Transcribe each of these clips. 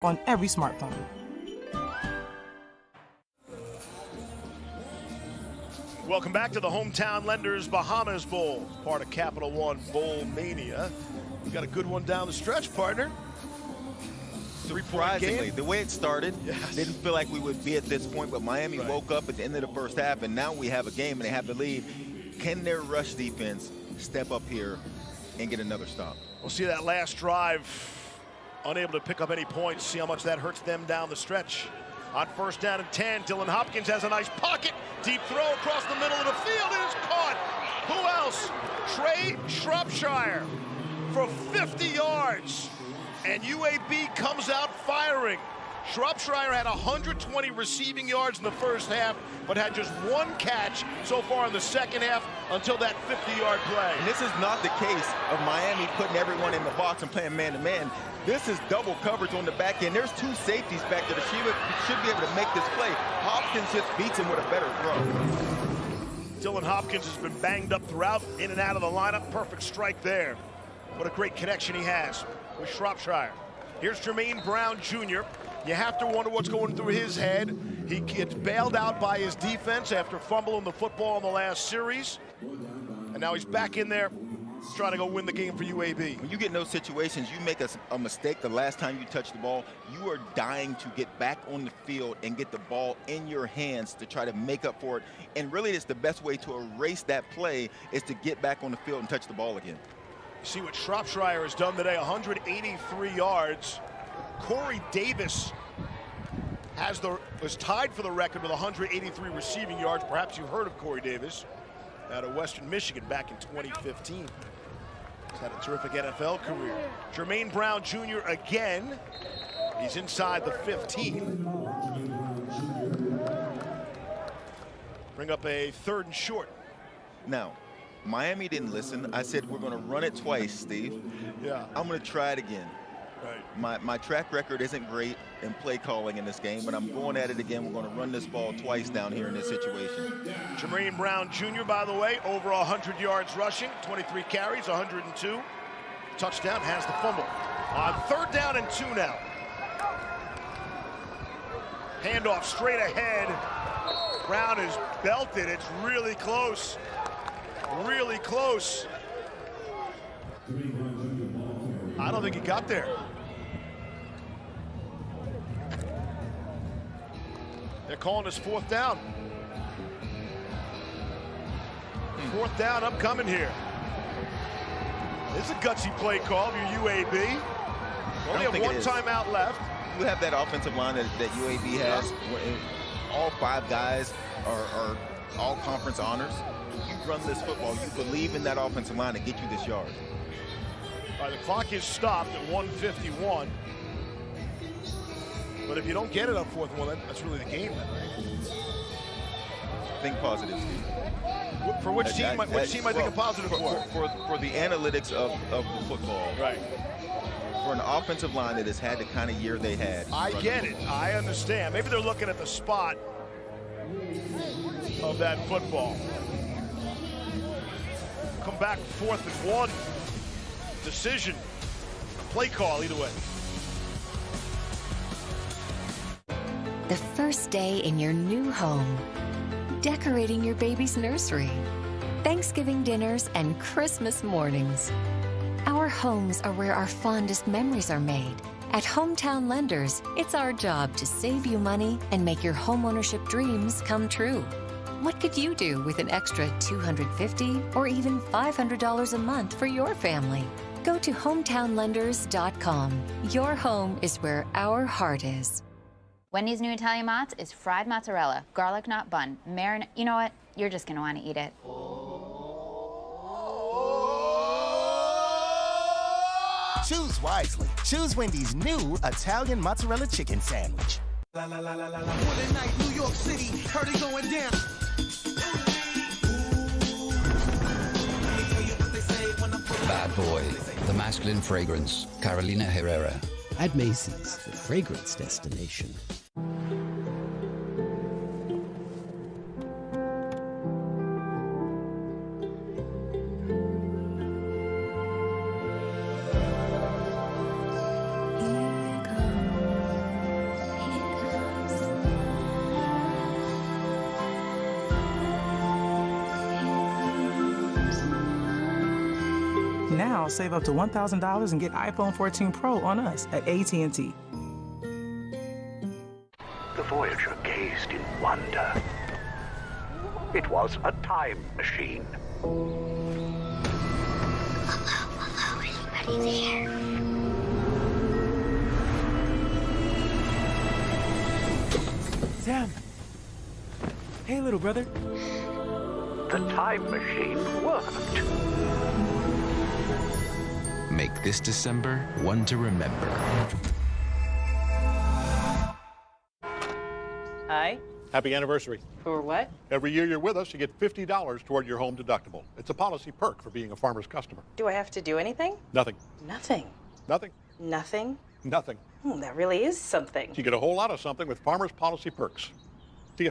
on every smartphone. Welcome back to the Hometown Lenders Bahamas Bowl, part of Capital One Bowl Mania. We got a good one down the stretch, partner. Surprisingly, the way it started, didn't feel like we would be at this point, but Miami woke up at the end of the first half, and now we have a game, and they have to lead. Can their rush defense step up here and get another stop? We'll see that last drive, unable to pick up any points, see how much that hurts them down the stretch. On first down and 10, Dylan Hopkins has a nice pocket. Deep throw across the middle of the field. It is caught. Who else? Trey Shropshire for 50 yards. And UAB comes out firing. Shropshire had 120 receiving yards in the first half, but had just one catch so far in the second half until that 50-yard play. And this is not the case of Miami putting everyone in the box and playing man-to-man. This is double coverage on the back end. There's two safeties back there that should be able to make this play. Hopkins just beats him with a better throw. Dylan Hopkins has been banged up throughout, in and out of the lineup. Perfect strike there. What a great connection he has with Shropshire. Here's Jermaine Brown Jr. You have to wonder what's going through his head. He gets bailed out by his defense after fumbling the football in the last series. And now he's back in there trying to go win the game for UAB. When you get in those situations, you make a mistake the last time you touch the ball, you are dying to get back on the field and get the ball in your hands to try to make up for it. And really, it's the best way to erase that play is to get back on the field and touch the ball again. See what Shropshire has done today, 183 yards. Corey Davis was tied for the record with 183 receiving yards. Perhaps you've heard of Corey Davis out of Western Michigan back in 2015. He's had a terrific NFL career. Jermaine Brown Jr. again. He's inside the 15. Bring up a 3rd and short. Now, Miami didn't listen. I said, we're going to run it twice, Steve. Yeah. I'm going to try it again. Right. My track record isn't great in play calling in this game, but I'm going at it again. We're going to run this ball twice down here in this situation. Jermaine Brown Jr., by the way, over 100 yards rushing, 23 carries, 102. Touchdown, has the fumble. On 3rd down and 2 now. Handoff straight ahead. Brown is belted. It's really close. Really close. I don't think he got there. They're calling us 4th down. 4th down, I'm coming here. This is a gutsy play call for UAB. Only have one timeout left. You have that offensive line that UAB has. All 5 guys are all conference honors. You run this football, you believe in that offensive line to get you this yard. All right, the clock is stopped at 1:51. But if you don't get it on 4th and 1, that's really the game then, right? Think positive, Steve. For which team? Which team I think a positive for? For the analytics of the football. Right. For an offensive line that has had the kind of year they had. I get it. I understand. Maybe they're looking at the spot of that football. Come back 4th and 1. Decision. Play call either way. The first day in your new home. Decorating your baby's nursery. Thanksgiving dinners and Christmas mornings. Our homes are where our fondest memories are made. At Hometown Lenders, it's our job to save you money and make your homeownership dreams come true. What could you do with an extra $250 or even $500 a month for your family? Go to hometownlenders.com. Your home is where our heart is. Wendy's new Italian Mozz is fried mozzarella, garlic knot bun, marinade. You know what? You're just gonna want to eat it. Choose wisely. Choose Wendy's new Italian mozzarella chicken sandwich. La la la la la la. One night, New York City, heard it going down. Bad Boy, the masculine fragrance, Carolina Herrera. At Macy's, the fragrance destination. Now, save up to $1,000 and get iPhone 14 Pro on us at AT&T. The Voyager gazed in wonder. It was a time machine. Hello, anybody there? Sam! Hey, little brother. The time machine worked. Make this December one to remember. Hi. Happy anniversary. For what? Every year you're with us, you get $50 toward your home deductible. It's a policy perk for being a Farmers customer. Do I have to do anything? Nothing. Nothing. Nothing. Nothing? Nothing. That really is something. You get a whole lot of something with Farmers policy perks. See ya.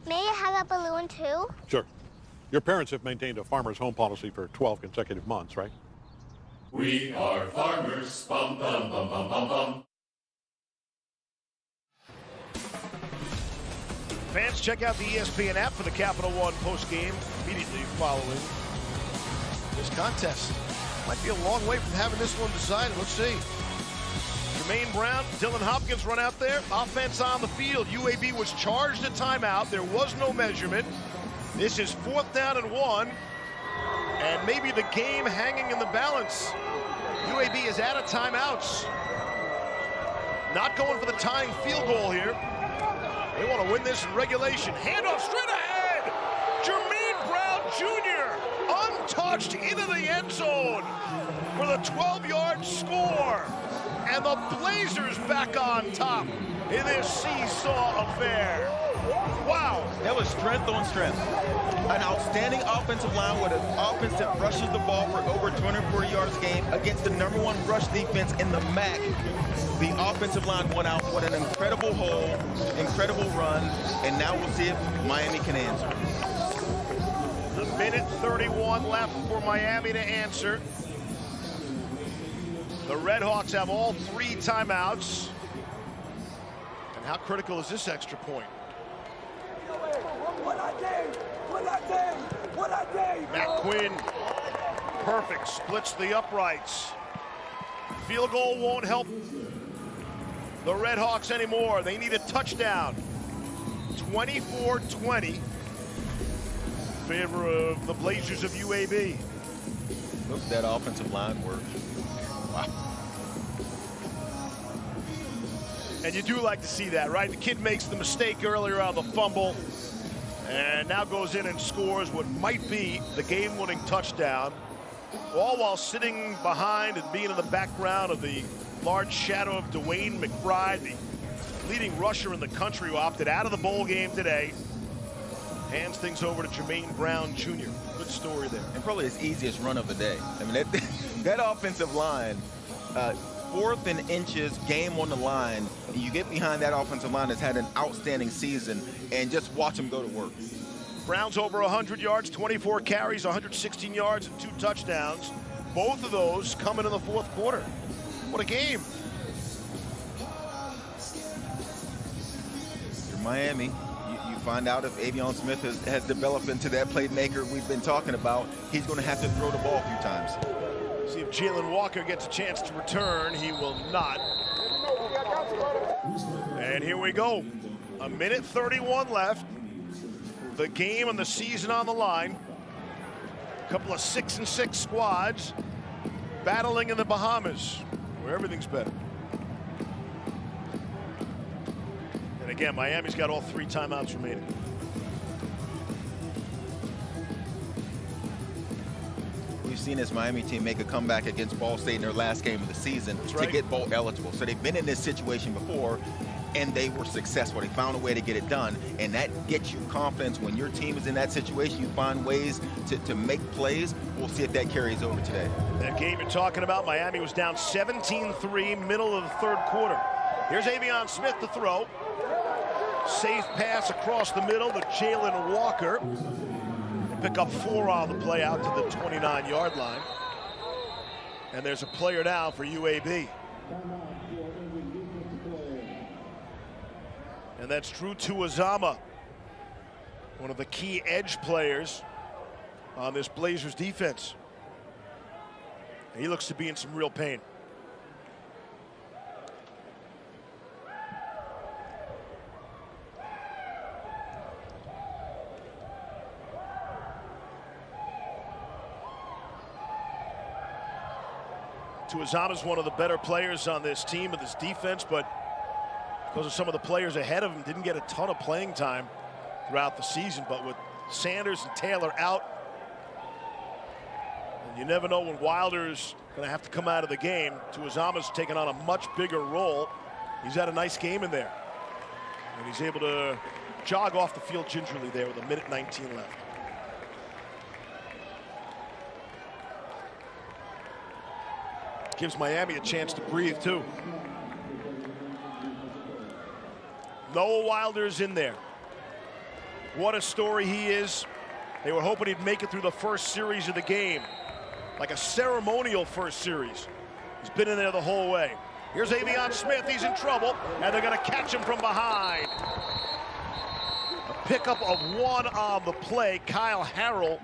May I have a balloon too? Sure. Your parents have maintained a Farmers home policy for 12 consecutive months, right? We are farmers. Bum, bum, bum, bum, bum, bum. Fans, check out the ESPN app for the Capital One postgame immediately following this contest. Might be a long way from having this one decided. Let's see. Jermaine Brown, Dylan Hopkins run out there. Offense on the field. UAB was charged a timeout. There was no measurement. This is 4th down and 1. And maybe the game hanging in the balance. UAB is out of timeouts. Not going for the tying field goal here. They want to win this in regulation. Handoff straight ahead. Jermaine Brown Jr. untouched into the end zone for the 12-yard score. And the Blazers back on top in this seesaw affair. Wow. That was strength on strength. An outstanding offensive line with an offense that rushes the ball for over 240 yards a game against the #1 rush defense in the MAC. The offensive line went out with an incredible hole, incredible run, and now we'll see if Miami can answer. A minute 31 left for Miami to answer. The Redhawks have all 3 timeouts. And how critical is this extra point? Matt Quinn, perfect, splits the uprights. Field goal won't help the Redhawks anymore. They need a touchdown. 24-20 in favor of the Blazers of UAB. Look at that offensive line work. Wow. And you do like to see that, right? The kid makes the mistake earlier on the fumble and now goes in and scores what might be the game-winning touchdown, all while sitting behind and being in the background of the large shadow of Dwayne McBride, the leading rusher in the country who opted out of the bowl game today. Hands things over to Jermaine Brown Jr. Good story there. And probably his easiest run of the day. I mean, that offensive line, 4th and inches, game on the line, and you get behind that offensive line that's had an outstanding season, and just watch him go to work. Browns over 100 yards, 24 carries, 116 yards, and 2 touchdowns. Both of those coming in the 4th quarter. What a game. You're Miami. You find out if Avion Smith has developed into that playmaker we've been talking about. He's going to have to throw the ball a few times. See if Jalen Walker gets a chance to return. He will not. And here we go. A minute 31 left. The game and the season on the line. A couple of 6-6 squads battling in the Bahamas, where everything's better. And again, Miami's got all 3 timeouts remaining. We've seen this Miami team make a comeback against Ball State in their last game of the season to get bowl eligible. So they've been in this situation before, and they were successful. They found a way to get it done, and that gets you confidence. When your team is in that situation, you find ways to make plays. We'll see if that carries over today. That game you're talking about, Miami was down 17-3, middle of the 3rd quarter. Here's Avion Smith to throw. Safe pass across the middle to Jalen Walker. Pick up 4 on the play out to the 29-yard line. And there's a player now for UAB. And that's Drew Tuazama, one of the key edge players on this Blazers defense. He looks to be in some real pain. Tuizama's one of the better players on this team, of this defense, but because of some of the players ahead of him, didn't get a ton of playing time throughout the season. But with Sanders and Taylor out, and you never know when Wilder's going to have to come out of the game. Tuizama's taken on a much bigger role. He's had a nice game in there, and he's able to jog off the field gingerly there with 1:19 left. Gives Miami a chance to breathe, too. Noah Wilder's in there. What a story he is. They were hoping he'd make it through the first series of the game, like a ceremonial first series. He's been in there the whole way. Here's Avion Smith. He's in trouble, and they're going to catch him from behind. A pickup of one on the play. Kyle Harrell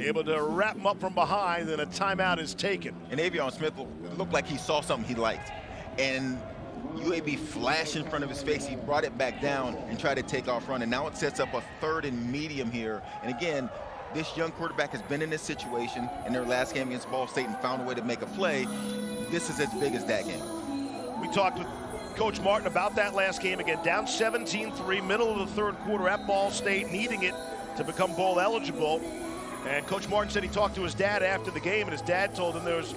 able to wrap him up from behind, and a timeout is taken. And Avion Smith looked like he saw something he liked. And UAB flashed in front of his face. He brought it back down and tried to take off running. Now it sets up a 3rd and medium here. And again, this young quarterback has been in this situation in their last game against Ball State and found a way to make a play. This is as big as that game. We talked with Coach Martin about that last game. Again, down 17-3, middle of the 3rd quarter at Ball State, needing it to become bowl eligible. And Coach Martin said he talked to his dad after the game, and his dad told him there was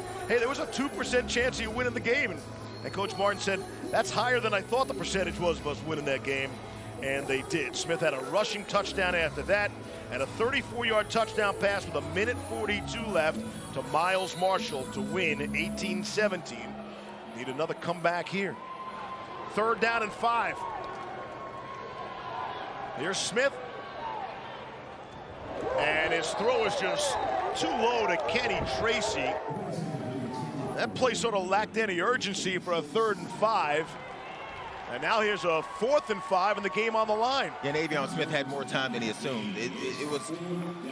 a 2% chance of you winning the game. And Coach Martin said, that's higher than I thought the percentage was of us winning that game. And they did. Smith had a rushing touchdown after that, and a 34-yard touchdown pass with 1:42 left to Miles Marshall to win 18-17. Need another comeback here. 3rd down and 5. Here's Smith. And his throw is just too low to Kenny Tracy. That play sort of lacked any urgency for a 3rd and 5. And now here's a 4th and 5 and the game on the line. And Avion Smith had more time than he assumed. It was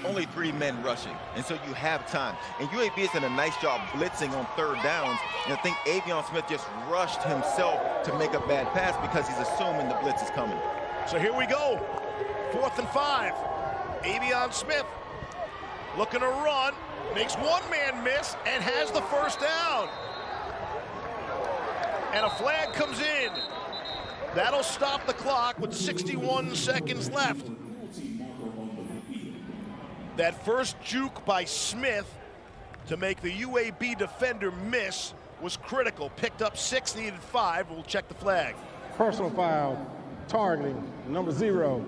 only 3 men rushing, and so you have time. And UAB is doing a nice job blitzing on 3rd downs. And I think Avion Smith just rushed himself to make a bad pass because he's assuming the blitz is coming. So here we go. 4th and 5. Avion Smith looking to run, makes one man miss, and has the 1st down. And a flag comes in. That'll stop the clock with 61 seconds left. That first juke by Smith to make the UAB defender miss was critical. Picked up 6, needed 5. We'll check the flag. Personal foul, targeting, number 0,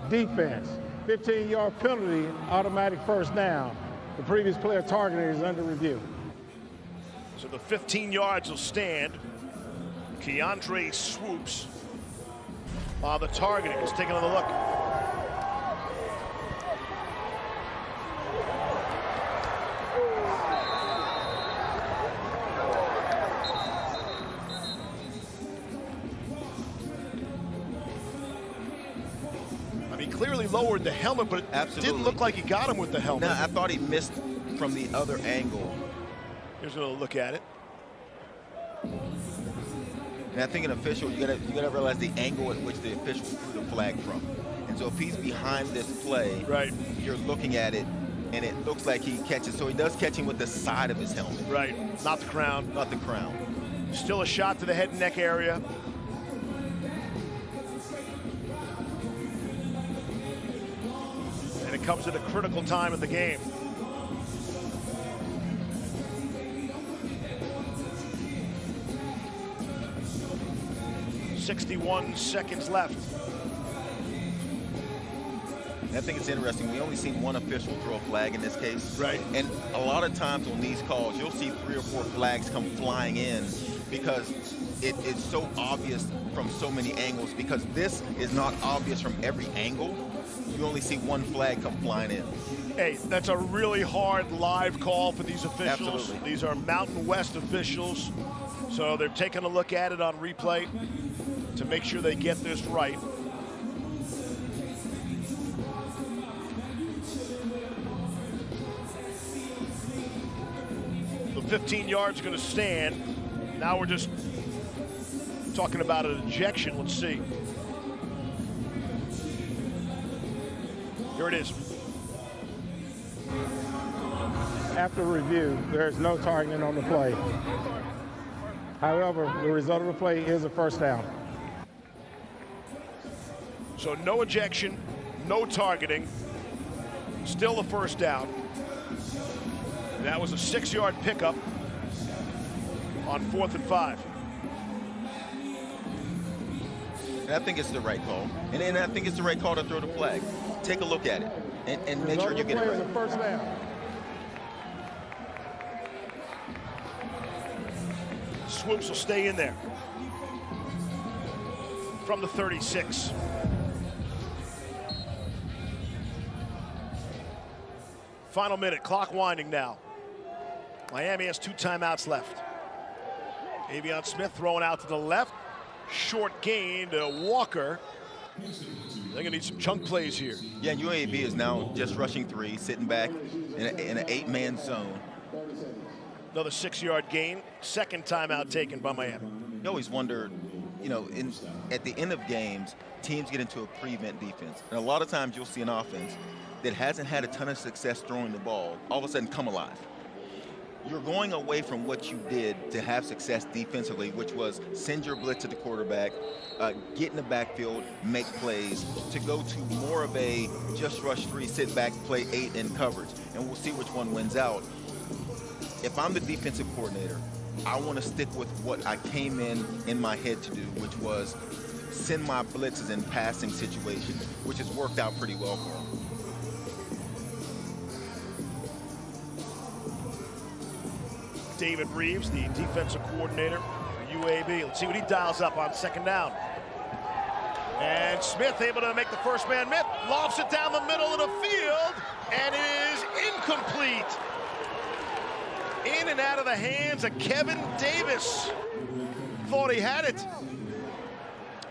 defense. 15-yard penalty, automatic 1st down. The previous player targeted is under review. So the 15 yards will stand. Keandre Swoops on the targeting. Let's take another look. Clearly lowered the helmet, but it didn't look like he got him with the helmet. No, I thought he missed from the other angle. Here's a little look at it. And I think an official, you gotta realize the angle at which the official threw the flag from. And so if he's behind this play, right, you're looking at it, and it looks like he catches. So he does catch him with the side of his helmet. Right, not the crown. Not the crown. Still a shot to the head and neck area. It comes at a critical time of the game. .61 seconds left. I think it's interesting. We only seen one official throw a flag in this case. Right. And a lot of times on these calls, you'll see 3 or 4 flags come flying in because it is so obvious from so many angles. Because this is not obvious from every angle. You only see one flag come flying in. Hey, that's a really hard live call for these officials. Absolutely. These are Mountain West officials. So they're taking a look at it on replay to make sure they get this right. The 15 yards going to stand. Now we're just talking about an ejection. Let's see. Here it is. After review, there is no targeting on the play. However, the result of the play is a first down. So no ejection, no targeting, still a first down. That was a 6-yard pickup on 4th and 5. And I think it's the right call. And then I think it's the right call to throw the flag. Take a look at it and make sure you get it right. First down. Swoops will stay in there from the 36. Final minute, clock winding now. Miami has 2 timeouts left. Avion Smith throwing out to the left. Short gain to Walker. They're gonna need some chunk plays here. Yeah, UAB is now just rushing 3, sitting back in an 8-man zone. Another 6-yard gain. Second timeout taken by Miami. You always wonder, you know, at the end of games, teams get into a prevent defense. And a lot of times you'll see an offense that hasn't had a ton of success throwing the ball all of a sudden come alive. You're going away from what you did to have success defensively, which was send your blitz to the quarterback, get in the backfield, make plays, to go to more of a just rush 3, sit back, play 8 in coverage. And we'll see which one wins out. If I'm the defensive coordinator, I want to stick with what I came in my head to do, which was send my blitzes in passing situations, which has worked out pretty well for them. David Reeves, the defensive coordinator for UAB. Let's see what he dials up on second down. And Smith able to make the first man miss. Lofts it down the middle of the field, and it is incomplete. In and out of the hands of Kevin Davis. Thought he had it.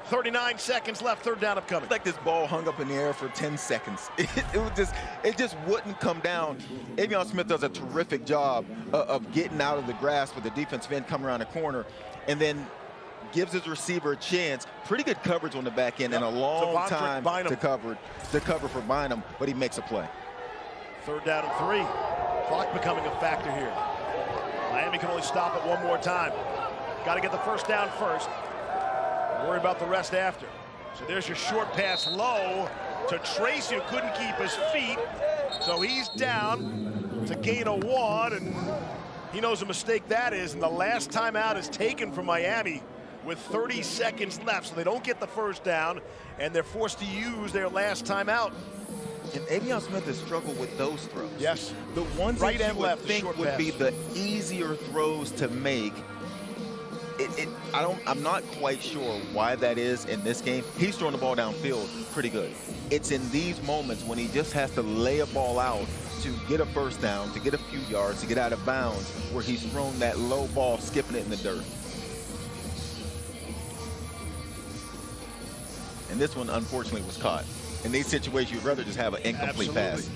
39 seconds left, third down upcoming. Like this ball hung up in the air for 10 seconds. It just wouldn't come down. Avion Smith does a terrific job of getting out of the grasp with the defensive end coming around the corner, and then gives his receiver a chance. Pretty good coverage on the back end, and a long time to cover for Bynum, but he makes a play. Third down and 3. Clock becoming a factor here. Miami can only stop it one more time. Got to get the first down first. Worry about the rest after. So there's your short pass low to Tracy, who couldn't keep his feet. So he's down. It's a gain of 1, and he knows a mistake that is. And the last timeout is taken from Miami with 30 seconds left. So they don't get the first down, and they're forced to use their last timeout. And Avion Smith has struggled with those throws. Yes. The ones right that and you would left think would be the easier throws to make. I'm not quite sure why that is in this game. He's throwing the ball downfield pretty good. It's in these moments when he just has to lay a ball out to get a first down, to get a few yards, to get out of bounds, where he's thrown that low ball, skipping it in the dirt. And this one, unfortunately, was caught. In these situations, you'd rather just have an incomplete pass.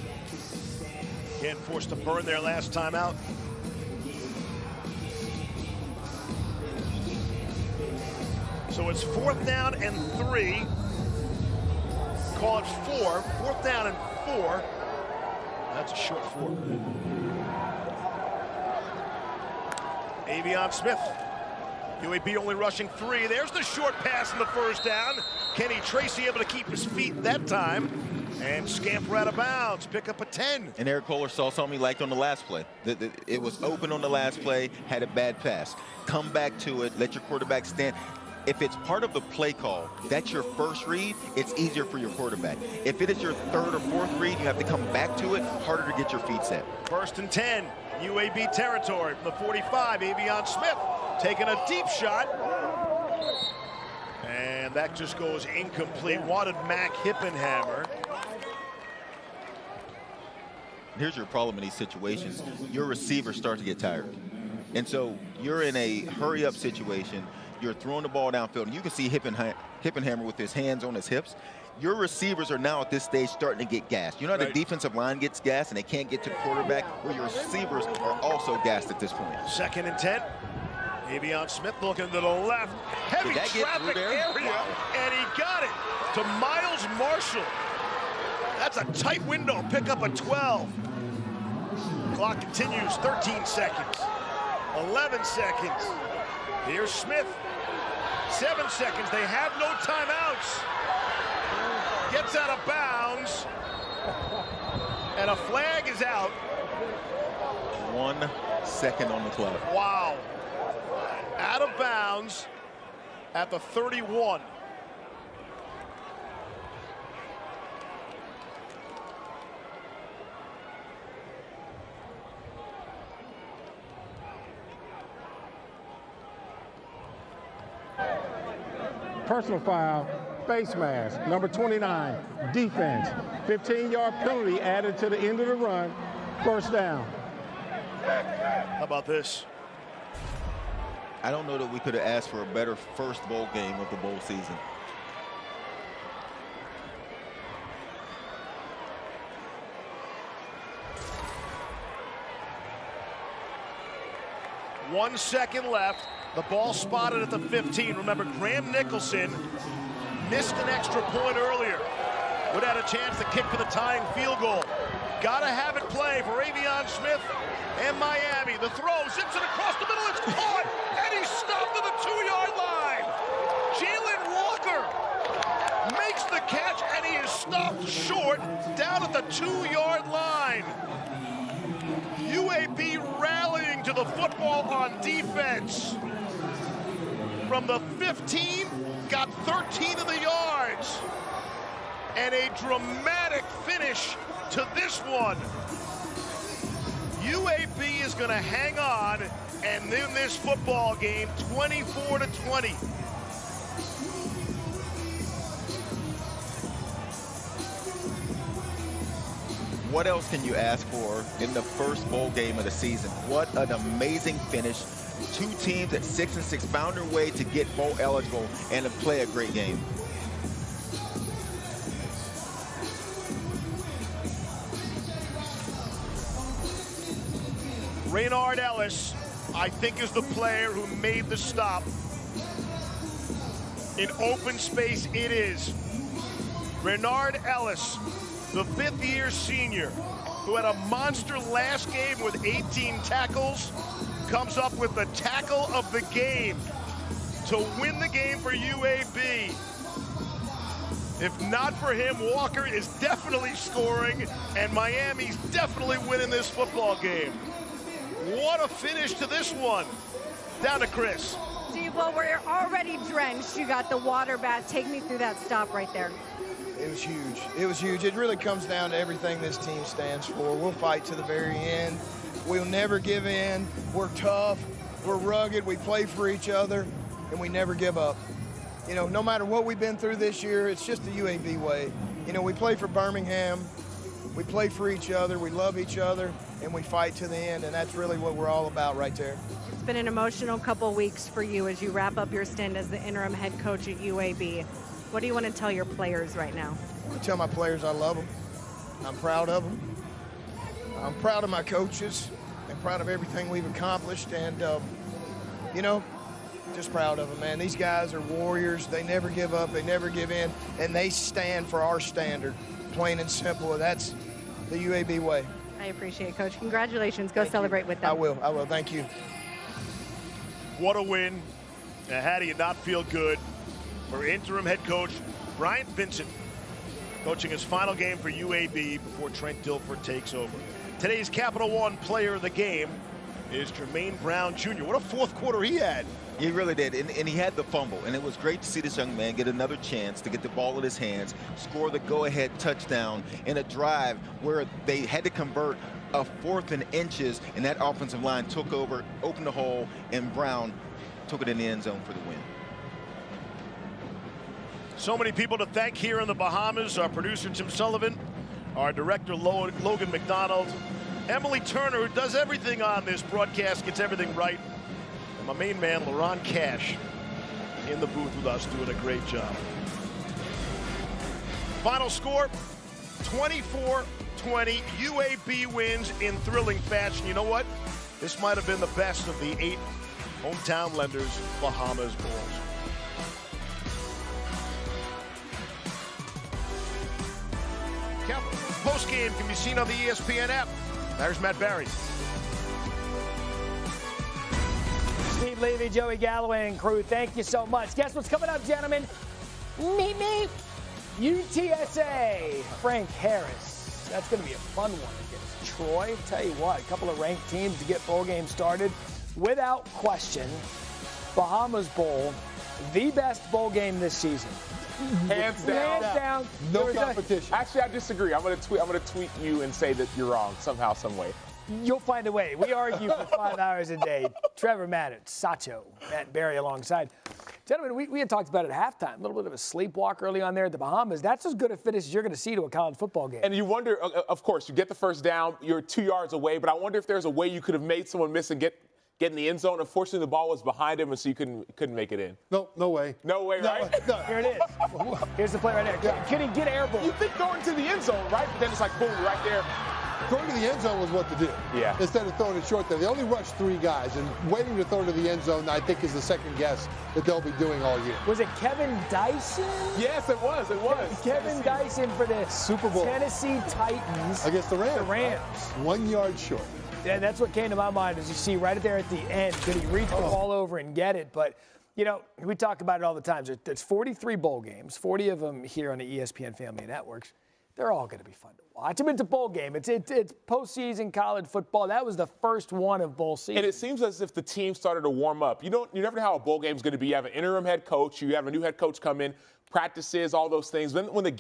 Again, forced to burn their last timeout. So it's 4th down and 3. Call it 4. 4th down and 4. That's a short 4. Avion Smith. UAB only rushing 3. There's the short pass in the first down. Kenny Tracy able to keep his feet that time and scamper out of bounds. Pick up a 10. And Eric Kohler saw something he liked on the last play. It was open on the last play, had a bad pass. Come back to it, let your quarterback stand. If it's part of the play call, that's your first read, it's easier for your quarterback. If it is your 3rd or 4th read, you have to come back to it, harder to get your feet set. 1st and 10, UAB territory from the 45. Avion Smith taking a deep shot. And that just goes incomplete. Wanted Mac Hippenhammer. Here's your problem in these situations. Your receivers start to get tired. And so you're in a hurry-up situation. You're throwing the ball downfield, and you can see Hippenhammer with his hands on his hips. Your receivers are now at this stage starting to get gassed. You know how the defensive line gets gassed and they can't get to the quarterback? Well, your receivers are also gassed at this point. 2nd and 10. Avion Smith looking to the left. Heavy traffic area, and he got it to Miles Marshall. That's a tight window. Pick up a 12. Clock continues. 13 seconds. 11 seconds. Here's Smith. 7 seconds. They have no timeouts. Gets out of bounds. And a flag is out. 1 second on the clock. Wow. Out of bounds at the 31. Personal foul, face mask, number 29, defense. 15-yard penalty added to the end of the run, 1st down. How about this? I don't know that we could have asked for a better first bowl game of the bowl season. One second left. The ball spotted at the 15. Remember, Graham Nicholson missed an extra point earlier. Would have had a chance to kick for the tying field goal. Got to have it play for Avion Smith and Miami. The throw zips it across the middle. It's caught, and he's stopped at the 2-yard line. Jalen Walker makes the catch, and he is stopped short down at the 2-yard line. UAB rallying to the football on defense. From the 15, got 13 of the yards. And a dramatic finish to this one. UAB is going to hang on and win this football game 24-20. What else can you ask for in the first bowl game of the season? What an amazing finish. 2 teams at 6-6 found their way to get bowl eligible and to play a great game. Raynard Ellis, I think, is the player who made the stop. In open space, it is. Raynard Ellis, the 5th-year senior, who had a monster last game with 18 tackles, comes up with the tackle of the game to win the game for UAB. If not for him, Walker is definitely scoring, and Miami's definitely winning this football game. What a finish to this one. Down to Chris. Steve, well, we're already drenched. You got the water bath. Take me through that stop right there. It was huge. It was huge. It really comes down to everything this team stands for. We'll fight to the very end. We'll never give in. We're tough. We're rugged. We play for each other, and we never give up. You know, no matter what we've been through this year, it's just the UAB way. You know, we play for Birmingham. We play for each other. We love each other, and we fight to the end, and that's really what we're all about right there. It's been an emotional couple weeks for you as you wrap up your stint as the interim head coach at UAB. What do you want to tell your players right now? I want to tell my players I love them. I'm proud of them. I'm proud of my coaches. I'm proud of everything we've accomplished, and, you know, just proud of them, man. These guys are warriors. They never give up. They never give in, and they stand for our standard, plain and simple. That's the UAB way. I appreciate it, Coach. Congratulations. Go celebrate with them. I will. Thank you. What a win. Now, how do you not feel good for interim head coach Bryant Vincent coaching his final game for UAB before Trent Dilfer takes over. Today's Capital One player of the game is Jermaine Brown Jr. What a 4th quarter he had. He really did, and he had the fumble, and it was great to see this young man get another chance to get the ball in his hands, score the go-ahead touchdown in a drive where they had to convert a 4th and inches, and that offensive line took over, opened the hole, and Brown took it in the end zone for the win. So many people to thank here in the Bahamas. Our producer, Tim Sullivan, our director, Logan McDonald, Emily Turner, who does everything on this broadcast, gets everything right, and my main man, LaRon Cash. in the booth with us doing a great job. Final score, 24-20. UAB wins in thrilling fashion. You know what? This might have been the best of the 8 hometown lenders Bahamas Bowls. Post-game can be seen on the ESPN app. There's Matt Barry. Steve Levy, Joey Galloway, and crew, thank you so much. Guess what's coming up, gentlemen? Meet me. UTSA, Frank Harris. That's going to be a fun one against Troy. Tell you what, a couple of ranked teams to get bowl games started. Without question, Bahamas Bowl, the best bowl game this season. Hands down. Hands down. No competition. Actually, I disagree. I'm going to tweet you and say that you're wrong somehow, some way. You'll find a way. We argue for 5 hours a day. Trevor Maddett, Sacho, Matt Barry alongside. Gentlemen, we had talked about it at halftime. A little bit of a sleepwalk early on there at the Bahamas. That's as good a finish as you're going to see to a college football game. And you wonder, of course, you get the first down. You're 2 yards away. But I wonder if there's a way you could have made someone miss and get in the end zone. Unfortunately, the ball was behind him, and so you couldn't make it in. No way. No way, right? No. Here it is. Here's the play right there. Can he get air ball? You think going to the end zone, right? But then it's like, boom, right there. Going to the end zone was what to do. Yeah. Instead of throwing it short there. They only rushed 3 guys, and waiting to throw to the end zone, I think, is the second guess that they'll be doing all year. Was it Kevin Dyson? Yes, it was. It was. Kevin Dyson for the Super Bowl Tennessee Titans. Against the Rams. The Rams. Right? 1 yard short. Yeah, that's what came to my mind as you see right there at the end. Could he reach the ball over and get it? But, you know, we talk about it all the time. There's 43 bowl games, 40 of them here on the ESPN family of networks. They're all going to be fun to watch. I mean, it's a bowl game. It's postseason college football. That was the first one of bowl season. And it seems as if the team started to warm up. You never know how a bowl game is going to be. You have an interim head coach. You have a new head coach come in, practices, all those things. Then when the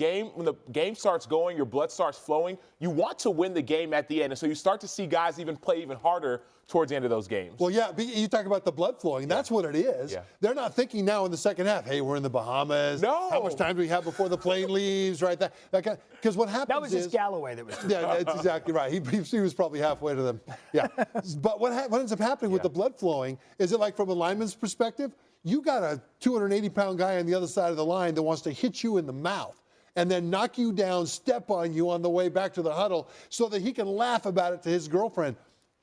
game starts going, your blood starts flowing, you want to win the game at the end. And so you start to see guys play even harder towards the end of those games. Well, yeah, you talk about the blood flowing. That's what it is. Yeah. They're not thinking now in the second half, hey, we're in the Bahamas. No. How much time do we have before the plane leaves, right? Because what happens that was just Galloway that was doing Yeah, that's exactly right. He was probably halfway to them. Yeah. But what ends up happening with the blood flowing, is it like from a lineman's perspective? You got a 280-pound guy on the other side of the line that wants to hit you in the mouth and then knock you down, step on you on the way back to the huddle so that he can laugh about it to his girlfriend.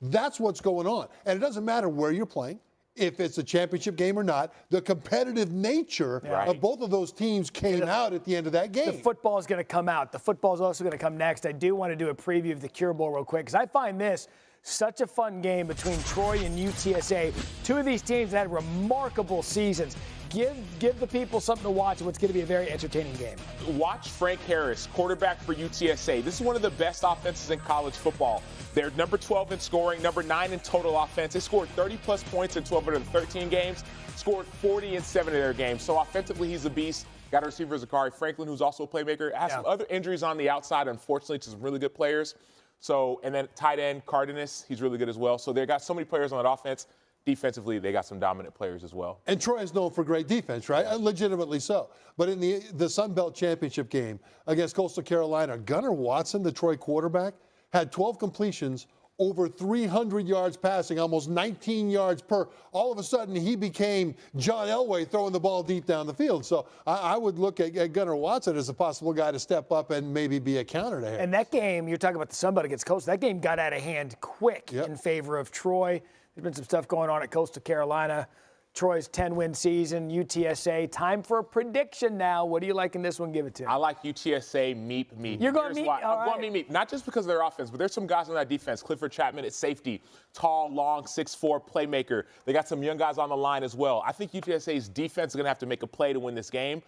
That's what's going on. And it doesn't matter where you're playing, if it's a championship game or not. The competitive nature of both of those teams came out at the end of that game. The football is going to come out. The football is also going to come next. I do want to do a preview of the Cure Bowl real quick because I find this such a fun game between Troy and UTSA. Two of these teams that had remarkable seasons. Give the people something to watch. What's going to be a very entertaining game. Watch Frank Harris, quarterback for UTSA. This is one of the best offenses in college football. They're number 12 in scoring, number 9 in total offense. They scored 30-plus points in 12 of their 13 games, scored 40 in 7 of their games. So offensively, he's a beast. Got a receiver, Zachary Franklin, who's also a playmaker. Has some other injuries on the outside, unfortunately, to some really good players. So, and then tight end, Cardenas, he's really good as well. So they got so many players on that offense. Defensively, they got some dominant players as well. And Troy is known for great defense, right? Legitimately so. But in the Sun Belt Championship game against Coastal Carolina, Gunnar Watson, the Troy quarterback, had 12 completions, over 300 yards passing, almost 19 yards per. All of a sudden, he became John Elway throwing the ball deep down the field. So I would look at Gunnar Watson as a possible guy to step up and maybe be a counter to him. And that game, you're talking about the Sun Belt against Coastal, that game got out of hand quick in favor of Troy. There's been some stuff going on at Coastal Carolina. Troy's 10-win season, UTSA. Time for a prediction now. What do you like in this one? Give it to me. I like UTSA, meep. You're going meep? I'm going meep. Not just because of their offense, but there's some guys on that defense. Clifford Chapman at safety, tall, long, 6'4", playmaker. They got some young guys on the line as well. I think UTSA's defense is going to have to make a play to win this game.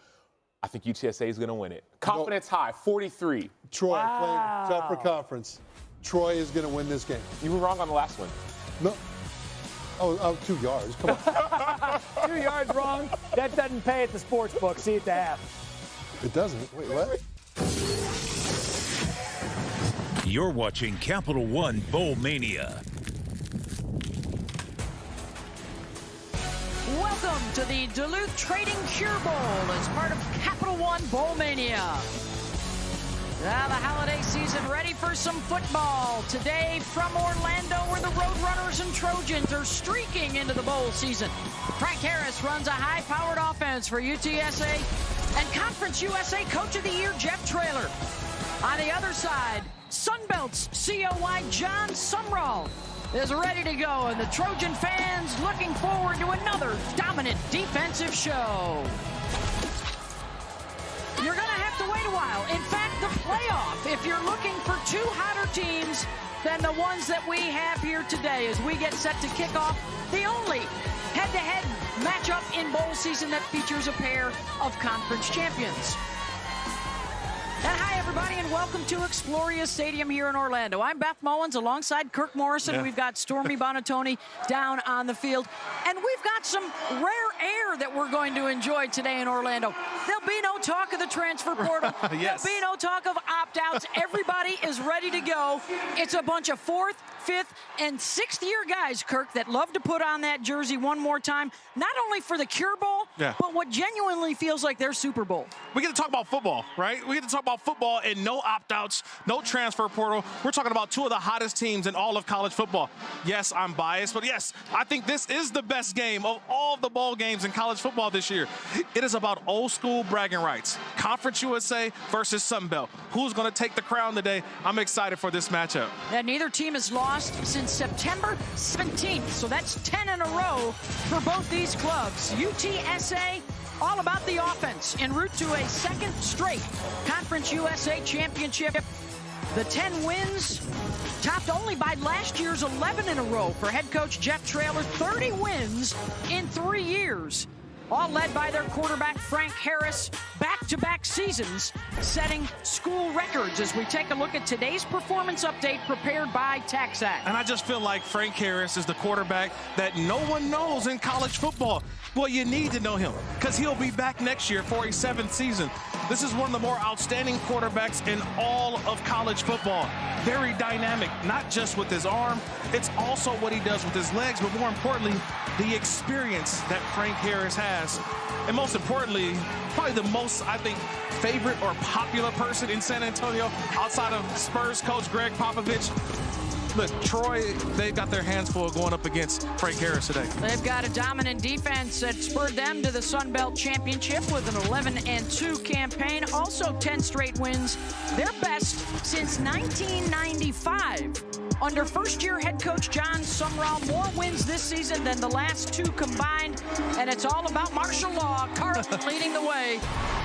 I think UTSA is going to win it. Confidence high, 43. Troy playing tougher conference. Troy is going to win this game. You were wrong on the last one. No. Oh, 2 yards. Come on. 2 yards wrong. That doesn't pay at the sports book. See it to half. It doesn't. Wait, what? You're watching Capital One Bowl Mania. Welcome to the Duluth Trading Cure Bowl as part of Capital One Bowl Mania. The holiday season ready for some football. Today from Orlando, where the Roadrunners and Trojans are streaking into the bowl season. Frank Harris runs a high-powered offense for UTSA, and Conference USA Coach of the Year, Jeff Traylor. On the other side, Sunbelt's COY John Sumrall is ready to go, and the Trojan fans looking forward to another dominant defensive show. You're going to have to wait a while. In fact, the playoff, if you're looking for two hotter teams than the ones that we have here today as we get set to kick off the only head-to-head matchup in bowl season that features a pair of conference champions. And hi, everybody, and welcome to Exploria Stadium here in Orlando. I'm Beth Mullins alongside Kirk Morrison. Yeah. We've got Stormy Bonatoni down on the field. And we've got some rare air that we're going to enjoy today in Orlando. There'll be no talk of the transfer portal. Yes. There'll be no talk of opt-outs. Everybody is ready to go. It's a bunch of fourth, fifth, and sixth-year guys, Kirk, that love to put on that jersey one more time, not only for the Cure Bowl, but what genuinely feels like their Super Bowl. We get to talk about football, right? We get to talk about football and no opt-outs, no transfer portal. We're talking about two of the hottest teams in all of college football. Yes, I'm biased, but yes, I think this is the best game of all the bowl games in college football this year. It is about old school bragging rights. Conference USA versus Sun Belt. Who's going to take the crown today? I'm excited for this matchup. And neither team has lost since September 17th, so that's 10 in a row for both these clubs. UTSA, all about the offense, en route to a second straight Conference USA championship. The 10 wins, topped only by last year's 11 in a row for head coach Jeff Traylor. 30 wins in 3 years, all led by their quarterback Frank Harris. Back-to-back seasons setting school records as we take a look at today's performance update prepared by TaxAct. And I just feel like Frank Harris is the quarterback that no one knows in college football. Well, you need to know him because he'll be back next year for a 7th season. This is one of the more outstanding quarterbacks in all of college football. Very dynamic, not just with his arm. It's also what he does with his legs, but more importantly, the experience that Frank Harris has. And most importantly, probably the most, I think, favorite or popular person in San Antonio outside of Spurs coach Greg Popovich. Look, Troy, they've got their hands full going up against Frank Harris today. They've got a dominant defense that spurred them to the Sun Belt Championship with an 11-2 campaign. Also 10 straight wins, their best since 1995. Under first-year head coach John Sumrall, more wins this season than the last 2 combined. And it's all about martial law. Carlton leading the way.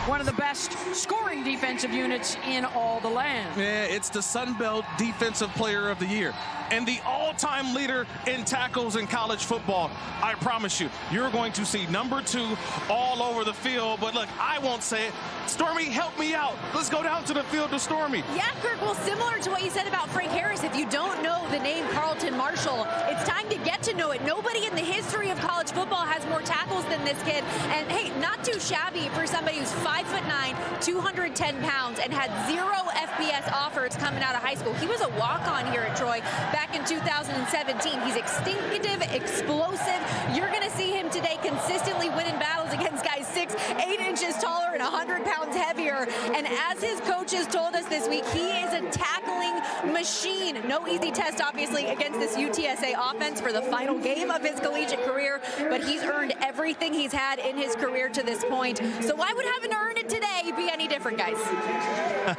One of the best scoring defensive units in all the land. Yeah, it's the Sun Belt Defensive Player of the Year and the all-time leader in tackles in college football. I promise you, you're going to see number 2 all over the field. But look, I won't say it. Stormy, help me out. Let's go down to the field to Stormy. Yeah, Kirk, well, similar to what you said about Frank Harris, if you don't know the name Carlton Martial, it's time to get to know it. Nobody in the history of college football has more tackles than this kid. And hey, not too shabby for somebody who's 5'9", 210 pounds, and had 0 FBS offers coming out of high school. He was a walk-on here at Troy back in 2017. He's instinctive, explosive. You're going to see him today consistently winning battles against guys 6, 8 inches taller and 100 pounds heavier. And as his coaches told us this week, he is a tackling machine. No easy test, obviously, against this UTSA offense for the final game of his collegiate career, but he's earned everything he's had in his career to this point. So why would having earned it today be any different, guys?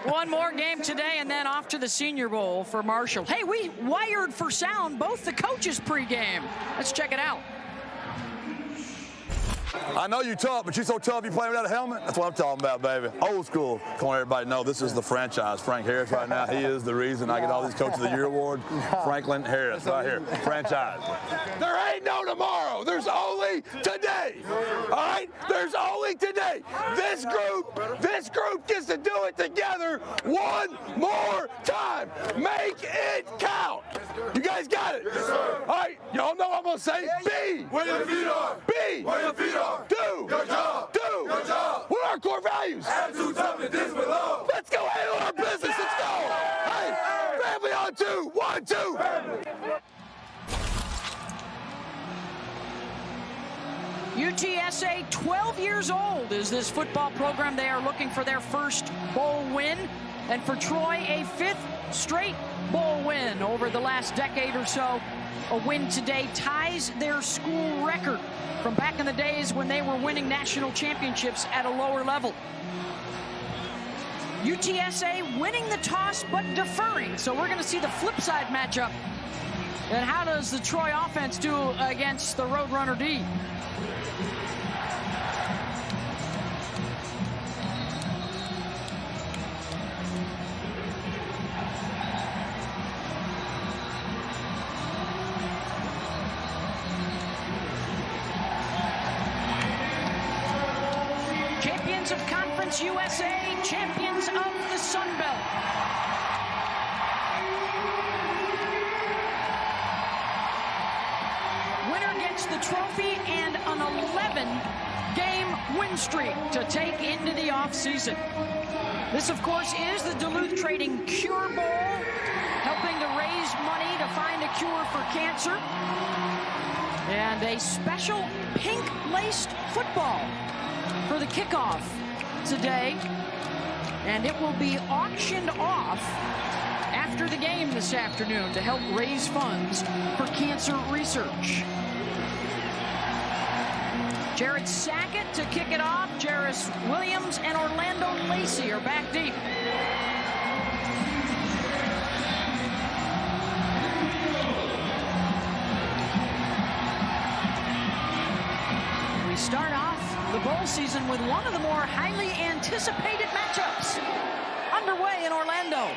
One more game today and then off to the Senior Bowl for Marshall. Hey, we wired for sound both the coaches pregame. Let's check it out. I know you tough, but you so tough you play without a helmet? That's what I'm talking about, baby. Old school. Come on, everybody know this is the franchise. Frank Harris right now, he is the reason I get all these Coach of the Year awards. Franklin Harris right here, franchise. There ain't no tomorrow. There's only today. All right? There's only today. This group gets to do it together one more time. Make it count. You guys got it? Yes, sir. All right, y'all know what I'm going to say. B. Where your feet are. B. Where your feet are. Do. Your job. Do. Your job. What are our core values? Attitude, toughness, discipline, love. Let's go handle our business. Let's go. Hey, family on 2. 1, 2. Family. UTSA, 12 years old is this football program. They are looking for their first bowl win. And for Troy, a 5th straight bowl win over the last decade or so. A win today ties their school record from back in the days when they were winning national championships at a lower level. UTSA winning the toss but deferring. So we're going to see the flip side matchup. And how does the Troy offense do against the Roadrunner D? Champions of Conference USA, champions of the Sun Belt. Winner gets the trophy and an 11-game win streak to take into the offseason. This, of course, is the Duluth Trading Cure Bowl, helping to raise money to find a cure for cancer. And a special pink-laced football for the kickoff today. And it will be auctioned off after the game this afternoon to help raise funds for cancer research. Jared Sackett to kick it off. Jarris Williams and Orlando Lacey are back deep. We start off the bowl season with one of the more highly anticipated matchups underway in Orlando.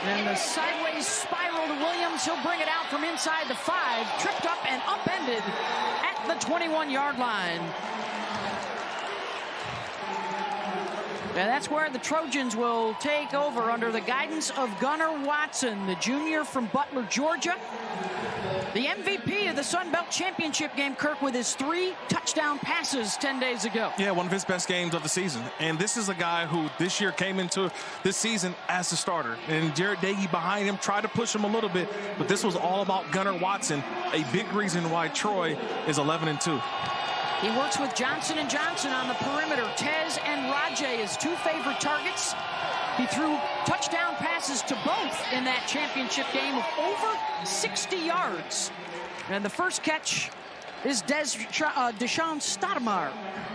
And the sideways spiral to Williams. He'll bring it out from inside the 5, tripped up and upended at the 21-yard line. And that's where the Trojans will take over under the guidance of Gunnar Watson, the junior from Butler, Georgia. The MVP of the Sun Belt Championship game, Kirk, with his 3 touchdown passes 10 days ago. Yeah, one of his best games of the season. And this is a guy who this year came into this season as the starter. And Jared Dagey behind him tried to push him a little bit, but this was all about Gunnar Watson, a big reason why Troy is 11-2. He works with Johnson & Johnson on the perimeter. Tez and Rajay, his 2 favorite targets. He threw touchdown passes to both in that championship game of over 60 yards. And the first catch is Deshaun Stoudemire.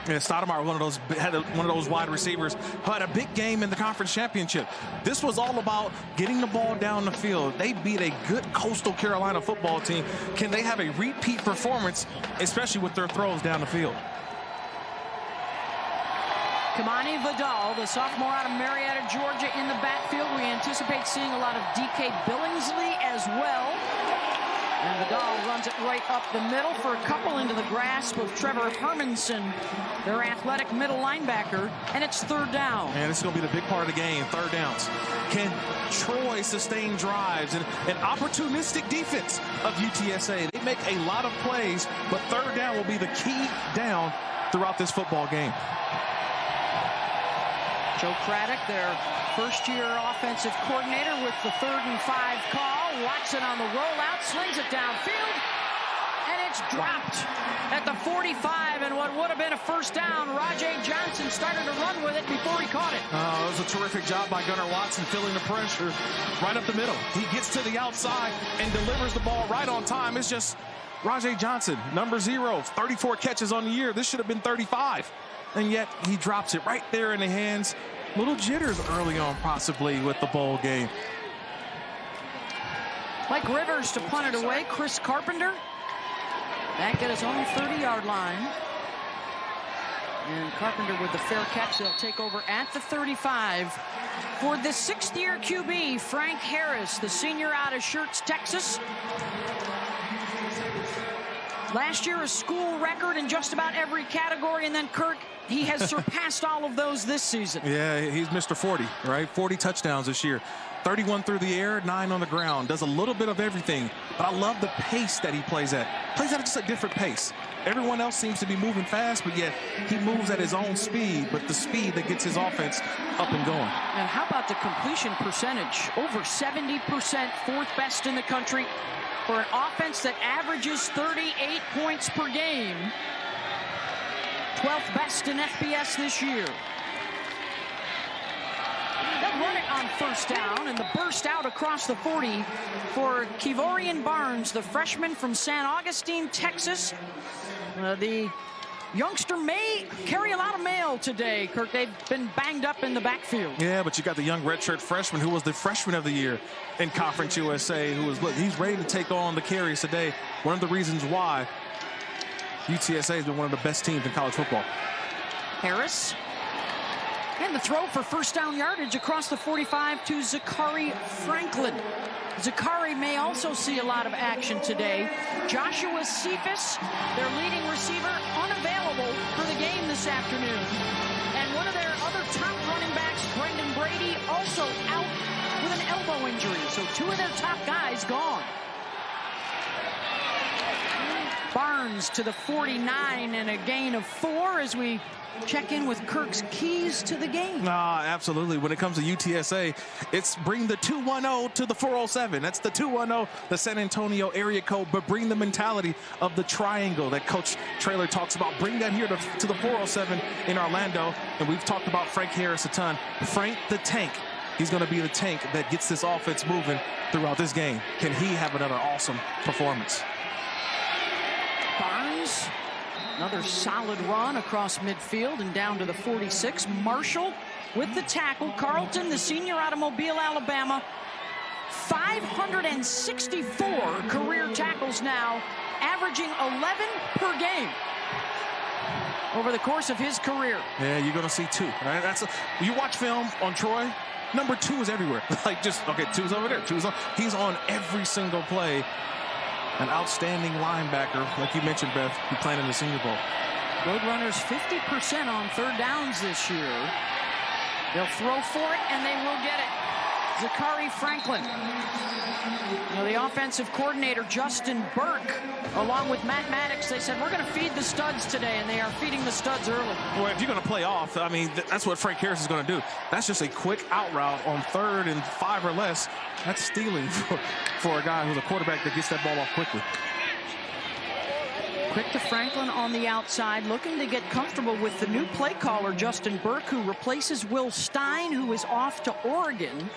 Yeah, Stoudemire, had one of those wide receivers who had a big game in the conference championship. This was all about getting the ball down the field. They beat a good Coastal Carolina football team. Can they have a repeat performance, especially with their throws down the field? Kamani Vidal, the sophomore out of Marietta, Georgia, in the backfield. We anticipate seeing a lot of DK Billingsley as well. And Vidal runs it right up the middle for a couple into the grasp of Trevor Hermanson, their athletic middle linebacker, and it's 3rd down. And it's going to be the big part of the game, 3rd downs. Can Troy sustain drives and an opportunistic defense of UTSA? They make a lot of plays, but 3rd down will be the key down throughout this football game. Joe Craddock, their first-year offensive coordinator, with the 3rd and 5 call. Watson on the rollout, slings it downfield, and it's dropped at the 45. And what would have been a 1st down, Rajay Johnson started to run with it before he caught it. It was a terrific job by Gunnar Watson, filling the pressure right up the middle. He gets to the outside and delivers the ball right on time. It's just Rajay Johnson, number 0, 34 catches on the year. This should have been 35. And yet he drops it right there in the hands. Little jitters early on possibly with the bowl game. Mike Rivers to punt it away. Chris Carpenter back at his own 30-yard line. And Carpenter with the fair catch. They'll take over at the 35. For the 6th-year QB, Frank Harris, the senior out of Schertz, Texas. Last year, a school record in just about every category. And then, Kirk, he has surpassed all of those this season. Yeah, he's Mr. 40, right? 40 touchdowns this year. 31 through the air, 9 on the ground. Does a little bit of everything. But I love the pace that he plays at. Plays at just a different pace. Everyone else seems to be moving fast, but yet he moves at his own speed, but the speed that gets his offense up and going. And how about the completion percentage? Over 70%, 4th best in the country. For an offense that averages 38 points per game, 12th best in FBS this year. They'll run it on first down, and the burst out across the 40 for Kevorian Barnes, the freshman from San Augustine, Texas. The youngster may carry a lot of mail today, Kirk. They've been banged up in the backfield. Yeah, but you got the young redshirt freshman who was the freshman of the year in Conference USA, who was, look, he's ready to take on the carries today. One of the reasons why UTSA has been one of the best teams in college football. Harris. And the throw for first down yardage across the 45 to Zachary Franklin. Zachary may also see a lot of action today. Joshua Cephas, their leading receiver, unavailable for the game this afternoon. And one of their other top running backs, Brendan Brady, also out with an elbow injury. So two of their top guys gone. Barnes to the 49 and a gain of 4 as we check in with Kirk's keys to the game. Absolutely. When it comes to UTSA, it's bring the 210 to the 407. That's the 210, the San Antonio area code, but bring the mentality of the triangle that Coach Traylor talks about. Bring that here to the 407 in Orlando. And we've talked about Frank Harris a ton. Frank the Tank. He's going to be the tank that gets this offense moving throughout this game. Can he have another awesome performance? Barnes. Another solid run across midfield and down to the 46. Marshall with the tackle. Carlton, the senior out of Mobile, Alabama. 564 career tackles now, averaging 11 per game over the course of his career. Yeah, you're going to see 2. Right? You watch film on Troy, number 2 is everywhere. Like just, okay, 2's over there, 2's on. He's on every single play. An outstanding linebacker, like you mentioned, Beth, who played in the Senior Bowl. Roadrunners 50% on third downs this year. They'll throw for it, and they will get it. Zachary Franklin. Now, the offensive coordinator, Justin Burke, along with Matt Maddox, they said, we're going to feed the studs today, and they are feeding the studs early. Well, if you're going to play off, I mean, that's what Frank Harris is going to do. That's just a quick out route on 3rd and 5 or less. That's stealing for a guy who's a quarterback that gets that ball off quickly. Quick to Franklin on the outside, looking to get comfortable with the new play caller, Justin Burke, who replaces Will Stein, who is off to Oregon.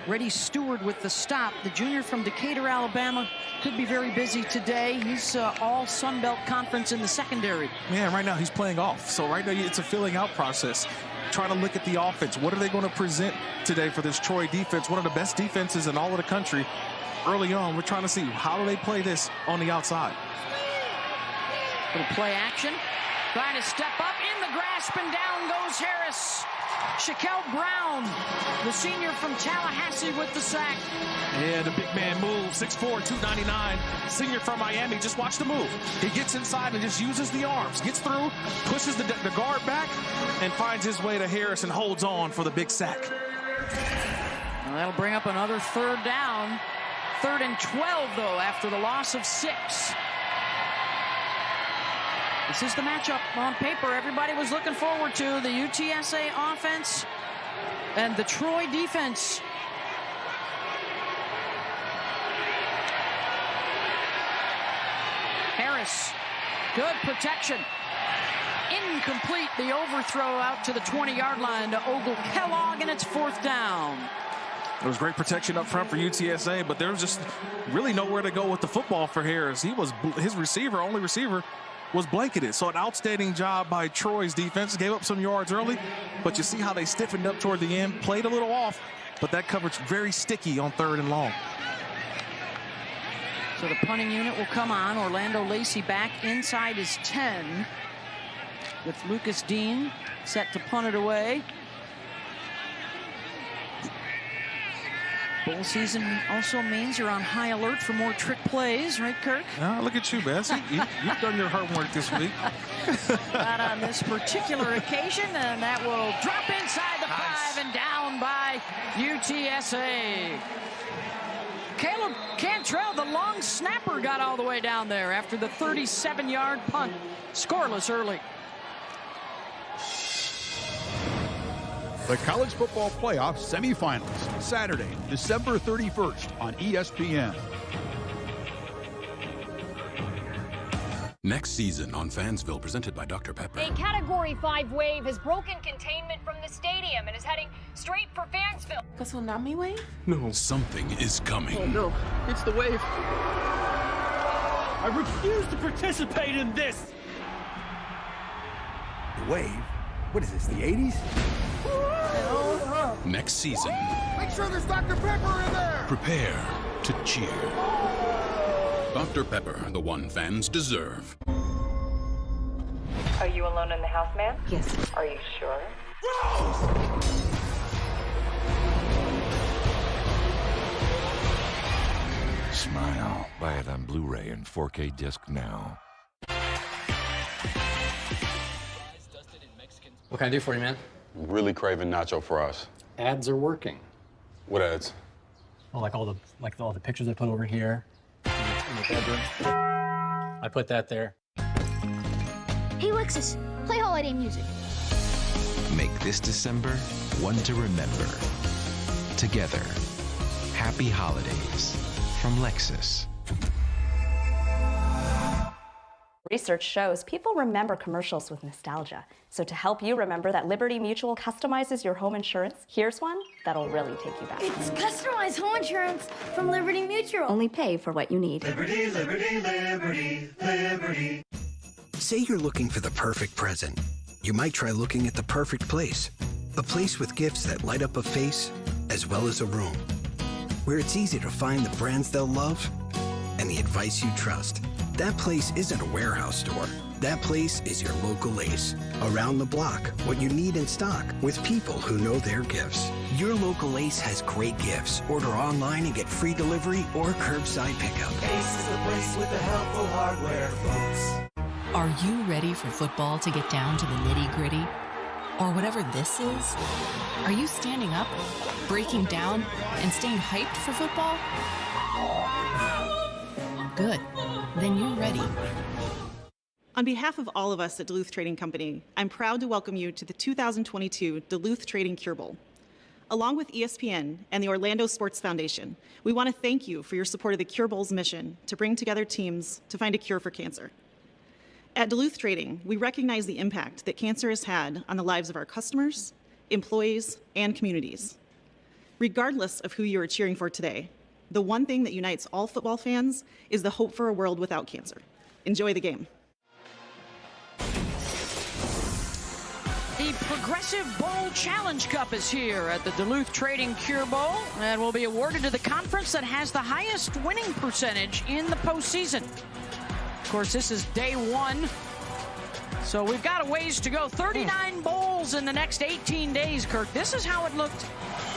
Reddy Stewart with the stop. The junior from Decatur, Alabama, could be very busy today. He's all Sun Belt Conference in the secondary. Yeah, right now he's playing off. So right now it's a filling out process. Trying to look at the offense. What are they going to present today for this Troy defense? One of the best defenses in all of the country. Early on, we're trying to see how do they play this on the outside. Little play action. Trying to step up in the grasp, and down goes Harris. Shaquille Brown, the senior from Tallahassee, with the sack. Yeah, the big man moves. 6'4", 299. Senior from Miami. Just watch the move. He gets inside and just uses the arms. Gets through, pushes the guard back, and finds his way to Harris and holds on for the big sack. Well, that'll bring up another third down. 3rd and 12, though, after the loss of 6. This is the matchup on paper everybody was looking forward to. The UTSA offense and the Troy defense. Harris, good protection. Incomplete, the overthrow out to the 20-yard line to Ogle Kellogg, and it's 4th down. There was great protection up front for UTSA, but there was just really nowhere to go with the football for Harris. His only receiver, was blanketed. So an outstanding job by Troy's defense. Gave up some yards early, but you see how they stiffened up toward the end. Played a little off, but that coverage very sticky on 3rd and long. So the punting unit will come on. Orlando Lacey back inside his 10 with Lucas Dean set to punt it away. Bowl season also means you're on high alert for more trick plays, right, Kirk? Oh, look at you, Bess. You've done your homework this week. Not on this particular occasion, and that will drop inside the 5 and down by UTSA. Caleb Cantrell, the long snapper, got all the way down there after the 37-yard punt. Scoreless early. The College Football Playoff Semifinals, Saturday, December 31st on ESPN. Next season on Fansville, presented by Dr. Pepper. A Category 5 wave has broken containment from the stadium and is heading straight for Fansville. A tsunami wave? No. Something is coming. Oh, no. It's the wave. I refuse to participate in this. The wave? What is this, the 80s? Next season, Make sure there's Dr. Pepper in there! prepare to cheer. Dr. Pepper, the one fans deserve. Are you alone in the house, ma'am? Yes. Are you sure? Smile. Buy it on Blu-ray and 4K disc now. What can I do for you, man? Really craving nacho fries. Ads are working. What ads? Oh, like all the pictures I put over here in the bedroom. I put that there. Hey, Lexus, play holiday music. Make this December one to remember. Together. Happy holidays from Lexus. Research shows people remember commercials with nostalgia. So to help you remember that Liberty Mutual customizes your home insurance, here's one that'll really take you back. It's customized home insurance from Liberty Mutual. Only pay for what you need. Liberty, Liberty, Liberty, Liberty. Say you're looking for the perfect present. You might try looking at the perfect place. A place with gifts that light up a face as well as a room. Where it's easy to find the brands they'll love and the advice you trust. That place isn't a warehouse store. That place is your local Ace. Around the block, what you need in stock, with people who know their gifts. Your local Ace has great gifts. Order online and get free delivery or curbside pickup. Ace is the place with the helpful hardware, folks. Are you ready for football to get down to the nitty-gritty? Or whatever this is? Are you standing up, breaking down, and staying hyped for football? Good. Then you're ready. On behalf of all of us at Duluth Trading Company, I'm proud to welcome you to the 2022 Duluth Trading Cure Bowl. Along with ESPN and the Orlando Sports Foundation, we want to thank you for your support of the Cure Bowl's mission to bring together teams to find a cure for cancer. At Duluth Trading, we recognize the impact that cancer has had on the lives of our customers, employees, and communities. Regardless of who you are cheering for today, the one thing that unites all football fans is the hope for a world without cancer. Enjoy the game. The Progressive Bowl Challenge Cup is here at the Duluth Trading Cure Bowl and will be awarded to the conference that has the highest winning percentage in the postseason. Of course, this is day one, so we've got a ways to go. 39 bowls in the next 18 days, Kirk. This is how it looked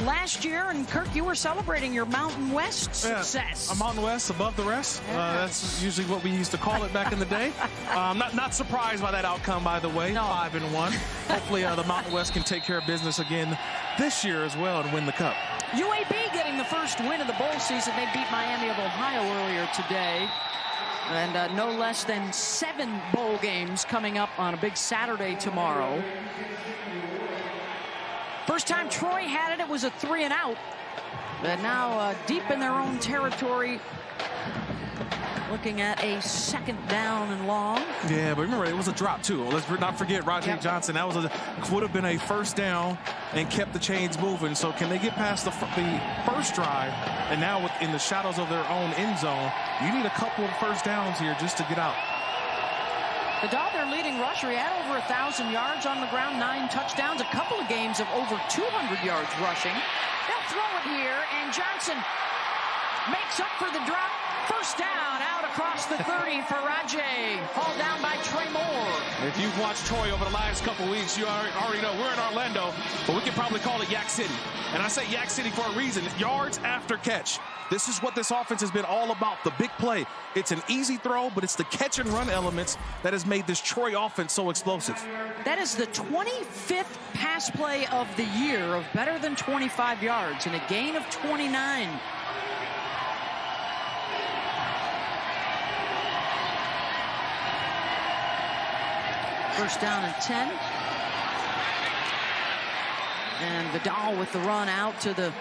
last year, and Kirk, you were celebrating your Mountain West success. A Mountain West above the rest. That's usually what we used to call it back in the day. Not surprised by that outcome, by the way. No. 5-1. Hopefully the Mountain West can take care of business again this year as well and win the cup. UAB getting the first win of the bowl season. They beat Miami of Ohio earlier today. And no less than 7 bowl games coming up on a big Saturday tomorrow. First time Troy had it was a 3-and-out. But now deep in their own territory, looking at a 2nd down and long. Yeah, but remember, it was a drop, too. Let's not forget Rajay Johnson. That would have been a first down and kept the chains moving. So can they get past the first drive? And now in the shadows of their own end zone, you need a couple of first downs here just to get out. The Dog, their leading rusher, he had over 1,000 yards on the ground, 9 touchdowns, a couple of games of over 200 yards rushing. They'll throw it here, and Johnson makes up for the drop. First down, out across the 30 for Rajay. Hauled down by Trey Moore. If you've watched Troy over the last couple weeks, you already know we're in Orlando, but we can probably call it Yak City. And I say Yak City for a reason. Yards after catch. This is what this offense has been all about, the big play. It's an easy throw, but it's the catch and run elements that has made this Troy offense so explosive. That is the 25th pass play of the year of better than 25 yards and a gain of 29. First down and 10. And Vidal with the run out to the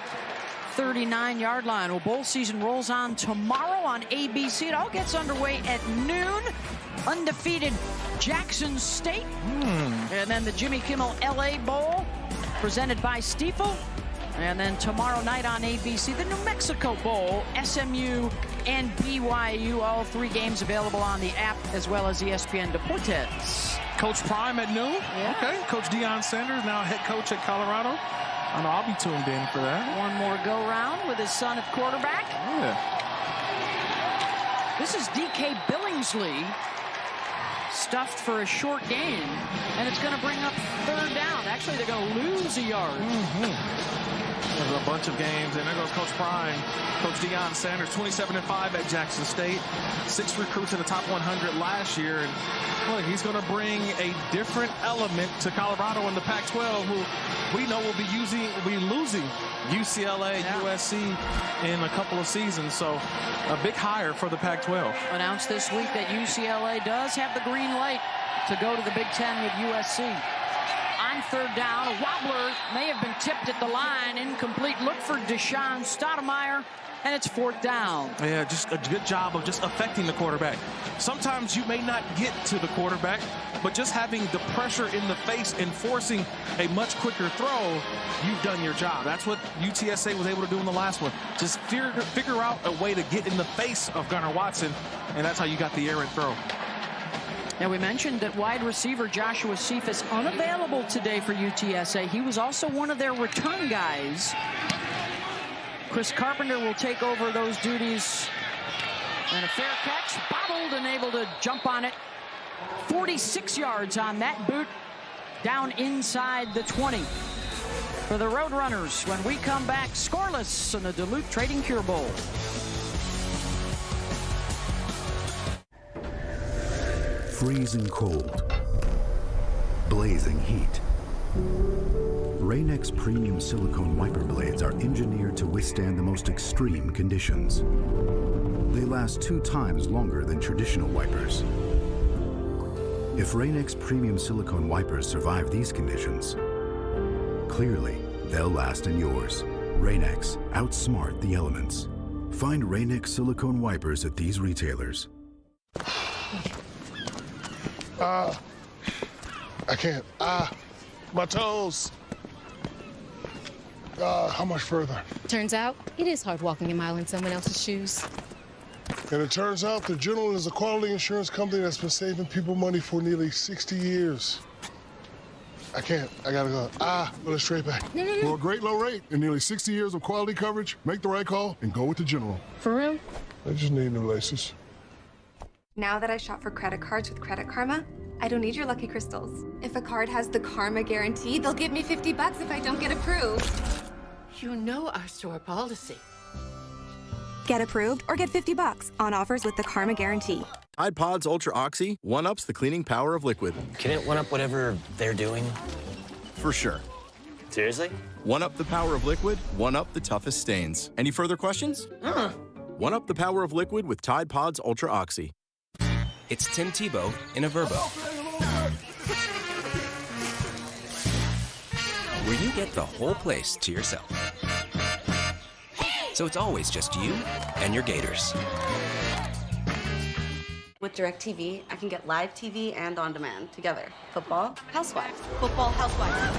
39-yard line. Well, bowl season rolls on tomorrow on ABC. It all gets underway at noon. undefeated Jackson State. And then the Jimmy Kimmel LA Bowl, presented by Stiefel. And then tomorrow night on ABC, the New Mexico Bowl, SMU and BYU. All 3 games available on the app as well as ESPN Deportes. Coach Prime at noon. Yeah. Okay. Coach Deion Sanders, now head coach at Colorado. I know I'll be tuned in for that. One more go-round with his son at quarterback. Yeah. This is DK Billingsley, stuffed for a short game, and it's going to bring up 3rd down. Actually, they're going to lose a yard. There's a bunch of games, and there goes Coach Prime. Coach Deion Sanders, 27-5 at Jackson State. 6 recruits in the top 100 last year, and look, he's going to bring a different element to Colorado in the Pac-12, who we know will be losing UCLA, USC in a couple of seasons. So a big hire for the Pac-12. Announced this week that UCLA does have the green light to go to the Big Ten with USC. On 3rd down, a wobbler may have been tipped at the line. Incomplete look for Deshaun Stoudemire, and it's 4th down. Yeah, just a good job of just affecting the quarterback. Sometimes you may not get to the quarterback, but just having the pressure in the face and forcing a much quicker throw, you've done your job. That's what UTSA was able to do in the last one. Just figure out a way to get in the face of Gunnar Watson, and that's how you got the errant throw. Now, we mentioned that wide receiver Joshua Cephas unavailable today for UTSA. He was also one of their return guys. Chris Carpenter will take over those duties. And a fair catch, bobbled and able to jump on it. 46 yards on that boot, down inside the 20. For the Roadrunners, when we come back, scoreless in the Duluth Trading Cure Bowl. Freezing cold, blazing heat. Rain-X premium silicone wiper blades are engineered to withstand the most extreme conditions. They last 2 times longer than traditional wipers. If Rain-X premium silicone wipers survive these conditions, clearly they'll last in yours. Rain-X, outsmart the elements. Find Rain-X silicone wipers at these retailers. I can't. My toes. How much further? Turns out, it is hard walking a mile in someone else's shoes. And it turns out that General is a quality insurance company that's been saving people money for nearly 60 years. I can't. I gotta go. Go straight back. No. For a great low rate and nearly 60 years of quality coverage, make the right call and go with the General. For real? I just need new laces. Now that I shop for credit cards with Credit Karma, I don't need your lucky crystals. If a card has the Karma Guarantee, they'll give me $50 if I don't get approved. You know our store policy. Get approved or get $50 on offers with the Karma Guarantee. Tide Pods Ultra Oxy one-ups the cleaning power of liquid. Can it one-up whatever they're doing? For sure. Seriously? One-up the power of liquid, one-up the toughest stains. Any further questions? One-up the power of liquid with Tide Pods Ultra Oxy. It's Tim Tebow in a Verbo, where you get the whole place to yourself. So it's always just you and your Gators. With DirecTV, I can get live TV and on demand together. Football, Housewives. Football, Housewives.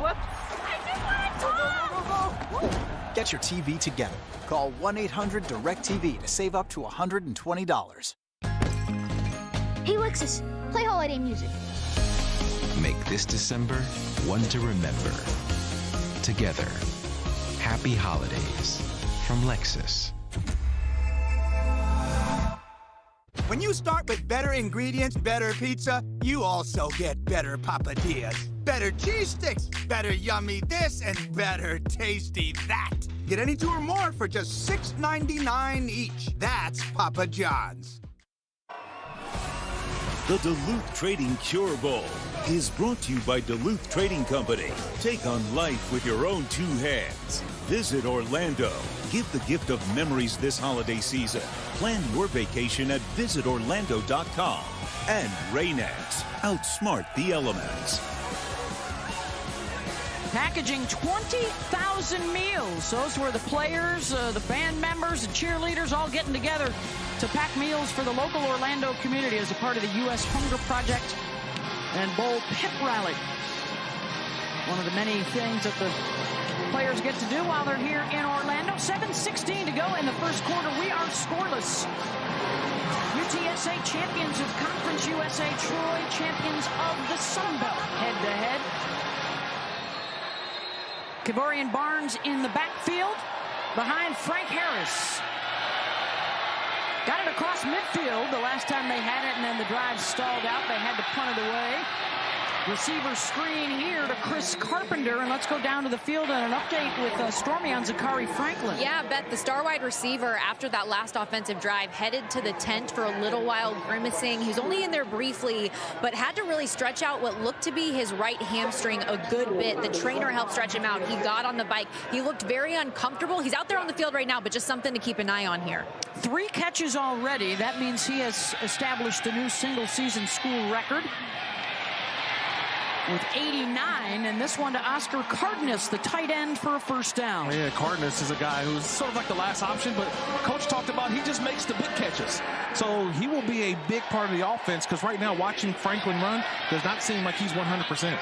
Whoops. I just want to talk. Get your TV together. Call 1-800-DIRECTV to save up to $120. Hey, Lexus, play holiday music. Make this December one to remember. Together. Happy holidays from Lexus. When you start with better ingredients, better pizza, you also get better papadillas. Better cheese sticks, better yummy this, and better tasty that. Get any 2 or more for just $6.99 each. That's Papa John's. The Duluth Trading Cure Bowl is brought to you by Duluth Trading Company. Take on life with your own 2 hands. Visit Orlando. Give the gift of memories this holiday season. Plan your vacation at visitorlando.com. And Rain-X, outsmart the elements. Packaging 20,000 meals. Those were the players, the band members, the cheerleaders all getting together to pack meals for the local Orlando community as a part of the U.S. Hunger Project and Bowl Pep Rally. One of the many things that the players get to do while they're here in Orlando. 7:16 to go in the first quarter. We are scoreless. UTSA champions of Conference USA, Troy champions of the Sun Belt head-to-head. Kevorian Barnes in the backfield behind Frank Harris. Got it across midfield the last time they had it, and then the drive stalled out. They had to punt it away. Receiver screen here to Chris Carpenter, and let's go down to the field and an update with Stormy on Zachary Franklin. Yeah, Beth, the star wide receiver after that last offensive drive headed to the tent for a little while, grimacing. He's only in there briefly, but had to really stretch out what looked to be his right hamstring a good bit. The trainer helped stretch him out. He got on the bike. He looked very uncomfortable. He's out there on the field right now, but just something to keep an eye on here. 3 catches already. That means he has established a new single-season school record with 89, and this one to Oscar Cardenas, the tight end, for a first down. Yeah, Cardenas is a guy who's sort of like the last option, but Coach talked about he just makes the big catches. So he will be a big part of the offense, because right now watching Franklin run does not seem like he's 100%.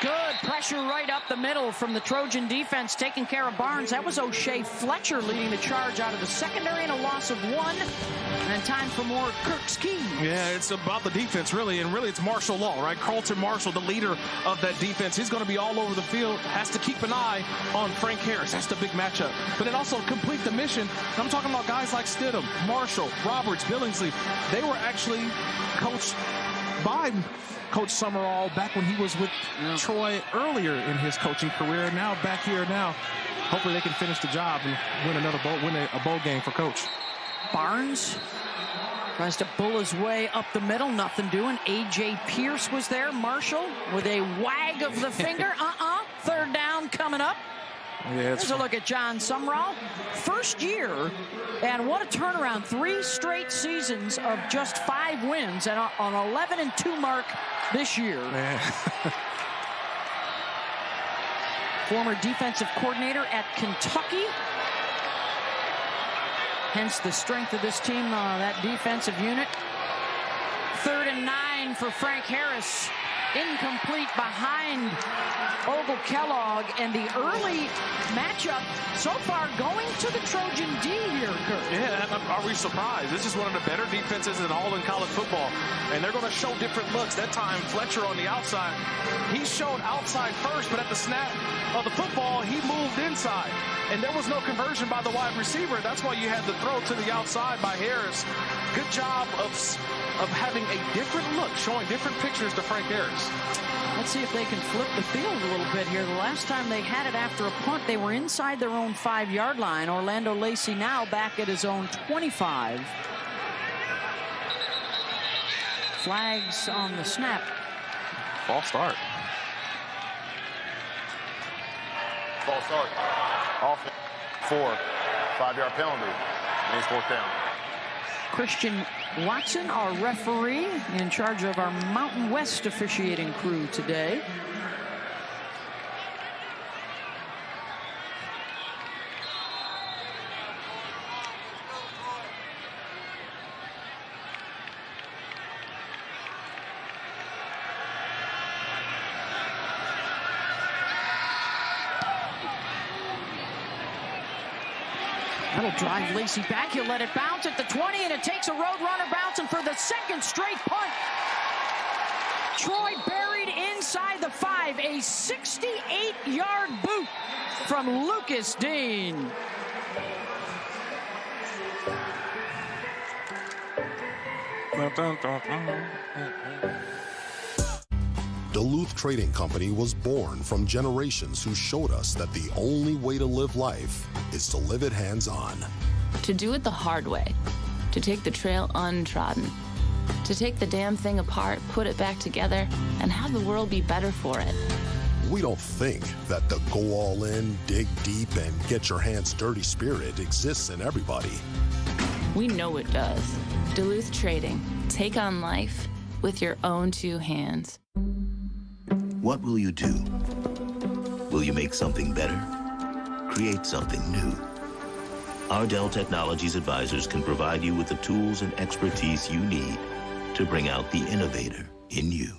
Good pressure right up the middle from the Trojan defense, taking care of Barnes. That was O'Shea Fletcher leading the charge out of the secondary, and a loss of 1. And time for more Kirk's Key. Yeah, it's about the defense, really, and really it's Marshall Law, right? Carlton Marshall, the leader of that defense. He's going to be all over the field, has to keep an eye on Frank Harris. That's the big matchup. But then also complete the mission. I'm talking about guys like Stidham, Marshall, Roberts, Billingsley. They were actually coached by Coach Summerall back when he was with Troy earlier in his coaching career. Now back here now. Hopefully they can finish the job and win a bowl game for Coach. Barnes tries to bull his way up the middle. Nothing doing. A.J. Pierce was there. Marshall with a wag of the finger. Third down coming up. Yeah, Here's a look at John Summerall. First year, and what a turnaround. 3 straight seasons of just 5 wins and on 11-2 mark this year. Former defensive coordinator at Kentucky. Hence the strength of this team, that defensive unit. 3rd and 9 for Frank Harris. Incomplete behind Ogle Kellogg, and the early matchup so far going to the Trojan D here, Kurt. Yeah, are we surprised? This is one of the better defenses in all in college football, and they're going to show different looks. That time, Fletcher on the outside. He showed outside first, but at the snap of the football, he moved inside, and there was no conversion by the wide receiver. That's why you had the throw to the outside by Harris. Good job of having a different look, showing different pictures to Frank Harris. Let's see if they can flip the field a little bit here. The last time they had it after a punt, they were inside their own 5-yard line. Orlando Lacey now back at his own 25. Flags on the snap. False start. False start. Off 4. 5-yard penalty. And he's 4th down. Christian Watson, our referee, in charge of our Mountain West officiating crew today. That'll drive Lacey back. He'll let it bounce at the 20, and it takes a road runner bouncing for the 2nd straight punt. Troy buried inside the 5. A 68-yard boot from Lucas Dean. Duluth Trading Company was born from generations who showed us that the only way to live life is to live it hands-on. To do it the hard way. To take the trail untrodden. To take the damn thing apart, put it back together, and have the world be better for it. We don't think that the go all in, dig deep, and get your hands dirty spirit exists in everybody. We know it does. Duluth Trading. Take on life with your own 2 hands. What will you do? Will you make something better? Create something new? our Dell Technologies advisors can provide you with the tools and expertise you need to bring out the innovator in you.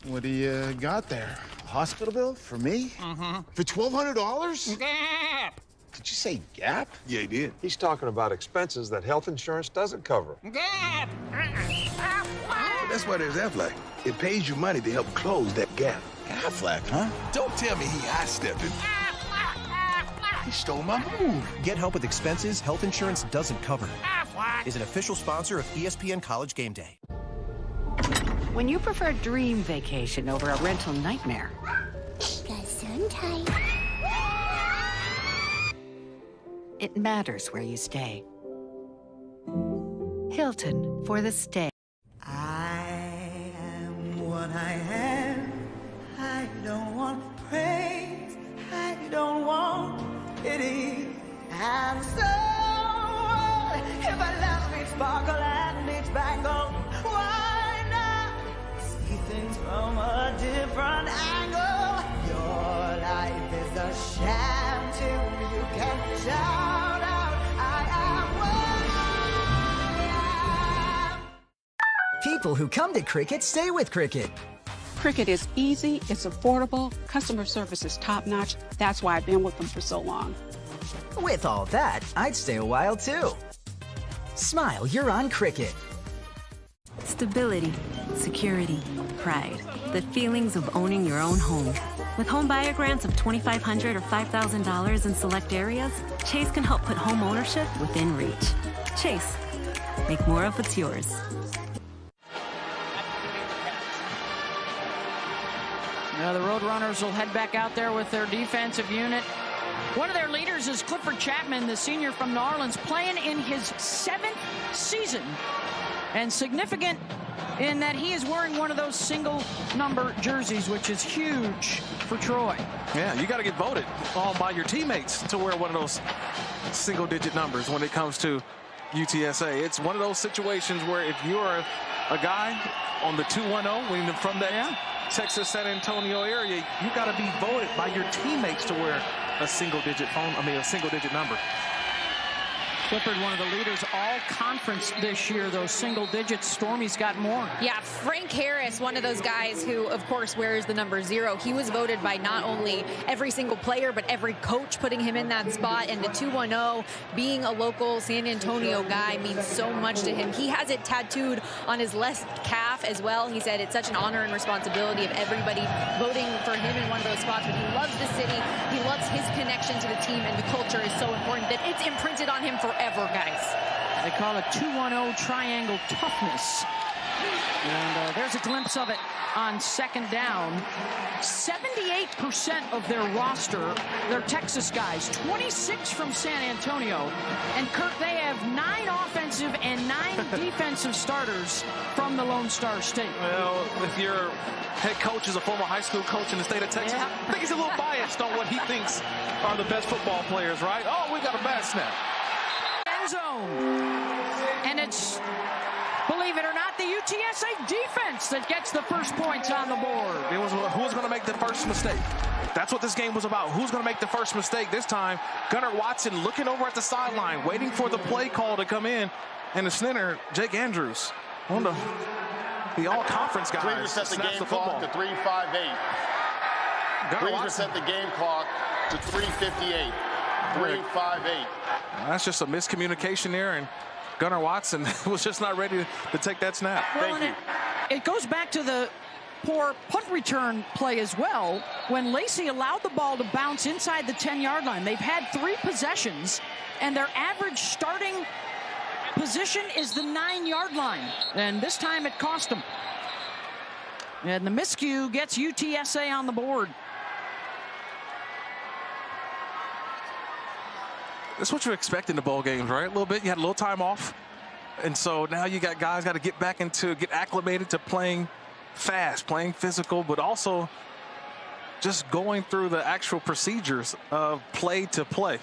What do you got there? A hospital bill for me? Mm-hmm. For $1,200? Did you say Gap? Yeah, he did. He's talking about expenses that health insurance doesn't cover. That's why there's Aflac. It pays you money to help close that gap. Aflac, huh? Don't tell me he high-stepping. He stole my move. Get help with expenses health insurance doesn't cover. Aflac is an official sponsor of ESPN College Game Day. When you prefer dream vacation over a rental nightmare, it matters where you stay. Hilton for the stay. I am what I am. I don't want praise. I don't want pity. And so, if I love each sparkle and each bangle, why not see things from a different angle? Your life is a sham till you can shout out, I am what I am. People who come to Cricket stay with Cricket. Cricket is easy, it's affordable, customer service is top-notch. That's why I've been with them for so long. With all that, I'd stay a while too. Smile, you're on Cricket. Stability, security, pride. The feelings of owning your own home. With home buyer grants of $2,500 or $5,000 in select areas, Chase can help put home ownership within reach. Chase, make more of what's yours. Now the Roadrunners will head back out there with their defensive unit. One of their leaders is Clifford Chapman, the senior from New Orleans, playing in his 7th season. And significant in that he is wearing one of those single number jerseys, which is huge for Troy. Yeah, you got to get voted on by your teammates to wear one of those single-digit numbers when it comes to UTSA. It's one of those situations where if you're a guy on the 210, when you're from that Texas San Antonio area, you got to be voted by your teammates to wear a single-digit number. Clifford, one of the leaders all conference this year, those single digits. Stormy's got more. Yeah, Frank Harris, one of those guys who, of course, wears the number 0. He was voted by not only every single player, but every coach putting him in that spot. And the 210, being a local San Antonio guy, means so much to him. He has it tattooed on his left calf as well. He said it's such an honor and responsibility of everybody voting for him in one of those spots. But he loves the city. He loves his connection to the team, and the culture is so important that it's imprinted on him forever, guys. They call it 210 triangle toughness. And there's a glimpse of it on second down. 78% of their roster, they're Texas guys, 26 from San Antonio. And Kurt, they have 9 offensive and 9 defensive starters from the Lone Star State. Well, if your head coach is a former high school coach in the state of Texas, I think he's a little biased on what he thinks are the best football players, right? Oh, we got a bad snap. End zone. And it's, believe it or not, the UTSA defense that gets the first points on the board. It was who was going to make the first mistake. That's what this game was about. Who's going to make the first mistake this time? Gunnar Watson looking over at the sideline, waiting for the play call to come in. And the center, Jake Andrews, one of the all-conference guys. Green set the game clock to 3:58. Green set the game clock to 3:58. 3:58. That's just a miscommunication there, and Gunnar Watson was just not ready to take that snap. Well, it goes back to the poor punt return play as well. When Lacey allowed the ball to bounce inside the 10-yard line, they've had 3 possessions, and their average starting position is the 9-yard line. And this time it cost them. And the miscue gets UTSA on the board. That's what you expect in the bowl games, right? A little bit. You had a little time off. And so now you got guys got to get back into, get acclimated to playing fast, playing physical, but also just going through the actual procedures of play to play.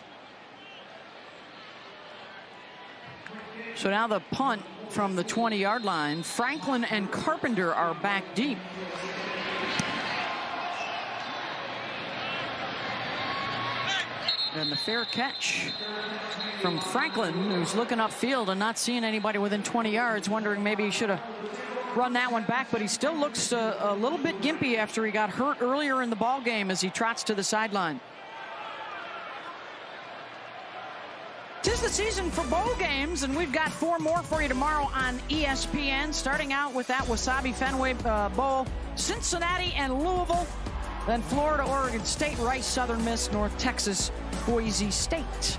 So now the punt from the 20-yard line. Franklin and Carpenter are back deep. And the fair catch from Franklin, who's looking upfield and not seeing anybody within 20 yards, wondering maybe he should have run that one back, but he still looks a little bit gimpy after he got hurt earlier in the ball game as he trots to the sideline. 'Tis the season for bowl games, and we've got 4 more for you tomorrow on ESPN, starting out with that Wasabi Fenway Bowl, Cincinnati and Louisville, then Florida, Oregon State, Rice, Southern Miss, North Texas, Boise State.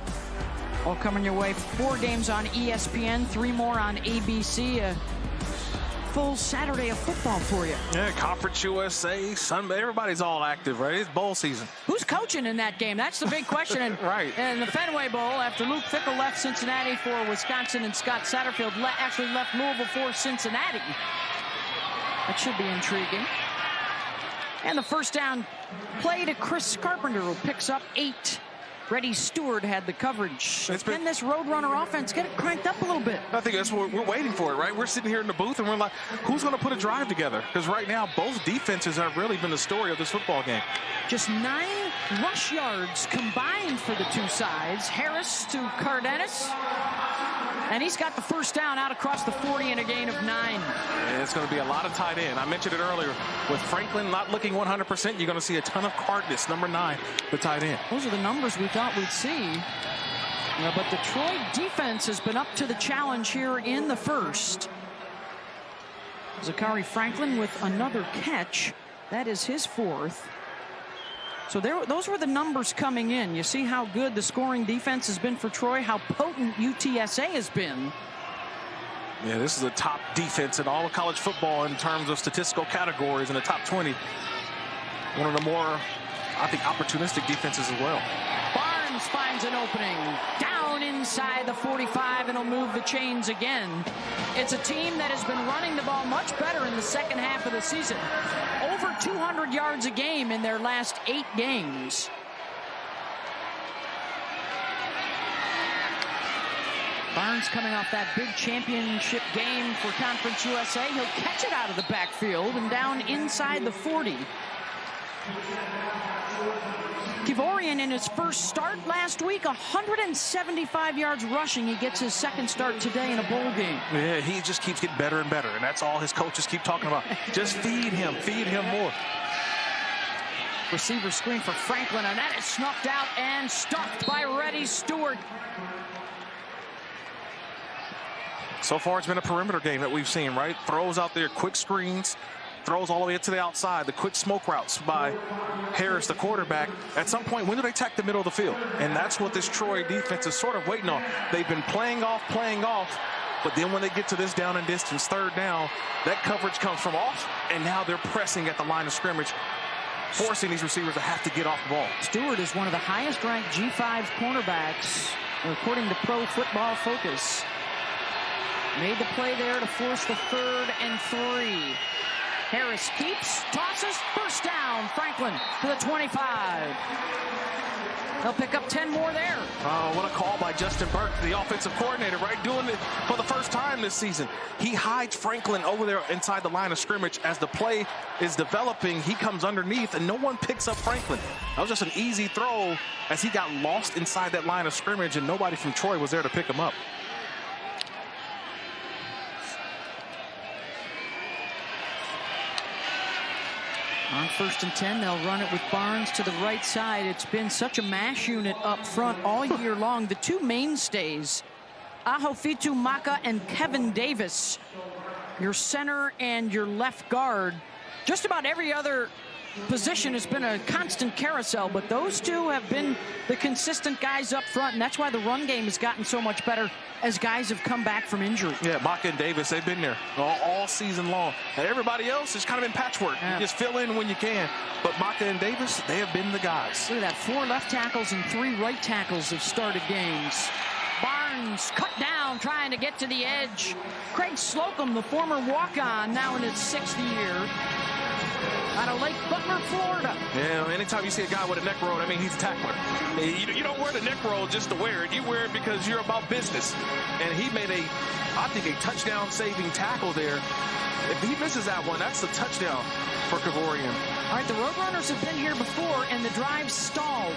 All coming your way. 4 games on ESPN, 3 more on ABC. Full Saturday of football for you. Yeah, Conference USA, Sunday, everybody's all active, right? It's bowl season. Who's coaching in that game? That's the big question. And, right. And the Fenway Bowl, after Luke Fickell left Cincinnati for Wisconsin and Scott Satterfield actually left Louisville for Cincinnati. That should be intriguing. And the first down play to Chris Carpenter, who picks up 8. Reddy Stewart had the coverage. Can this Roadrunner offense get it cranked up a little bit? I think that's what we're waiting for, it, right? We're sitting here in the booth and we're like, who's going to put a drive together? Because right now, both defenses have really been the story of this football game. Just 9 rush yards combined for the 2 sides. Harris to Cardenas. And he's got the first down out across the 40 and a gain of 9. Yeah, it's going to be a lot of tight end. I mentioned it earlier. With Franklin not looking 100%, you're going to see a ton of Cardenas, number 9, the tight end. Those are the numbers we thought we'd see. But the Troy defense has been up to the challenge here in the first. Zachary Franklin with another catch. That is his 4th. So those were the numbers coming in. You see how good the scoring defense has been for Troy, how potent UTSA has been. Yeah, this is a top defense in all of college football in terms of statistical categories in the top 20. One of the more, I think, opportunistic defenses as well. Barnes finds an opening down inside the 45, and he'll move the chains again. It's a team that has been running the ball much better in the second half of the season. Over 200 yards a game in their last 8 games. Barnes coming off that big championship game for Conference USA. He'll catch it out of the backfield and down inside the 40. Kivorian in his first start last week, 175 yards rushing. He gets his second start today in a bowl game. Yeah, he just keeps getting better and better, and that's all his coaches keep talking about. Just feed him more. Receiver screen for Franklin, and that is snuffed out and stuffed by Reddy Stewart. So far, it's been a perimeter game that we've seen, right? Throws out there, quick screens, throws all the way to the outside, the quick smoke routes by Harris, the quarterback. At some point, when do they attack the middle of the field? And that's what this Troy defense is sort of waiting on. They've been playing off, but then when they get to this down and distance, 3rd down, that coverage comes from off, and now they're pressing at the line of scrimmage, forcing these receivers to have to get off the ball. Stewart is one of the highest-ranked G5 cornerbacks, according to Pro Football Focus. Made the play there to force the 3rd and 3. Harris keeps, tosses, first down. Franklin to the 25. They'll pick up 10 more there. Oh, what a call by Justin Burke, the offensive coordinator, right? Doing it for the first time this season. He hides Franklin over there inside the line of scrimmage. As the play is developing, he comes underneath, and no one picks up Franklin. That was just an easy throw as he got lost inside that line of scrimmage, and nobody from Troy was there to pick him up. On 1st and 10, they'll run it with Barnes to the right side. It's been such a mash unit up front all year long. The 2 mainstays, Ahofitu Maka and Kevin Davis, your center and your left guard. Just about every other position has been a constant carousel, but those 2 have been the consistent guys up front, and that's why the run game has gotten so much better as guys have come back from injury. Yeah, Maka and Davis, they've been there all season long. And everybody else is kind of in patchwork. Yeah. You just fill in when you can. But Maka and Davis, they have been the guys. Look at that, 4 left tackles and 3 right tackles have started games. Barnes cut down, trying to get to the edge. Craig Slocum, the former walk-on, now in his 6th year. Out of Lake Butler, Florida. Yeah, anytime you see a guy with a neck roll, I mean, he's a tackler. You don't wear the neck roll just to wear it. You wear it because you're about business. And he made I think, a touchdown-saving tackle there. If he misses that one, that's a touchdown for Kivorian. All right, the Roadrunners have been here before, and the drive stalled.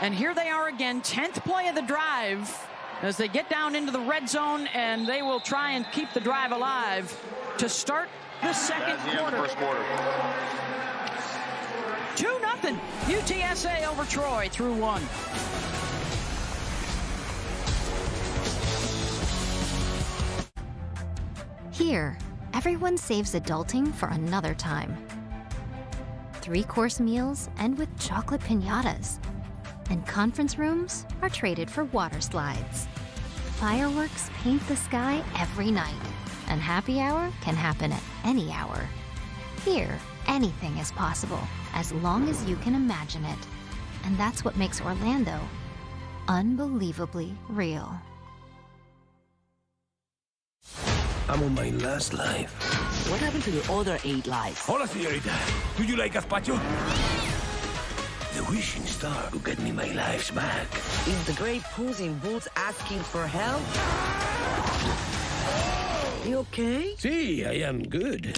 And here they are again, 10th play of the drive as they get down into the red zone, and they will try and keep the drive alive to start the second quarter. First quarter. 2-0 UTSA over Troy through 1. Here, everyone saves adulting for another time. 3-course meals end with chocolate piñatas. And conference rooms are traded for water slides. Fireworks paint the sky every night. And happy hour can happen at any hour. Here, anything is possible, as long as you can imagine it. And that's what makes Orlando unbelievably real. I'm on my last life. What happened to the other 8 lives? Hola, señorita. Do you like gazpacho? The wishing star will get me my lives back. Is the great Puss in Boots asking for help? You okay? See, I am good.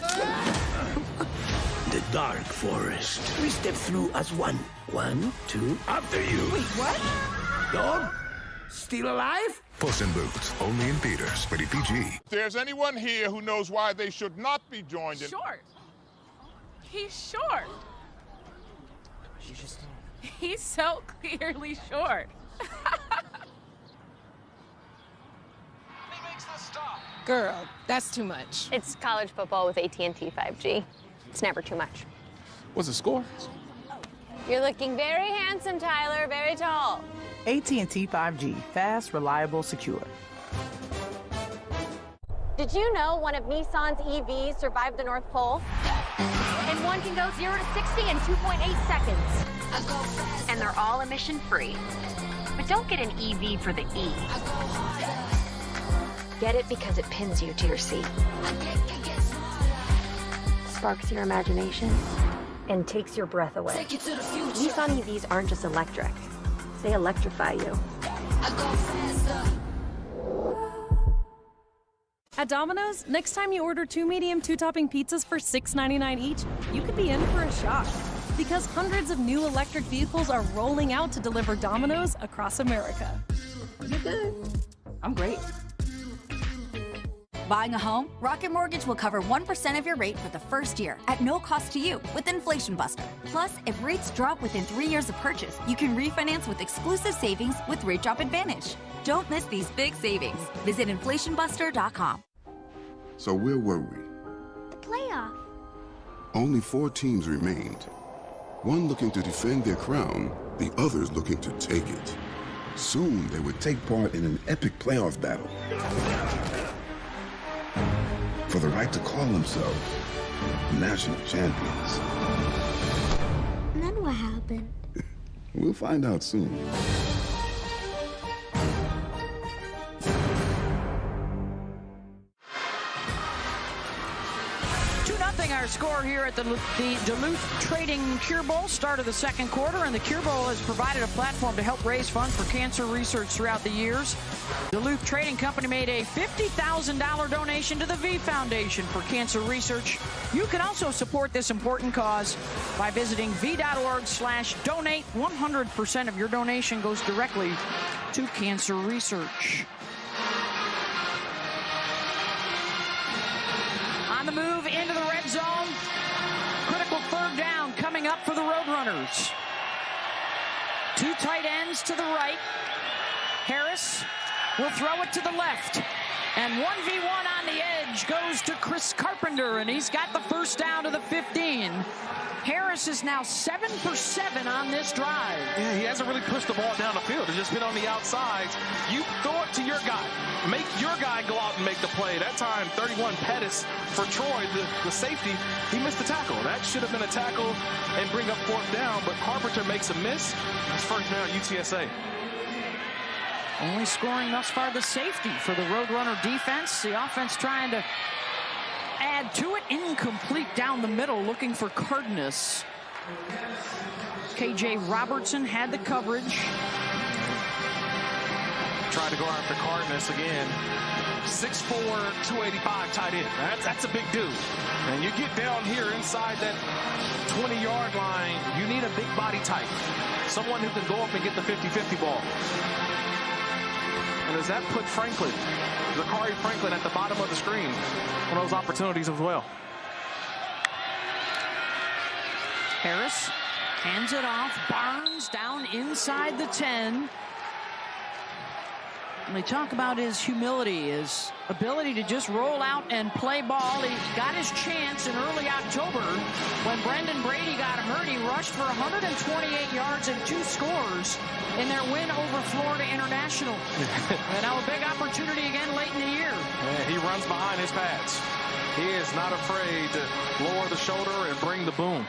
The dark forest. We step through as one. 1, 2, after you. Wait, what? Dog? Still alive? Puss in Boots, only in theaters. Rated PG. If there's anyone here who knows why they should not be joined in... Short. He's short. He's so clearly short. Girl, that's too much. It's college football with AT&T 5G. It's never too much. What's the score? You're looking very handsome, Tyler. Very tall. AT&T 5G. Fast, reliable, secure. Did you know one of Nissan's EVs survived the North Pole? And one can go 0 to 60 in 2.8 seconds. And they're all emission-free. But don't get an EV for the E. Get it because it pins you to your seat. Sparks your imagination and takes your breath away. Nissan EVs aren't just electric. They electrify you. At Domino's, next time you order 2 medium 2-topping pizzas for $6.99 each, you could be in for a shock. Because hundreds of new electric vehicles are rolling out to deliver Domino's across America. You're good. I'm great. Buying a home? Rocket Mortgage will cover 1% of your rate for the first year at no cost to you with Inflation Buster. Plus, if rates drop within 3 years of purchase, you can refinance with exclusive savings with Rate Drop Advantage. Don't miss these big savings. Visit inflationbuster.com. So where were we? The playoff. Only 4 teams remained. One looking to defend their crown, the others looking to take it. Soon they would take part in an epic playoff battle for the right to call themselves national champions. And then what happened? We'll find out soon. 2-0 our score here at the Duluth Trading Cure Bowl, start of the second quarter, and the Cure Bowl has provided a platform to help raise funds for cancer research throughout the years. Duluth Trading Company made a $50,000 donation to the V Foundation for cancer research. You can also support this important cause by visiting v.org/donate. 100% of your donation goes directly to cancer research. On the move into the red zone. Critical third down coming up for the Roadrunners. 2 tight ends to the right. Harris will throw it to the left. And 1v1 on the edge goes to Chris Carpenter, and he's got the first down to the 15. Harris is now 7 for 7 on this drive. Yeah, he hasn't really pushed the ball down the field. It's just been on the outsides. You throw it to your guy. Make your guy go out and make the play. That time, 31 Pettis for Troy, the safety, he missed the tackle. That should have been a tackle and bring up 4th down, but Carpenter makes a miss. It's first down UTSA. Only scoring thus far the safety for the Roadrunner defense. The offense trying to add to it. Incomplete down the middle, looking for Cardenas. KJ Robertson had the coverage. tried to go after Cardenas again. 6'4", 285 tight end. That's a big dude. And you get down here inside that 20-yard line, you need a big body type. Someone who can go up and get the 50-50 ball. And does that put Franklin, Zakari Franklin, at the bottom of the screen? One of those opportunities as well. Harris hands it off. Barnes down inside the 10. And they talk about his humility, his ability to just roll out and play ball. He got his chance in early October when Brendan Brady got hurt. He rushed for 128 yards and 2 scores in their win over Florida International. And now a big opportunity again late in the year. Yeah, he runs behind his pads. He is not afraid to lower the shoulder and bring the boom.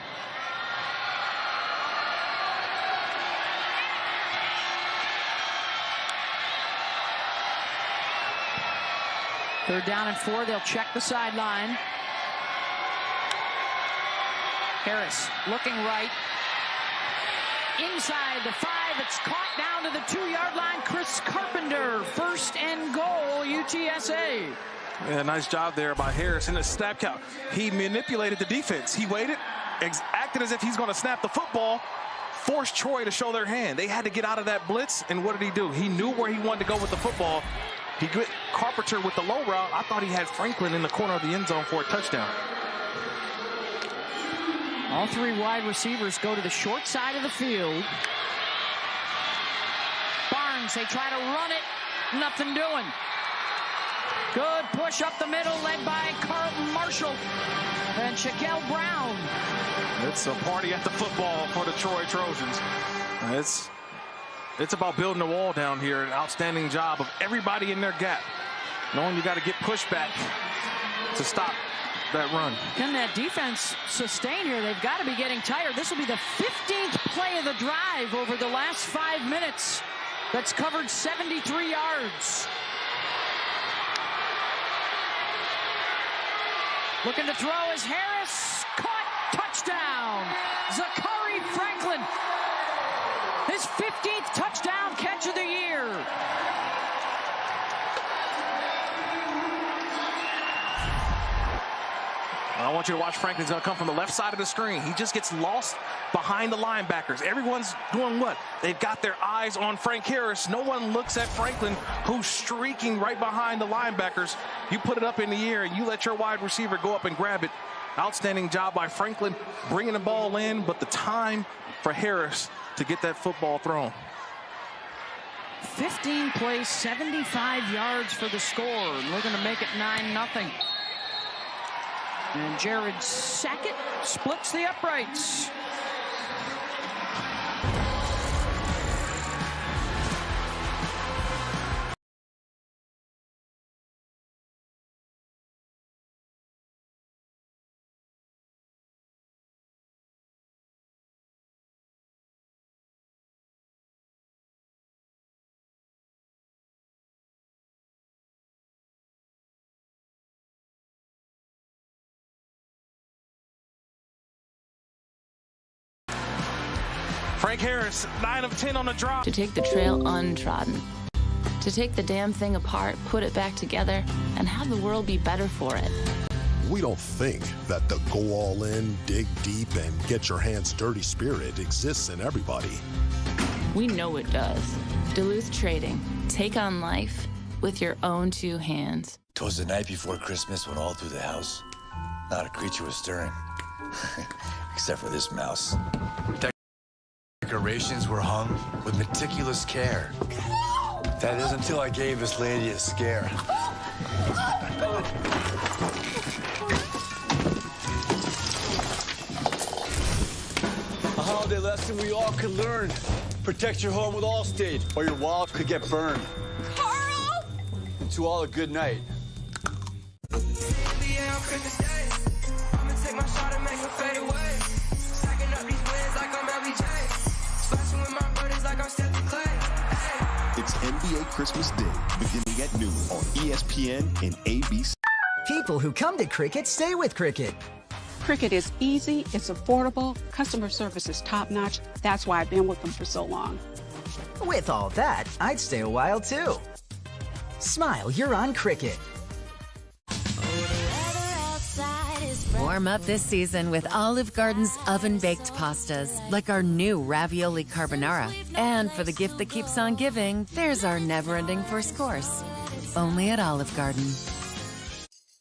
Third down and 4. They'll check the sideline. Harris looking right. Inside the 5. It's caught down to the 2-yard line. Chris Carpenter, 1st and goal, UTSA. Yeah, nice job there by Harris in the snap count. He manipulated the defense. He waited, acted as if he's going to snap the football, forced Troy to show their hand. They had to get out of that blitz, and what did he do? He knew where he wanted to go with the football. He got Carpenter with the low route. I thought he had Franklin in the corner of the end zone for a touchdown. All 3 wide receivers go to the short side of the field. Barnes, they try to run it. Nothing doing. Good push up the middle, led by Carlton Marshall and Shaquille Brown. It's a party at the football for the Troy Trojans. It's about building a wall down here. An outstanding job of everybody in their gap. Knowing you got to get pushback to stop that run. Can that defense sustain here? They've got to be getting tired. This will be the 15th play of the drive over the last 5 minutes. That's covered 73 yards. Looking to throw is Harris. Caught. Touchdown. Zakari Franklin. His 15th touchdown catch of the year. I want you to watch Franklin. He's going to come from the left side of the screen. He just gets lost behind the linebackers. Everyone's doing what? They've got their eyes on Frank Harris. No one looks at Franklin, who's streaking right behind the linebackers. You put it up in the air, and you let your wide receiver go up and grab it. Outstanding job by Franklin bringing the ball in, but the time for Harris to get that football thrown. 15 plays, 75 yards for the score. And looking to make it 9-0. And Jared Sackett splits the uprights. Frank Harris, 9 of 10 on the drop. To take the trail untrodden. To take the damn thing apart, put it back together, and have the world be better for it. We don't think that the go all in, dig deep, and get your hands dirty spirit exists in everybody. We know it does. Duluth Trading. Take on life with your own 2 hands. 'Twas the night before Christmas when all through the house, not a creature was stirring. Except for this mouse. Decorations were hung with meticulous care. That is until I gave this lady a scare. A holiday lesson we all could learn. Protect your home with Allstate, or your wallet could get burned. Carl! To all a good night. It's NBA Christmas Day, beginning at noon on ESPN and ABC. People who come to cricket stay with cricket. Cricket is easy, it's affordable, customer service is top-notch. That's why I've been with them for so long. With all that, I'd stay a while too. Smile, you're on Cricket. Warm up this season with Olive Garden's oven-baked pastas, like our new ravioli carbonara. And for the gift that keeps on giving, there's our never-ending first course. Only at Olive Garden.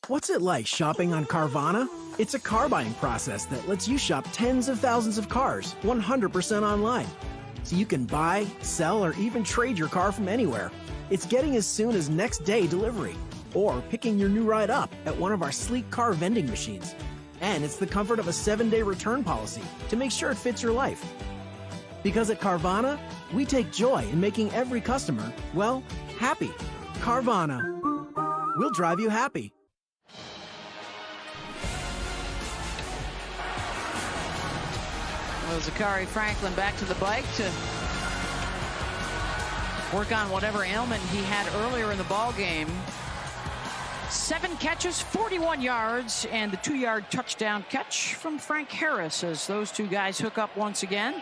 What's it like shopping on Carvana? It's a car buying process that lets you shop tens of thousands of cars 100% online. So you can buy, sell, or even trade your car from anywhere. It's getting as soon as next day delivery, or picking your new ride up at one of our sleek car vending machines. And it's the comfort of a 7-day return policy to make sure it fits your life. Because at Carvana, we take joy in making every customer, well, happy. Carvana. We'll drive you happy. Well, Zachary Franklin back to the bike to work on whatever ailment he had earlier in the ball game. 7 catches, 41 yards, and the 2-yard touchdown catch from Frank Harris as those two guys hook up once again.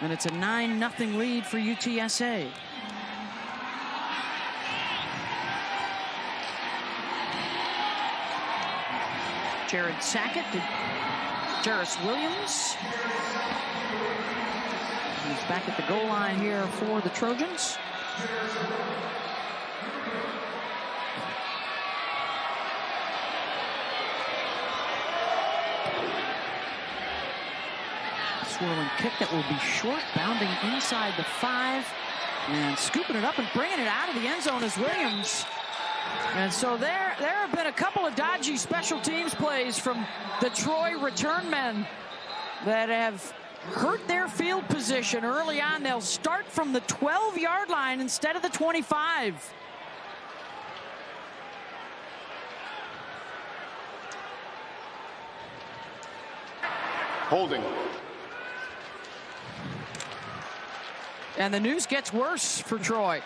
And it's a 9-0 lead for UTSA. Jared Sackett to Jarris Williams. He's back at the goal line here for the Trojans. Swirling kick that will be short, bounding inside the 5, and scooping it up and bringing it out of the end zone is Williams. And so there have been a couple of dodgy special teams plays from the Troy return men that have hurt their field position early on. They'll start from the 12-yard line instead of the 25. Holding. And the news gets worse for Troy.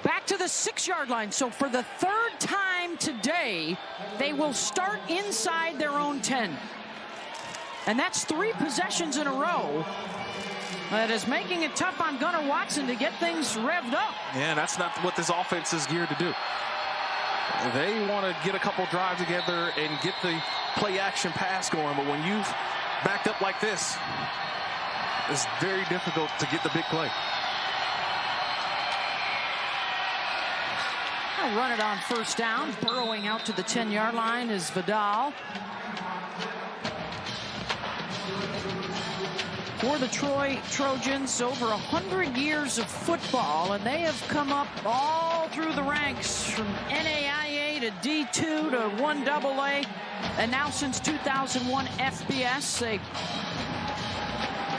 Back to the 6-yard line. So for the 3rd time today, they will start inside their own 10. And that's 3 possessions in a row. That is making it tough on Gunnar Watson to get things revved up. Yeah, that's not what this offense is geared to do. They want to get a couple drives together and get the play-action pass going. But when you've backed up like this, it's very difficult to get the big play. I'll run it on 1st down. Burrowing out to the 10-yard line is Vidal. For the Troy Trojans, over 100 years of football, and they have come up all through the ranks from NAIA to D2 to 1AA, and now since 2001 FBS. They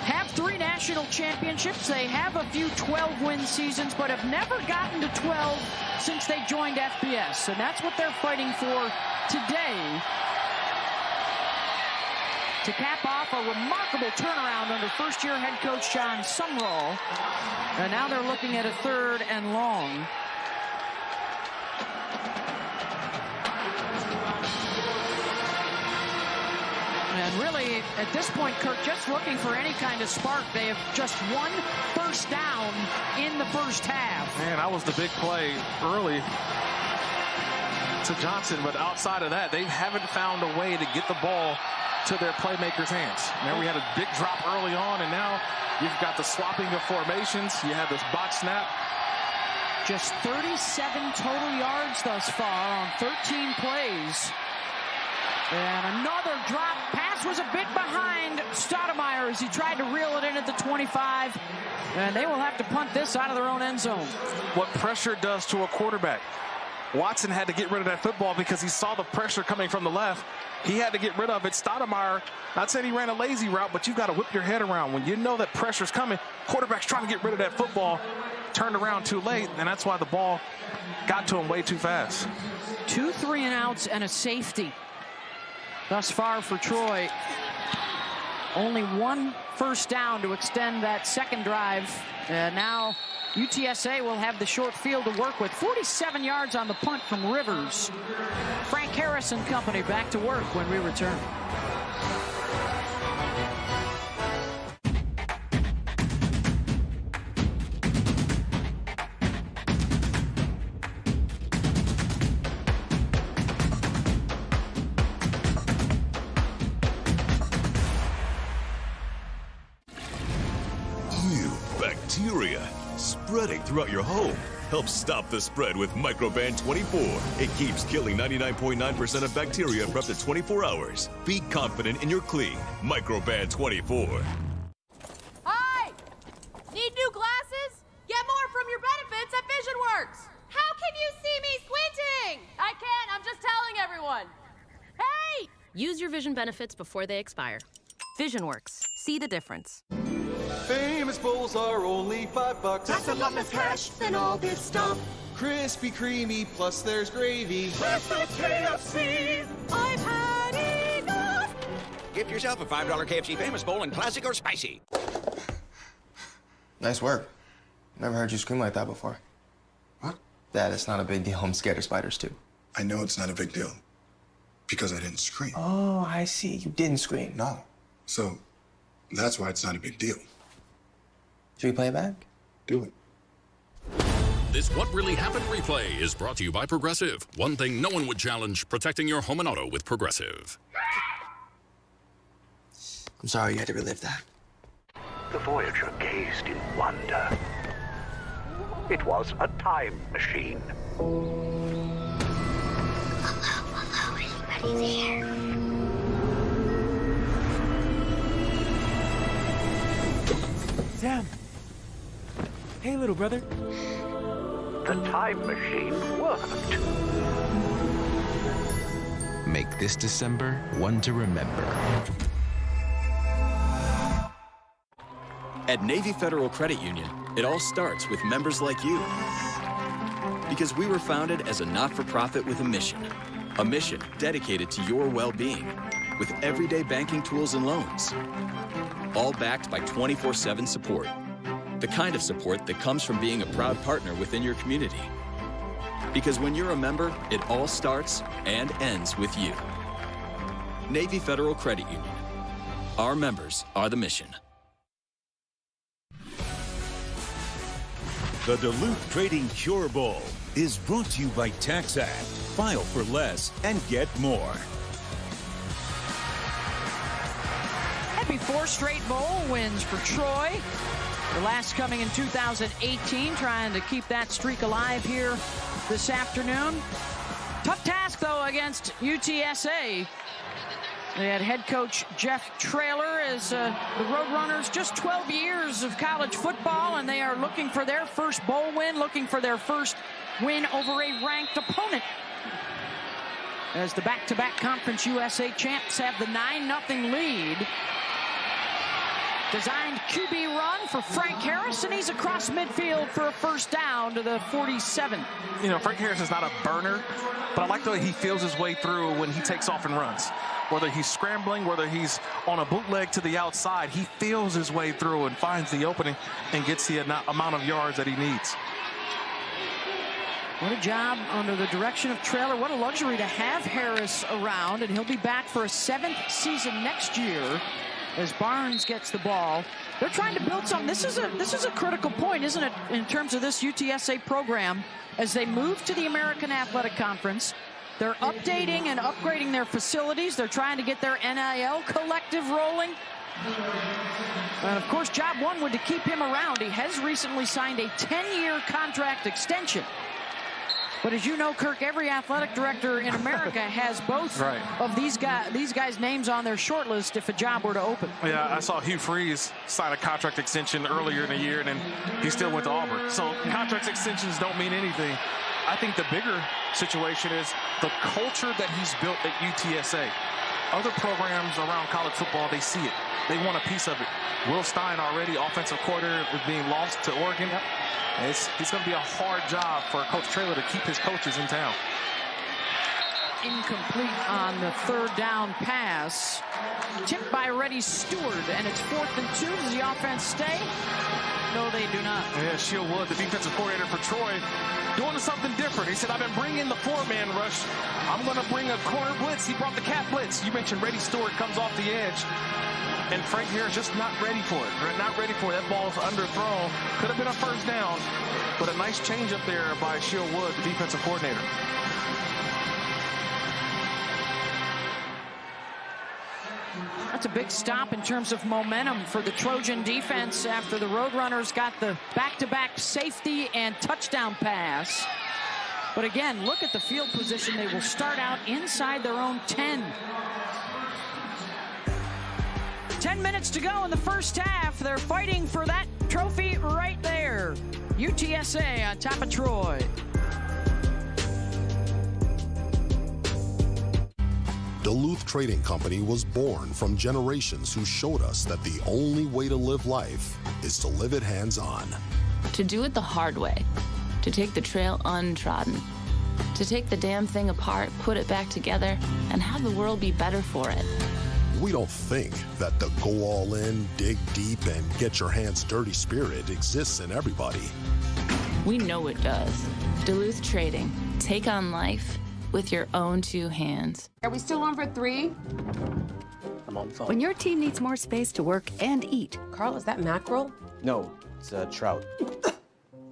have 3 national championships. They have a few 12-win seasons, but have never gotten to 12 since they joined FBS. And that's what they're fighting for today, to cap off a remarkable turnaround under first-year head coach John Sumrall. And now they're looking at a 3rd and long. And really, at this point, Kirk, just looking for any kind of spark. They have just 1 first down in the first half. Man, that was the big play early to Johnson, but outside of that, they haven't found a way to get the ball to their playmakers' hands. Now we had a big drop early on, and now you've got the swapping of formations. You have this box snap. Just 37 total yards thus far on 13 plays. And another drop. Pass was a bit behind Stoudemire as he tried to reel it in at the 25. And they will have to punt this out of their own end zone. What pressure does to a quarterback. Watson had to get rid of that football because he saw the pressure coming from the left. He had to get rid of it. Stoudemire, not saying he ran a lazy route, but you've got to whip your head around. When you know that pressure's coming, quarterback's trying to get rid of that football, turned around too late, and that's why the ball got to him way too fast. 2 3-and-outs and a safety thus far for Troy. Only 1 first down to extend that second drive. And now UTSA will have the short field to work with. 47 yards on the punt from Rivers. Frank Harris and company back to work when we return. bacteria spreading throughout your home. Help stop the spread with Microban 24. It keeps killing 99.9% of bacteria for up to 24 hours. Be confident in your clean. Microban 24. Hi! Need new glasses? Get more from your benefits at VisionWorks. How can you see me squinting? I can't. I'm just telling everyone. Hey! Use your vision benefits before they expire. VisionWorks. See the difference. Famous bowls are only $5. That's a lot less cash than all this stuff. Crispy, creamy, plus there's gravy. Where's the KFC? I've had enough. Gift yourself a $5 KFC Famous Bowl in classic or spicy. Nice work. Never heard you scream like that before. What? Dad, it's not a big deal. I'm scared of spiders, too. I know it's not a big deal. Because I didn't scream. Oh, I see. You didn't scream. No. So, that's why it's not a big deal. Should we play it back? Do it. This What Really Happened replay is brought to you by Progressive. One thing no one would challenge, protecting your home and auto with Progressive. I'm sorry you had to relive that. The Voyager gazed in wonder. It was a time machine. Anybody there? Sam! Hey, little brother. The time machine worked. Make this December one to remember. At Navy Federal Credit Union, it all starts with members like you. Because we were founded as a not-for-profit with a mission dedicated to your well-being, with everyday banking tools and loans, all backed by 24/7 support. The kind of support that comes from being a proud partner within your community. Because when you're a member, it all starts and ends with you. Navy Federal Credit Union. Our members are the mission. The Duluth Trading Cure Bowl is brought to you by TaxAct. File for less and get more. Happy 4 straight bowl wins for Troy. The last coming in 2018, trying to keep that streak alive here this afternoon. Tough task, though, against UTSA. They had head coach Jeff Traylor as the Roadrunners, just 12 years of college football, and they are looking for their first bowl win, looking for their first win over a ranked opponent. As the back-to-back Conference USA champs have the 9-0 lead. Designed QB run for Frank Harris, and he's across midfield for a first down to the 47. You know, Frank Harris is not a burner, but I like the way he feels his way through when he takes off and runs. Whether he's scrambling, whether he's on a bootleg to the outside, he feels his way through and finds the opening and gets the amount of yards that he needs. What a job under the direction of Traylor. What a luxury to have Harris around, and he'll be back for a 7th season next year as Barnes gets the ball. They're trying to build something. This is a critical point, isn't it, in terms of this UTSA program as they move to the American Athletic Conference. They're updating and upgrading their facilities. They're trying to get their NIL collective rolling. And of course, job one would to keep him around. He has recently signed a 10-year contract extension. But as you know, Kirk, every athletic director in America has both of these guys' names on their short list if a job were to open. Yeah, I saw Hugh Freeze sign a contract extension earlier in the year, and then he still went to Auburn. So contract extensions don't mean anything. I think the bigger situation is the culture that he's built at UTSA. Other programs around college football, they see it. They want a piece of it. Will Stein already, offensive coordinator, is being lost to Oregon. Yep. It's going to be a hard job for Coach Traylor to keep his coaches in town. Incomplete on the 3rd down pass. Tipped by Reddy Stewart, and it's 4th and 2. Does the offense stay? No, they do not. Yeah, Sheil Wood, the defensive coordinator for Troy, doing something different. He said, I've been bringing the 4-man rush. I'm going to bring a corner blitz. He brought the cat blitz. You mentioned Reddy Stewart comes off the edge. And Frank Harris just not ready for it. Not ready for it. That ball's underthrown. Could have been a first down, but a nice change up there by Sheil Wood, the defensive coordinator. That's a big stop in terms of momentum for the Trojan defense after the Roadrunners got the back-to-back safety and touchdown pass. But again, look at the field position. They will start out inside their own 10. 10 minutes to go in the first half. They're fighting for that trophy right there. UTSA on top of Troy. Duluth Trading Company was born from generations who showed us that the only way to live life is to live it hands-on. To do it the hard way. To take the trail untrodden. To take the damn thing apart, put it back together, and have the world be better for it. We don't think that the go all in, dig deep, and get your hands dirty spirit exists in everybody. We know it does. Duluth Trading. Take on life with your own two hands. Are we still on for 3? I'm on the phone. When your team needs more space to work and eat. Carl, is that mackerel? No, it's trout.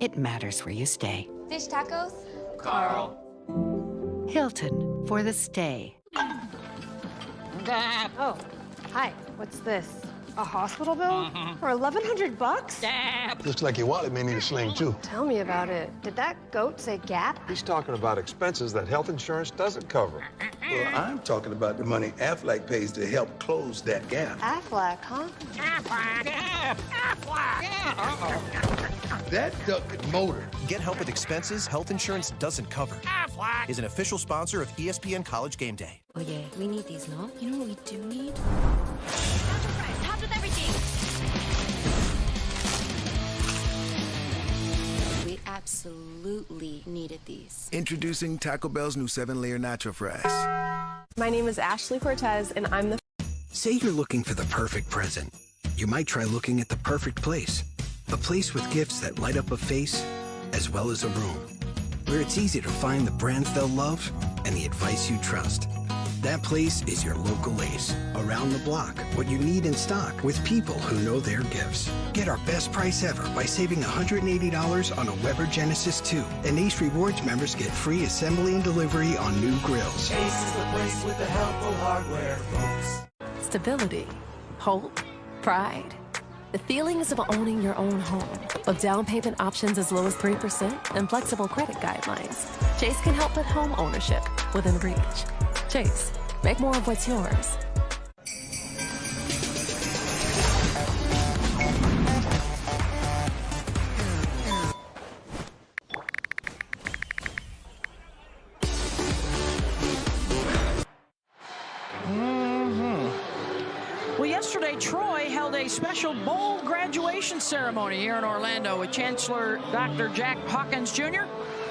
It matters where you stay. Fish tacos? Carl. Hilton for the stay. Oh, hi. What's this? A hospital bill? For $1,100? Looks like your wallet may need a sling, too. Tell me about it. Did that goat say Gap? He's talking about expenses that health insurance doesn't cover. Well, I'm talking about the money Aflac pays to help close that gap. Aflac, huh? That duck could motor. Get help with expenses health insurance doesn't cover. Aflac is an official sponsor of ESPN College Game Day. Oh yeah, we need these, no? You know what we do need? Topped with everything. We absolutely needed these. Introducing Taco Bell's new 7-layer nacho fries. My name is Ashley Cortez, and I'm the... Say you're looking for the perfect present. You might try looking at the perfect place. A place with gifts that light up a face, as well as a room. Where it's easy to find the brands they'll love and the advice you trust. That place is your local Ace. Around the block, what you need in stock with people who know their gifts. Get our best price ever by saving $180 on a Weber Genesis 2. And Ace Rewards members get free assembly and delivery on new grills. Ace is the place with the helpful hardware, folks. Stability, hope, pride. The feelings of owning your own home. With down payment options as low as 3% and flexible credit guidelines, Chase can help put home ownership within reach. Chase, make more of what's yours. Well, yesterday, Troy held a special bowl graduation ceremony here in Orlando with Chancellor Dr. Jack Hawkins Jr.,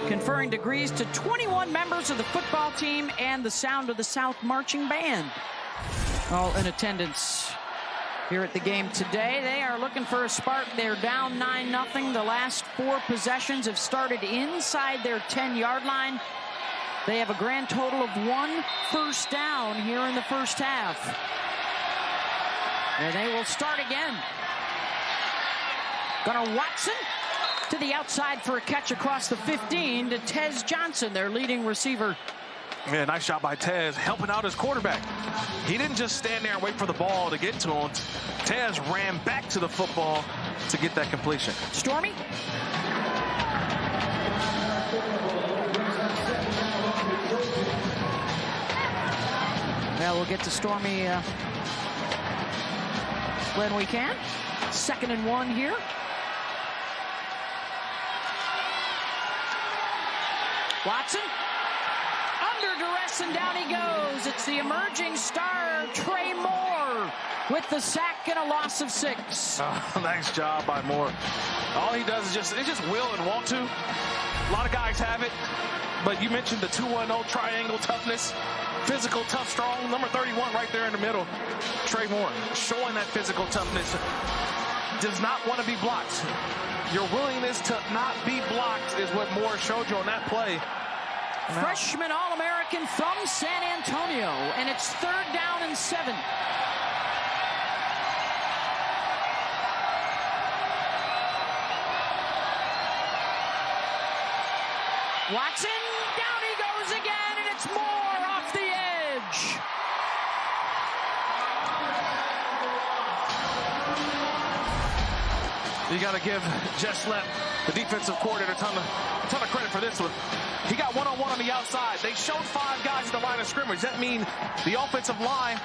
conferring degrees to 21 members of the football team and the Sound of the South Marching Band. All in attendance here at the game today. They are looking for a spark. They're down 9-0. The last 4 possessions have started inside their 10-yard line. They have a grand total of 1 first down here in the first half. And they will start again. Gunnar Watson to the outside for a catch across the 15 to Tez Johnson, their leading receiver. Yeah, nice shot by Tez, helping out his quarterback. He didn't just stand there and wait for the ball to get to him. Tez ran back to the football to get that completion. Stormy. Now we'll get to Stormy when we can. 2nd and 1 here. Watson under duress, and down he goes. It's the emerging star Trey Moore with the sack and a loss of 6. Oh, nice job by Moore. All he does is just will and want to. A lot of guys have it, but you mentioned the 2-1-0 triangle toughness. Physical, tough, strong. Number 31 right there in the middle. Trey Moore showing that physical toughness. Does not want to be blocked. Your willingness to not be blocked is what Moore showed you on that play. Freshman All-American from San Antonio, and it's 3rd down and 7. Watson, down he goes again, and it's Moore off the edge. You got to give Jesslep, the defensive coordinator, a ton of credit for this one. He got one-on-one on the outside. They showed 5 guys at the line of scrimmage. That means the offensive line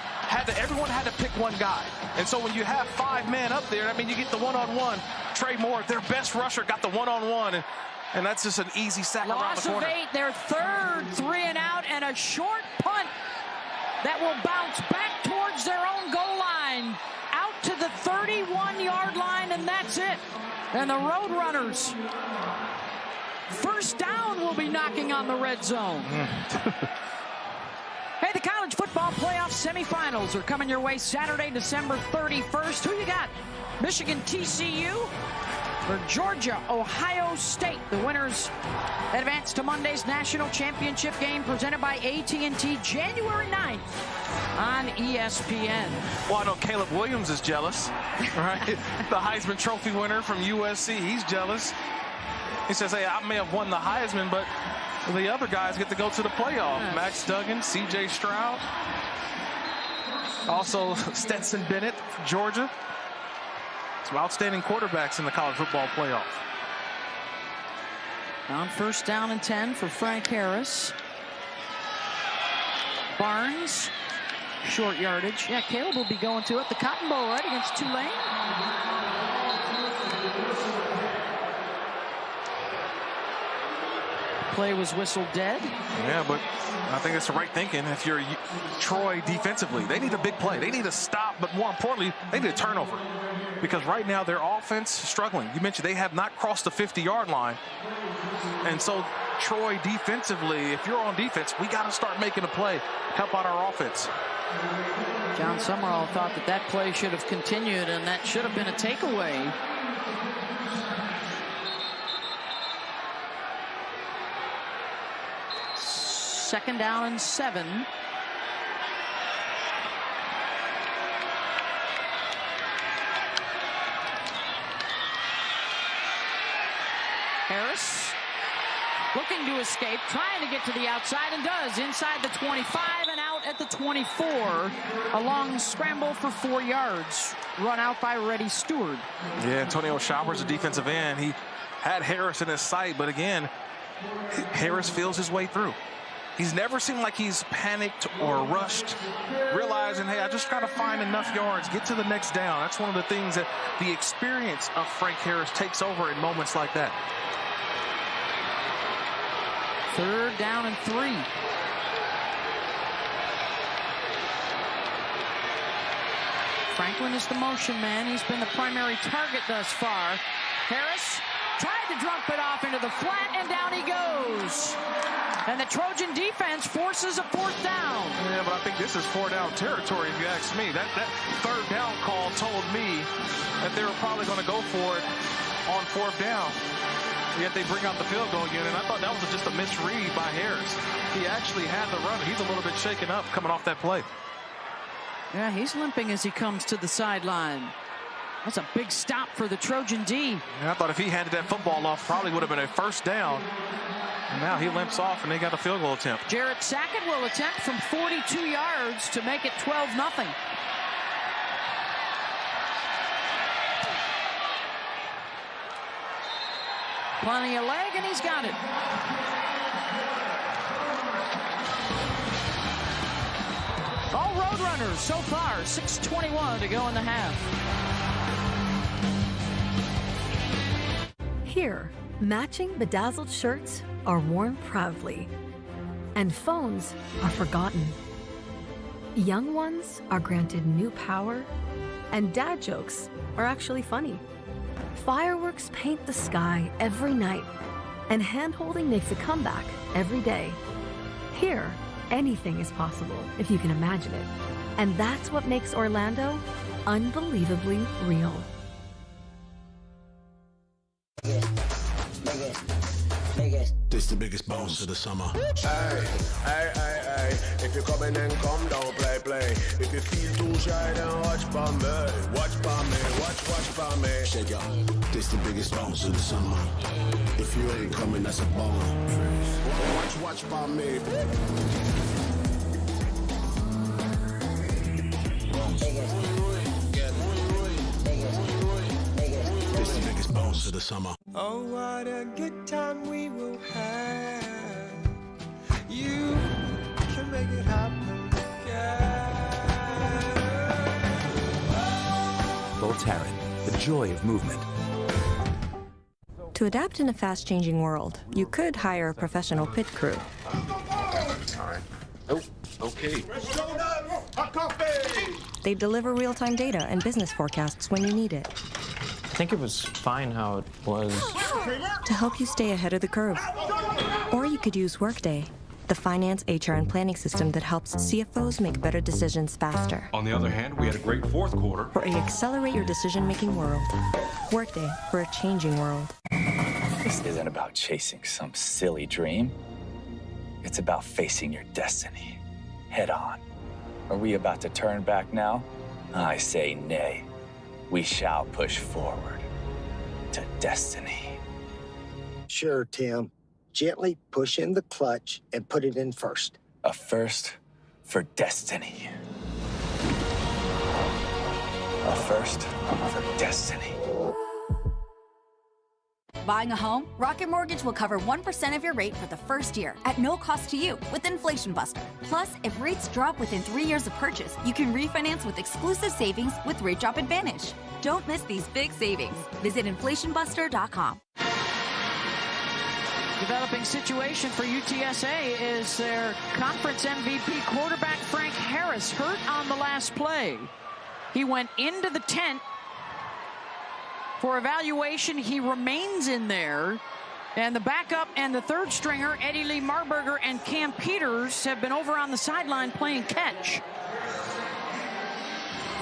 everyone had to pick one guy. And so when you have 5 men up there, I mean, you get the one-on-one. Trey Moore, their best rusher, got the one-on-one. And that's just an easy sack around the corner. Loss of 8, their third 3 and out, and a short punt that will bounce back towards their own goal line. Out to the 31-yard line, and that's it. And the Roadrunners, first down, will be knocking on the red zone. Hey, the college football playoff semifinals are coming your way Saturday, December 31st. Who you got? Michigan, TCU, or Georgia, Ohio State? The winners advance to Monday's national championship game presented by AT&T January 9th on ESPN. Well, I know Caleb Williams is jealous, right? The Heisman Trophy winner from USC, he's jealous. He says, hey, I may have won the Heisman, but the other guys get to go to the playoff. Yes. Max Duggan, C.J. Stroud. Also, Stetson Bennett from Georgia. Some outstanding quarterbacks in the college football playoff. On first down and 10 for Frank Harris. Barnes, short yardage. Yeah, Caleb will be going to it. The Cotton Bowl, right, against Tulane. Play was whistled dead. Yeah, but I think it's the right thinking. If you're Troy defensively, they need a big play. They need a stop, but more importantly, they need a turnover. Because right now their offense is struggling. You mentioned they have not crossed the 50-yard line. And so Troy defensively, if you're on defense, we got to start making a play. Help out our offense. John Summerall thought that play should have continued, and that should have been a takeaway. Second down and 7. Harris looking to escape, trying to get to the outside, and does inside the 25 and out at the 24. A long scramble for 4 yards. Run out by Reddy Stewart. Yeah, Antonio Showers, a defensive end. He had Harris in his sight, but again, Harris feels his way through. He's never seemed like he's panicked or rushed, realizing, hey, I just got to find enough yards, get to the next down. That's one of the things that the experience of Frank Harris takes over in moments like that. Third down and 3. Franklin is the motion man. He's been the primary target thus far. Harris tried to drop it off into the flat, and down he goes. And the Trojan defense forces a 4th down. Yeah, but I think this is 4-down territory, if you ask me. That third down call told me that they were probably going to go for it on 4th down. Yet they bring out the field goal unit. And I thought that was just a misread by Harris. He actually had the runner. He's a little bit shaken up coming off that play. Yeah, he's limping as he comes to the sideline. That's a big stop for the Trojan D. Yeah, I thought if he handed that football off, probably would have been a 1st down. And now he limps off, and they got a field goal attempt. Jarrett Sackett will attempt from 42 yards to make it 12-0. Plenty of leg, and he's got it. All Roadrunners so far, 6:21 to go in the half. Here, matching bedazzled shirts are worn proudly, and phones are forgotten. Young ones are granted new power, and dad jokes are actually funny. Fireworks paint the sky every night, and hand-holding makes a comeback every day. Here, anything is possible if you can imagine it, and that's what makes Orlando unbelievably real. This the biggest bounce of the summer. Hey, if you come in and come down, play. If you feel too shy, then watch for me. Watch for me. Shake it. This the biggest bounce of the summer. If you ain't coming, that's a bomb. Watch for me. This the biggest bounce of the summer. Oh, what a good time we will have. You can make it happen, Voltaren, the joy of movement. To adapt in a fast-changing world, you could hire a professional pit crew. All right. Oh, okay. They deliver real-time data and business forecasts when you need it. I think it was fine how it was. To help you stay ahead of the curve. Or you could use Workday, the finance, HR, and planning system that helps CFOs make better decisions faster. On the other hand, we had a great fourth quarter. For an accelerate your decision-making world. Workday for a changing world. This isn't about chasing some silly dream. It's about facing your destiny head on. Are we about to turn back now? I say nay. We shall push forward to destiny. Sure, Tim. Gently push in the clutch and put it in first. A first for destiny. A first for destiny. Buying a home? Rocket Mortgage will cover 1% of your rate for the first year at no cost to you with Inflation Buster. Plus, if rates drop within 3 years of purchase, you can refinance with exclusive savings with Rate Drop Advantage. Don't miss these big savings. Visit inflationbuster.com. Developing situation for UTSA is their conference MVP quarterback Frank Harris hurt on the last play. He went into the tent for evaluation. He remains in there. And the backup and the third stringer, Eddie Lee Marburger and Cam Peters, have been over on the sideline playing catch.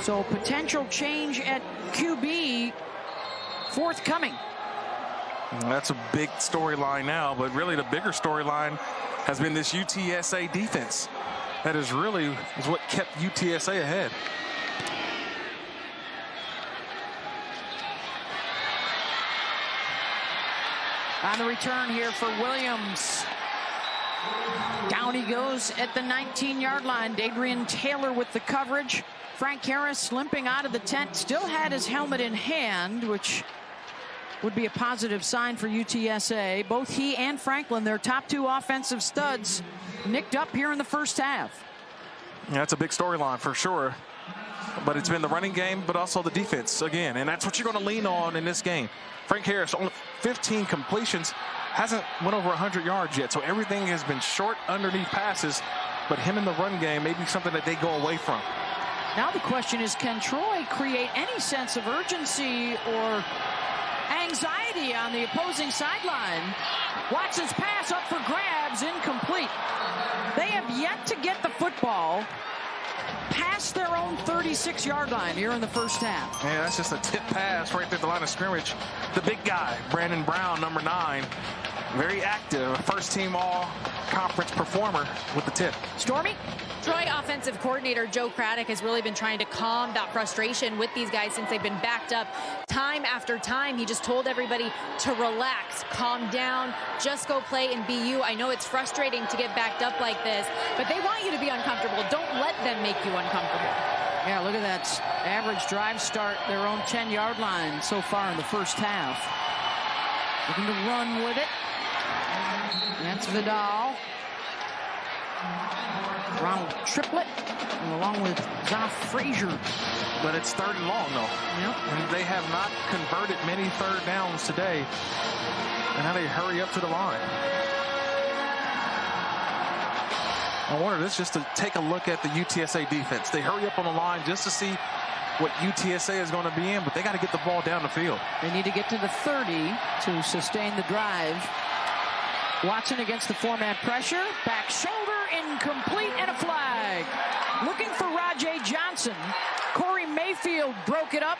So potential change at QB forthcoming. That's a big storyline now, but really the bigger storyline has been this UTSA defense. That is what kept UTSA ahead. On the return here for Williams. Down he goes at the 19-yard line. Dadrian Taylor with the coverage. Frank Harris limping out of the tent. Still had his helmet in hand, which would be a positive sign for UTSA. Both he and Franklin, their top two offensive studs, nicked up here in the first half. Yeah, that's a big storyline for sure. But it's been the running game, but also the defense again. And that's what you're going to lean on in this game. Frank Harris, only 15 completions, hasn't went over 100 yards yet. So everything has been short underneath passes. But him in the run game may be something that they go away from. Now the question is, can Troy create any sense of urgency or anxiety on the opposing sideline? Watson's pass up for grabs, incomplete. They have yet to get the football past their own 36-yard line here in the first half. Yeah, that's just a tip pass right there at the line of scrimmage. The big guy, Brandon Brown, number 9, very active, first-team all-conference performer with the tip. Stormy? Troy offensive coordinator Joe Craddock has really been trying to calm that frustration with these guys since they've been backed up time after time. He just told everybody to relax, calm down, just go play and be you. I know it's frustrating to get backed up like this, but they want you to be uncomfortable. Don't let them make you uncomfortable. Yeah, look at that average drive start, their own 10-yard line so far in the first half. Looking to run with it. That's Vidal. Ronald Triplett, along with Zoff Frazier. But it's 3rd and long, though. Yep. And they have not converted many third downs today. And now they hurry up to the line. I wanted this just to take a look at the UTSA defense. They hurry up on the line just to see what UTSA is going to be in, but they got to get the ball down the field. They need to get to the 30 to sustain the drive. Watson against the 4-man pressure. Back shoulder, incomplete, and a flag. Looking for Rajay Johnson. Corey Mayfield broke it up.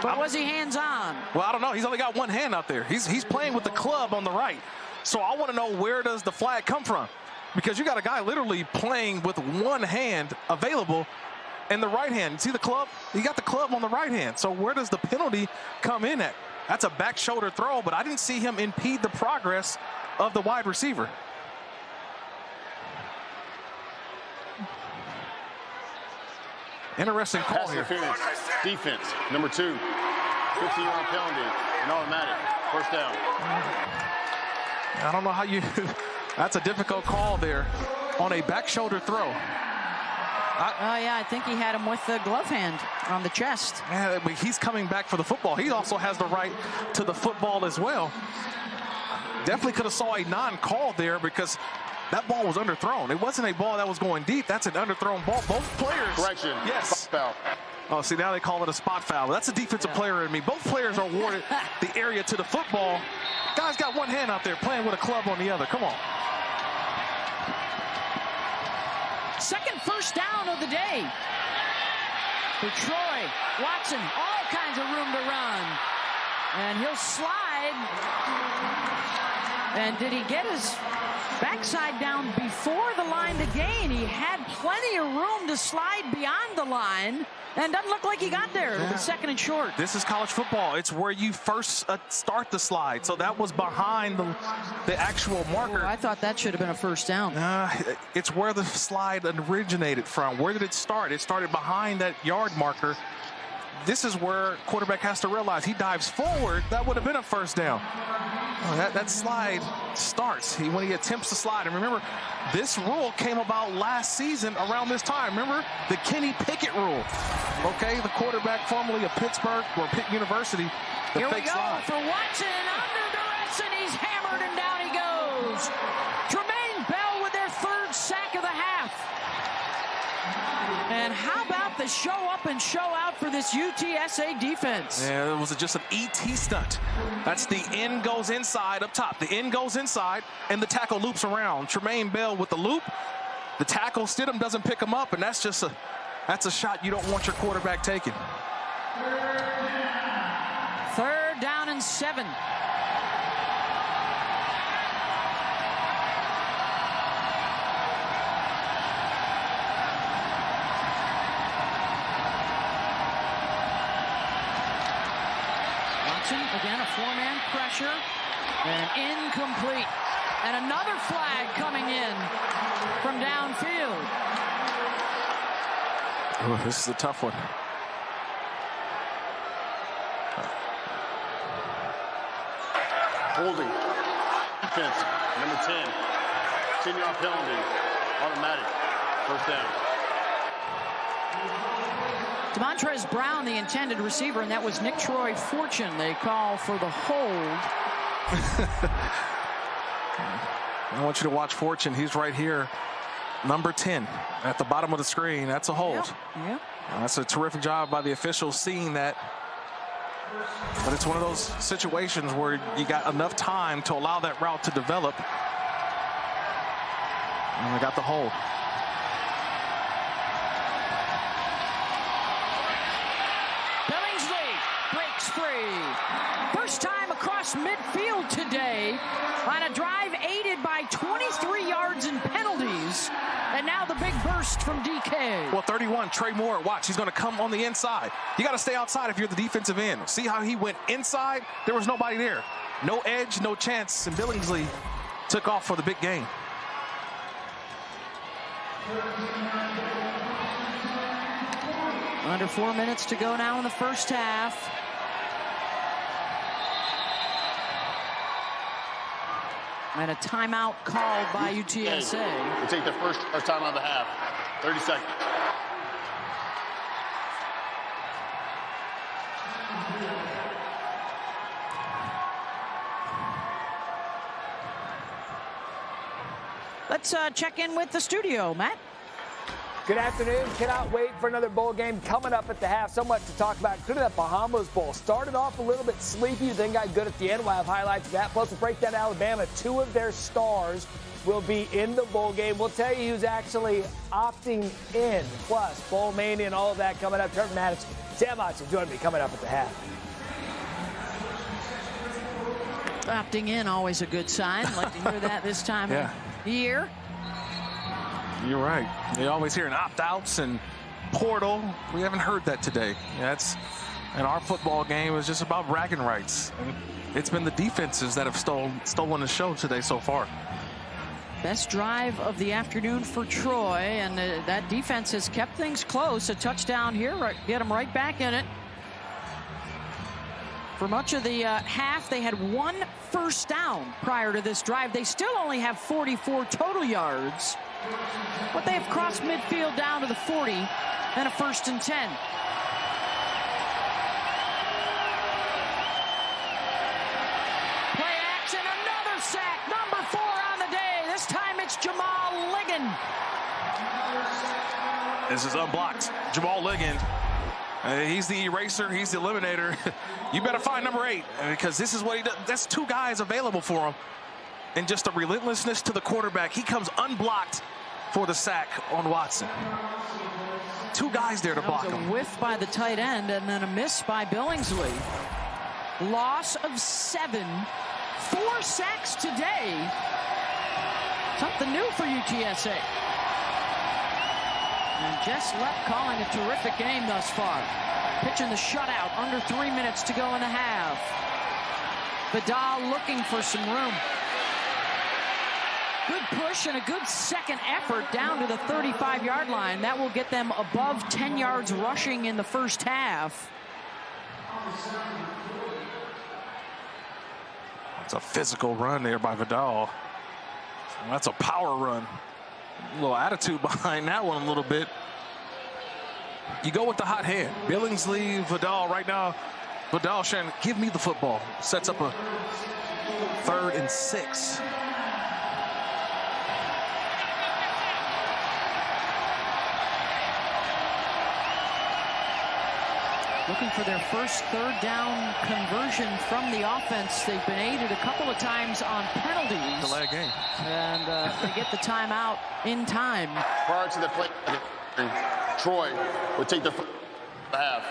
But was he hands-on? Well, I don't know. He's only got one hand out there. He's playing with the club on the right. So I want to know, where does the flag come from? Because you got a guy literally playing with one hand available in the right hand. See the club? He got the club on the right hand. So where does the penalty come in at? That's a back shoulder throw, but I didn't see him impede the progress of the wide receiver. Interesting call here. Defense, number 2. 15-yard penalty, an automatic. First down. I don't know how you... That's a difficult call there on a back shoulder throw. I think he had him with the glove hand on the chest. Yeah, I mean, he's coming back for the football. He also has the right to the football as well. Definitely could have saw a non-call there because that ball was underthrown. It wasn't a ball that was going deep. That's an underthrown ball. Both players. Correction. Yes. Foul. Oh, see, now they call it a spot foul. That's a defensive player in me. Both players are awarded the area to the football. Guy's got one hand out there playing with a club on the other. Come on. Second first down of the day for Troy. Watson, all kinds of room to run. And he'll slide. And did he get his backside down before the line to gain? He had plenty of room to slide beyond the line. And doesn't look like he got there. Yeah. Second and short. This is college football. It's where you first start the slide. So that was behind the actual marker. Oh, I thought that should have been a first down. It's where the slide originated from. Where did it start? It started behind that yard marker. This is where quarterback has to realize he dives forward. That would have been a first down. Oh, that slide starts when he attempts to slide. And remember, this rule came about last season around this time. Remember the Kenny Pickett rule? Okay, the quarterback formerly of Pittsburgh or Pitt University. Here we go for Watson under duress, and he's hammered, and down he goes. Tremaine Bell with their third sack of the half. And how about the show up and show out for this UTSA defense? Yeah, it was just an ET stunt. That's the end goes inside up top. The end goes inside, and the tackle loops around. Tremaine Bell with the loop. The tackle, Stidham doesn't pick him up, and that's just a shot you don't want your quarterback taking. Third down and 7. Again, a 4-man pressure, and incomplete. And another flag coming in from downfield. Oh, this is a tough one. Holding. Defense, number 10. 10-yard penalty. Automatic. First down. Demontrez Brown, the intended receiver, and that was Nick Troy Fortune. They call for the hold. I want you to watch Fortune. He's right here. Number 10 at the bottom of the screen. That's a hold. Yep. That's a terrific job by the officials seeing that. But it's one of those situations where you got enough time to allow that route to develop. And we got the hold. First time across midfield today on a drive aided by 23 yards in penalties. And now the big burst from DK. Well, 31, Trey Moore, watch, he's going to come on the inside. You got to stay outside if you're the defensive end. See how he went inside? There was nobody there. No edge, no chance, and Billingsley took off for the big game. Under 4 minutes to go now in the first half. And a timeout called by UTSA. We'll take the first time of the half. 30 seconds. Let's check in with the studio, Matt. Good afternoon. Cannot wait for another bowl game coming up at the half. So much to talk about, including that Bahamas Bowl. Started off a little bit sleepy, then got good at the end. We'll have highlights of that. Plus, we'll break down Alabama. 2 of their stars will be in the bowl game. We'll tell you who's actually opting in. Plus, Bowl Mania and all of that coming up. Trevor Maddox, Sam Hodgson join me coming up at the half. Opting in, always a good sign. Like to hear that this time of year. You're right. They always hear an opt-outs and portal. We haven't heard that today. And our football game is just about bragging rights. And it's been the defenses that have stolen the show today so far. Best drive of the afternoon for Troy, and that defense has kept things close. A touchdown here, get them right back in it. For much of the half, they had 1 first down prior to this drive. They still only have 44 total yards, but they have crossed midfield down to the 40 and a 1st and 10. Play action, another sack, number 4 on the day. This time it's Jamal Liggin. This is unblocked. Jamal Liggin. He's the eraser. He's the eliminator. You better find number 8 because this is what he does. That's 2 guys available for him. And just a relentlessness to the quarterback. He comes unblocked for the sack on Watson. 2 guys there to block him. A whiff by the tight end and then a miss by Billingsley. Loss of 7. 4 sacks today. Something new for UTSA. And Jess Lepp calling a terrific game thus far. Pitching the shutout, under 3 minutes to go in the half. Vidal looking for some room. Good push and a good second effort down to the 35-yard line. That will get them above 10 yards rushing in the first half. It's a physical run there by Vidal. That's a power run. A little attitude behind that one a little bit. You go with the hot hand. Billingsley, Vidal right now. Vidal saying, give me the football. Sets up a 3rd and 6. Looking for their first 3rd down conversion from the offense. They've been aided a couple of times on penalties. Delay game. And they get the timeout in time. Prior to the play, Troy would take the half.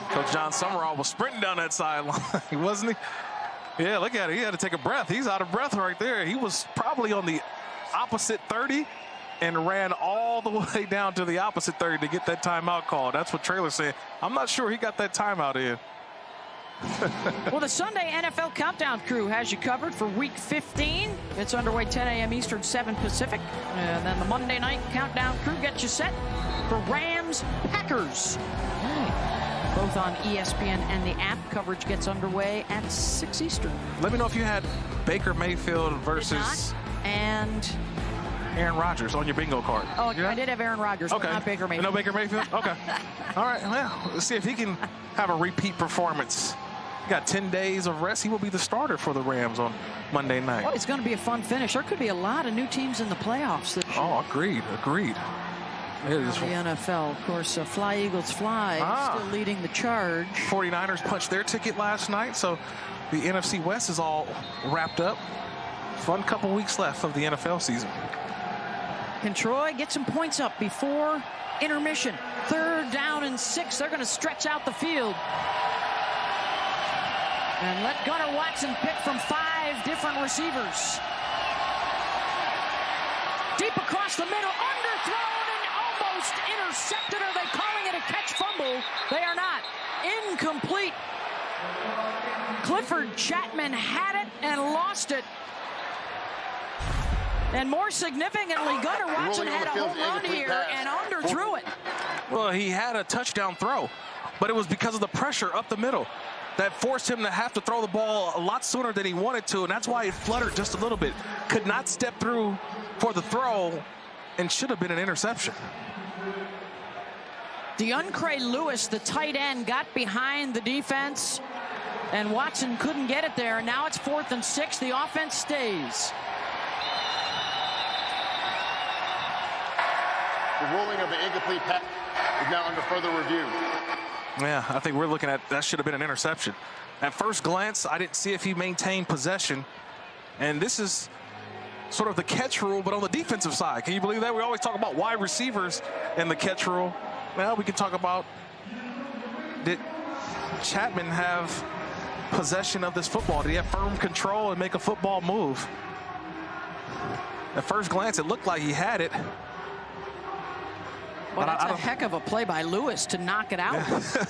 Coach John Summerall was sprinting down that sideline, wasn't he? Yeah, look at it. He had to take a breath. He's out of breath right there. He was probably on the opposite 30 and ran all the way down to the opposite 30 to get that timeout called. That's what Traylor's saying. I'm not sure he got that timeout in. Well, the Sunday NFL Countdown crew has you covered for Week 15. It's underway 10 a.m. Eastern, 7 Pacific. And then the Monday night Countdown crew gets you set for Rams-Packers. Both on ESPN and the app. Coverage gets underway at 6 Eastern. Let me know if you had Baker Mayfield versus and Aaron Rodgers on your bingo card. Oh, I did have Aaron Rodgers, okay. But not Baker Mayfield. No Baker Mayfield? Okay. All right, well, let's see if he can have a repeat performance. He got 10 days of rest. He will be the starter for the Rams on Monday night. Well, it's going to be a fun finish. There could be a lot of new teams in the playoffs this year. Oh, agreed. The NFL, of course, Fly Eagles Fly still leading the charge. 49ers punched their ticket last night, so the NFC West is all wrapped up. Fun couple weeks left of the NFL season. Can Troy get some points up before intermission? 3rd down and 6. They're going to stretch out the field. And let Gunnar Watson pick from 5 different receivers. Deep across the middle, underthrown and almost intercepted. Are they calling it a catch fumble? They are not. Incomplete. Clifford Chapman had it and lost it. And more significantly, Gunnar Watson had a home run here and underthrew it. Well, he had a touchdown throw, but it was because of the pressure up the middle that forced him to have to throw the ball a lot sooner than he wanted to, and that's why it fluttered just a little bit. Could not step through for the throw and should have been an interception. DeAndre Lewis, the tight end, got behind the defense, and Watson couldn't get it there. Now it's 4th and 6. The offense stays. The ruling of the incomplete pass is now under further review. Yeah, I think we're looking at that should have been an interception. At first glance, I didn't see if he maintained possession. And this is sort of the catch rule, but on the defensive side. Can you believe that? We always talk about wide receivers and the catch rule. Well, we can talk about, did Chapman have possession of this football? Did he have firm control and make a football move? At first glance, it looked like he had it. Well, that's a heck of a play by Lewis to knock it out. Yeah.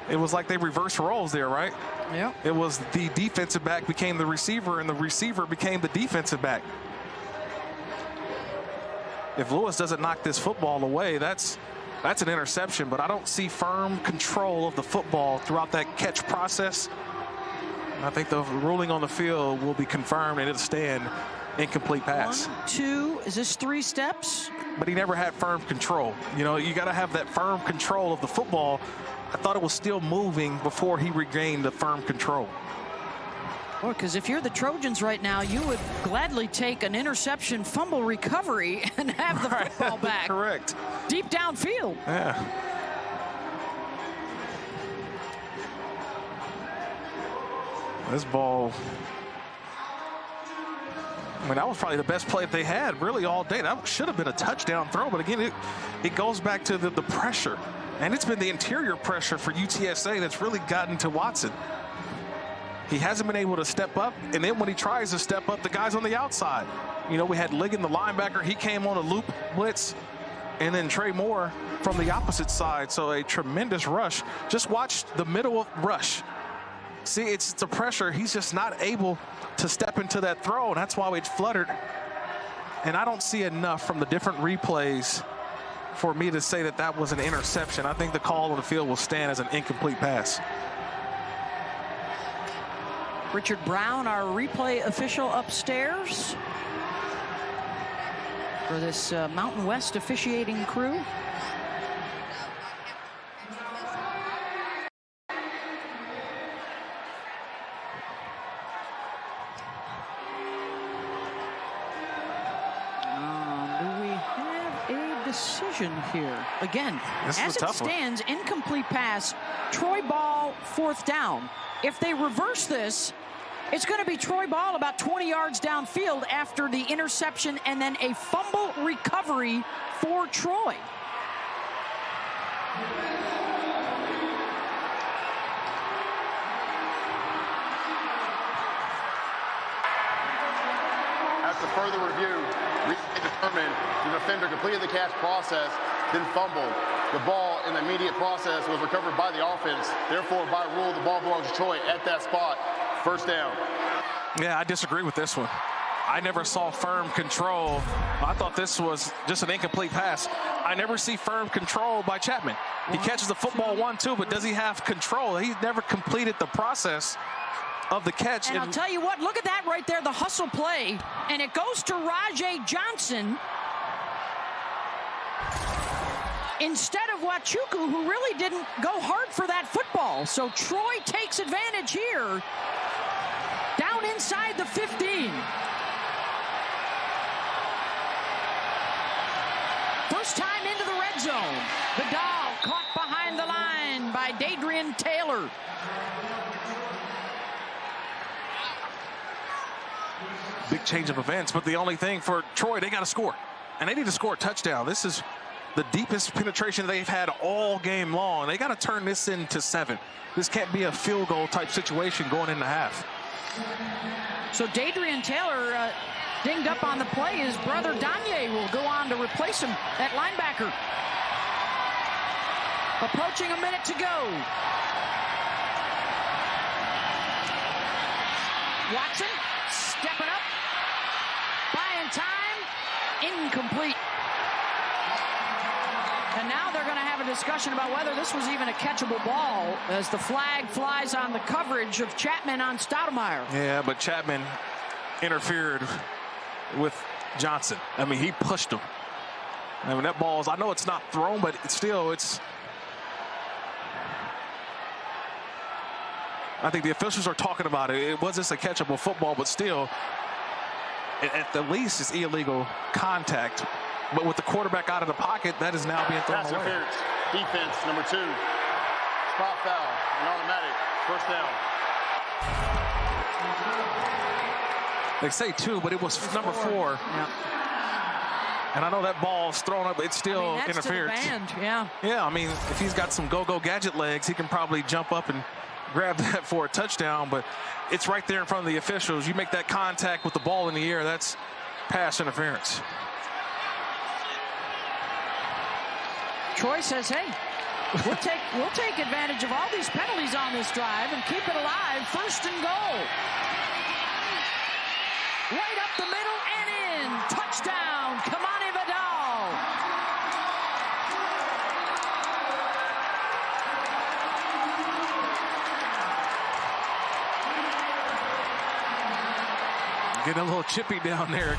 It was like they reversed roles there, right? Yeah. It was the defensive back became the receiver, and the receiver became the defensive back. If Lewis doesn't knock this football away, that's That's an interception, but I don't see firm control of the football throughout that catch process. I think the ruling on the field will be confirmed and it'll stand incomplete pass. 1, 2, is this 3 steps? But he never had firm control. You know, you got to have that firm control of the football. I thought it was still moving before he regained the firm control. Well, because if you're the Trojans right now, you would gladly take an interception fumble recovery and have the football back. Correct. Deep downfield. Yeah. This ball, I mean, that was probably the best play they had really all day. That should have been a touchdown throw, but again, it goes back to the pressure. And it's been the interior pressure for UTSA that's really gotten to Watson. He hasn't been able to step up, and then when he tries to step up, the guy's on the outside. You know, we had Ligon, the linebacker, he came on a loop blitz, and then Trey Moore from the opposite side. So a tremendous rush. Just watch the middle of rush. See, it's the pressure. He's just not able to step into that throw, and that's why it fluttered. And I don't see enough from the different replays for me to say that that was an interception. I think the call on the field will stand as an incomplete pass. Richard Brown, our replay official upstairs for this Mountain West officiating crew. Do we have a decision here? Again, as it stands, incomplete pass, Troy Ball, 4th down. If they reverse this, it's going to be Troy Ball about 20 yards downfield after the interception and then a fumble recovery for Troy. After further review, we determined the defender completed the catch process, then fumbled. The ball in the immediate process was recovered by the offense. Therefore, by rule, the ball belongs to Troy at that spot. 1st down. Yeah, I disagree with this one. I never saw firm control. I thought this was just an incomplete pass. I never see firm control by Chapman. He catches the football 1-2, but does he have control? He's never completed the process of the catch. And I'll tell you what, look at that right there, the hustle play. And it goes to Rajay Johnson instead of Wachuku, who really didn't go hard for that football. So Troy takes advantage here, down inside the 15. First time into the red zone. The dog caught behind the line by Dadrian Taylor. Big change of events, but the only thing for Troy, they got to score. And they need to score a touchdown. This is the deepest penetration they've had all game long. They got to turn this into 7. This can't be a field goal type situation going into half. So Dadrian Taylor dinged up on the play. His brother Danye will go on to replace him at linebacker. Approaching a minute to go. Watson stepping up, buying time, incomplete. And now they're going to have a discussion about whether this was even a catchable ball as the flag flies on the coverage of Chapman on Stoudemire. Yeah, but Chapman interfered with Johnson. I mean, he pushed him. I mean, that ball is, I know it's not thrown, but it's still, I think the officials are talking about it. It was just a catchable football, but still, at the least, it's illegal contact. But with the quarterback out of the pocket, that is now being thrown away. Interference. Defense, number 2. Spot foul, an automatic. 1st down. They say 2, but it was number 4. Yeah. And I know that ball's thrown up, it's still interference. To the band, yeah. Yeah, I mean, if he's got some go-go gadget legs, he can probably jump up and grab that for a touchdown, but it's right there in front of the officials. You make that contact with the ball in the air, that's pass interference. Troy says, hey, we'll take advantage of all these penalties on this drive and keep it alive. 1st and goal. Right up the middle and in. Touchdown, Kamani Vidal. getting a little chippy down there.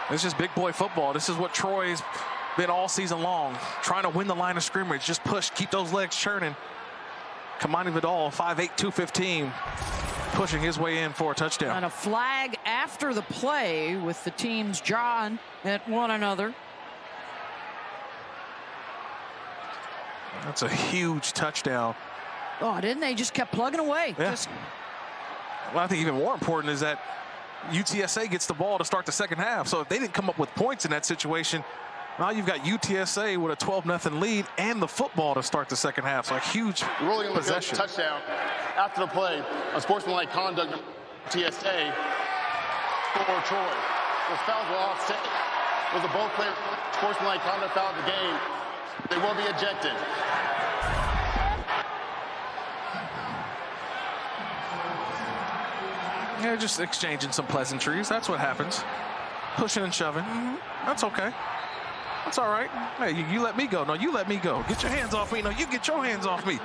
It's just big boy football. This is what Troy's been all season long, trying to win the line of scrimmage. Just push, keep those legs churning. Kamani Vidal, 5'8", 215, pushing his way in for a touchdown. And a flag after the play with the teams jawing at one another. That's a huge touchdown. Oh, didn't they? Just kept plugging away. Yeah. Well, I think even more important is that UTSA gets the ball to start the second half. So if they didn't come up with points in that situation, now you've got UTSA with a 12-0 lead and the football to start the second half. So a huge possession. Touchdown after the play. A sportsmanlike conduct UTSA for Troy. Those fouls were offset. Was a both player sportsmanlike conduct foul of the game. They will be ejected. Yeah, just exchanging some pleasantries. That's what happens. Pushing and shoving. That's okay. That's all right. Hey, you let me go. No, you let me go. Get your hands off me. No, you get your hands off me.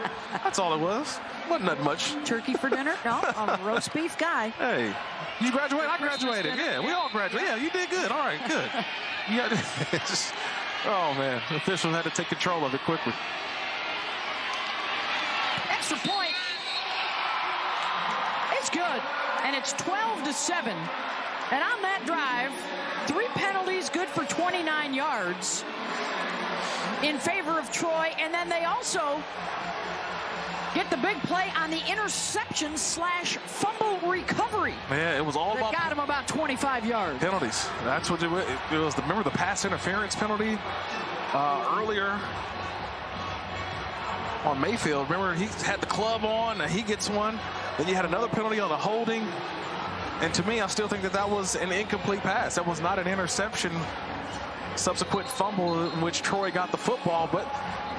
That's all it was. Wasn't that much. Turkey for dinner? No, I'm a roast beef guy. Hey, you graduated? I graduated. Yeah, we all graduated. Yeah, you did good. All right, good. You got just, oh, man. The officials had to take control of it quickly. Extra point. It's good. And it's 12-7. And on that drive, 3 penalties, good for 29 yards in favor of Troy. And then they also get the big play on the interception / fumble recovery. Yeah, it was all about. Got him about 25 yards. Penalties. That's what it was. Remember the pass interference penalty earlier on Mayfield? Remember he had the club on, and he gets one. Then you had another penalty on the holding. And to me, I still think that was an incomplete pass. That was not an interception. Subsequent fumble in which Troy got the football. But,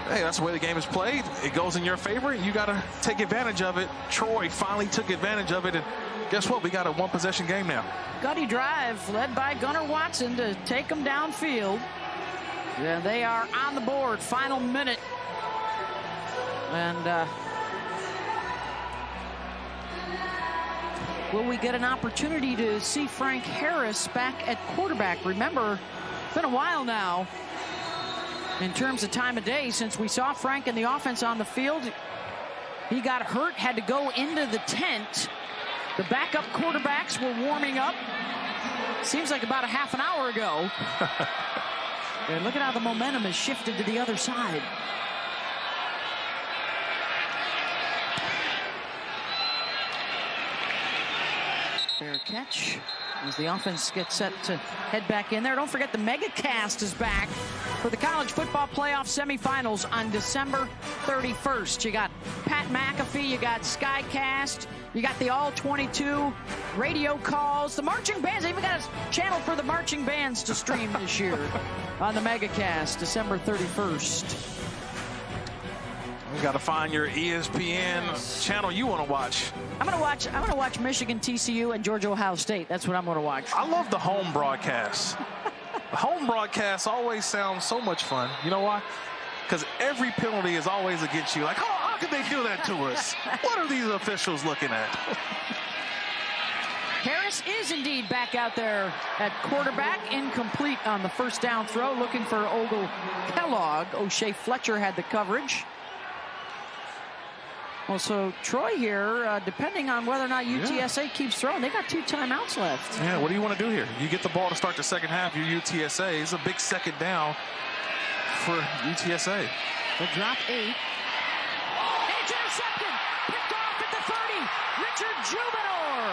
hey, that's the way the game is played. It goes in your favor, and you got to take advantage of it. Troy finally took advantage of it. And guess what? We got a one-possession game now. Gutty drive led by Gunnar Watson to take them downfield. Yeah, they are on the board. Final minute. And will we get an opportunity to see Frank Harris back at quarterback? Remember, it's been a while now in terms of time of day since we saw Frank in the offense on the field. He got hurt, had to go into the tent. The backup quarterbacks were warming up. Seems like about a half an hour ago. And look at how the momentum has shifted to the other side. Fair catch as the offense gets set to head back in there. Don't forget the MegaCast is back for the college football playoff semifinals on December 31st. You got Pat McAfee, you got SkyCast, you got the all 22 radio calls, the marching bands. They even got a channel for the marching bands to stream this year on the MegaCast, December 31st. You got to find your ESPN channel you want to watch. I'm gonna watch Michigan, TCU, and Georgia, Ohio State. That's what I'm gonna watch. I love the home broadcasts. The home broadcasts always sound so much fun. You know why? Because every penalty is always against you. Like, oh, how could they do that to us? What are these officials looking at? Harris is indeed back out there at quarterback. Incomplete on the first down throw. Looking for Ogle Kellogg. O'Shea Fletcher had the coverage. Well, so Troy here, depending on whether or not UTSA keeps throwing, they got 2 timeouts left. Yeah, what do you want to do here? You get the ball to start the second half. You're UTSA. It's a big second down for UTSA. The drop 8. And it's intercepted. Picked off at the 30. Richard Jubenor.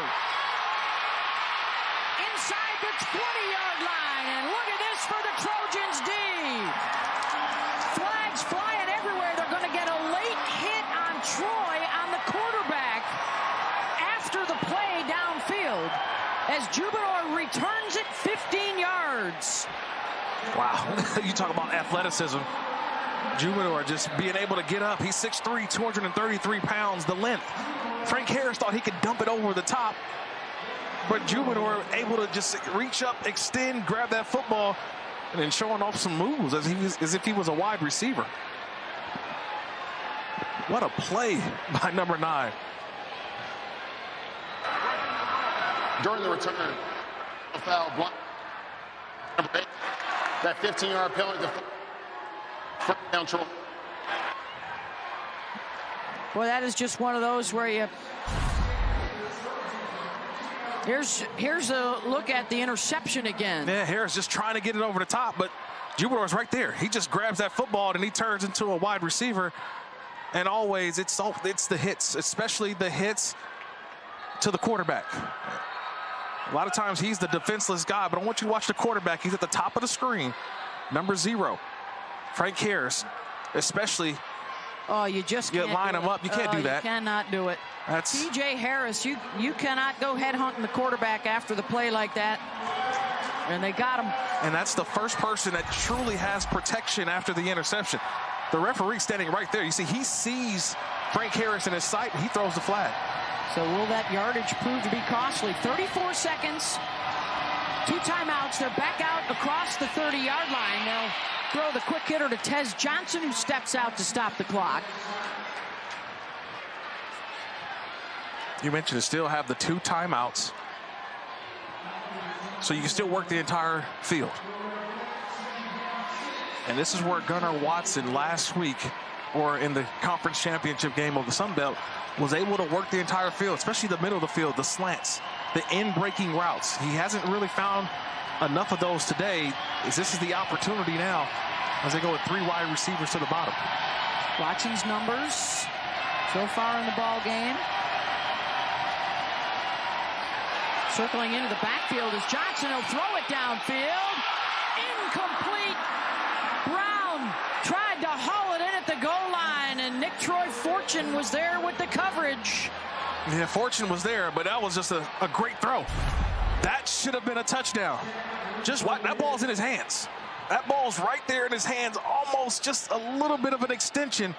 Inside the 20-yard line. And look at this for the Trojans D. Flags flying everywhere. They're going to get a late hit on Troy on the quarterback after the play downfield as Jubenor returns it 15 yards. Wow, you talk about athleticism. Jubenor just being able to get up. He's 6'3", 233 pounds, the length. Frank Harris thought he could dump it over the top, but Jubenor able to just reach up, extend, grab that football, and then showing off some moves as if he was a wide receiver. What a play by number 9. during the return. A foul block. Number 8. That 15-yard penalty. First down Troy. Boy, that is just one of those where you... Here's a look at the interception again. Yeah, Harris just trying to get it over the top, but Jubilee's right there. He just grabs that football and he turns into a wide receiver. And always, it's the hits, especially the hits to the quarterback. A lot of times he's the defenseless guy, but I want you to watch the quarterback. He's at the top of the screen, number 0, Frank Harris, especially. Oh, you just can't line him up. You can't do that. You cannot do it. That's TJ Harris. You cannot go headhunting the quarterback after the play like that. And they got him. And that's the first person that truly has protection after the interception. The referee standing right there. You see, he sees Frank Harris in his sight, and he throws the flag. So will that yardage prove to be costly? 34 seconds, 2 timeouts. They're back out across the 30-yard line. They'll throw the quick hitter to Tez Johnson, who steps out to stop the clock. You mentioned to still have the 2 timeouts, so you can still work the entire field. And this is where Gunnar Watson last week, or in the conference championship game of the Sun Belt, was able to work the entire field, especially the middle of the field, the slants, the in-breaking routes. He hasn't really found enough of those today. This is the opportunity now as they go with 3 wide receivers to the bottom. Watson's numbers so far in the ball game. Circling into the backfield is Johnson. He'll throw it downfield. Incomplete. Brown tried to haul it in at the goal line, and Nick Troy Fortune was there with the coverage. Yeah, Fortune was there, but that was just a great throw. That should have been a touchdown. Just what? That ball's in his hands. That ball's right there in his hands, almost just a little bit of an extension.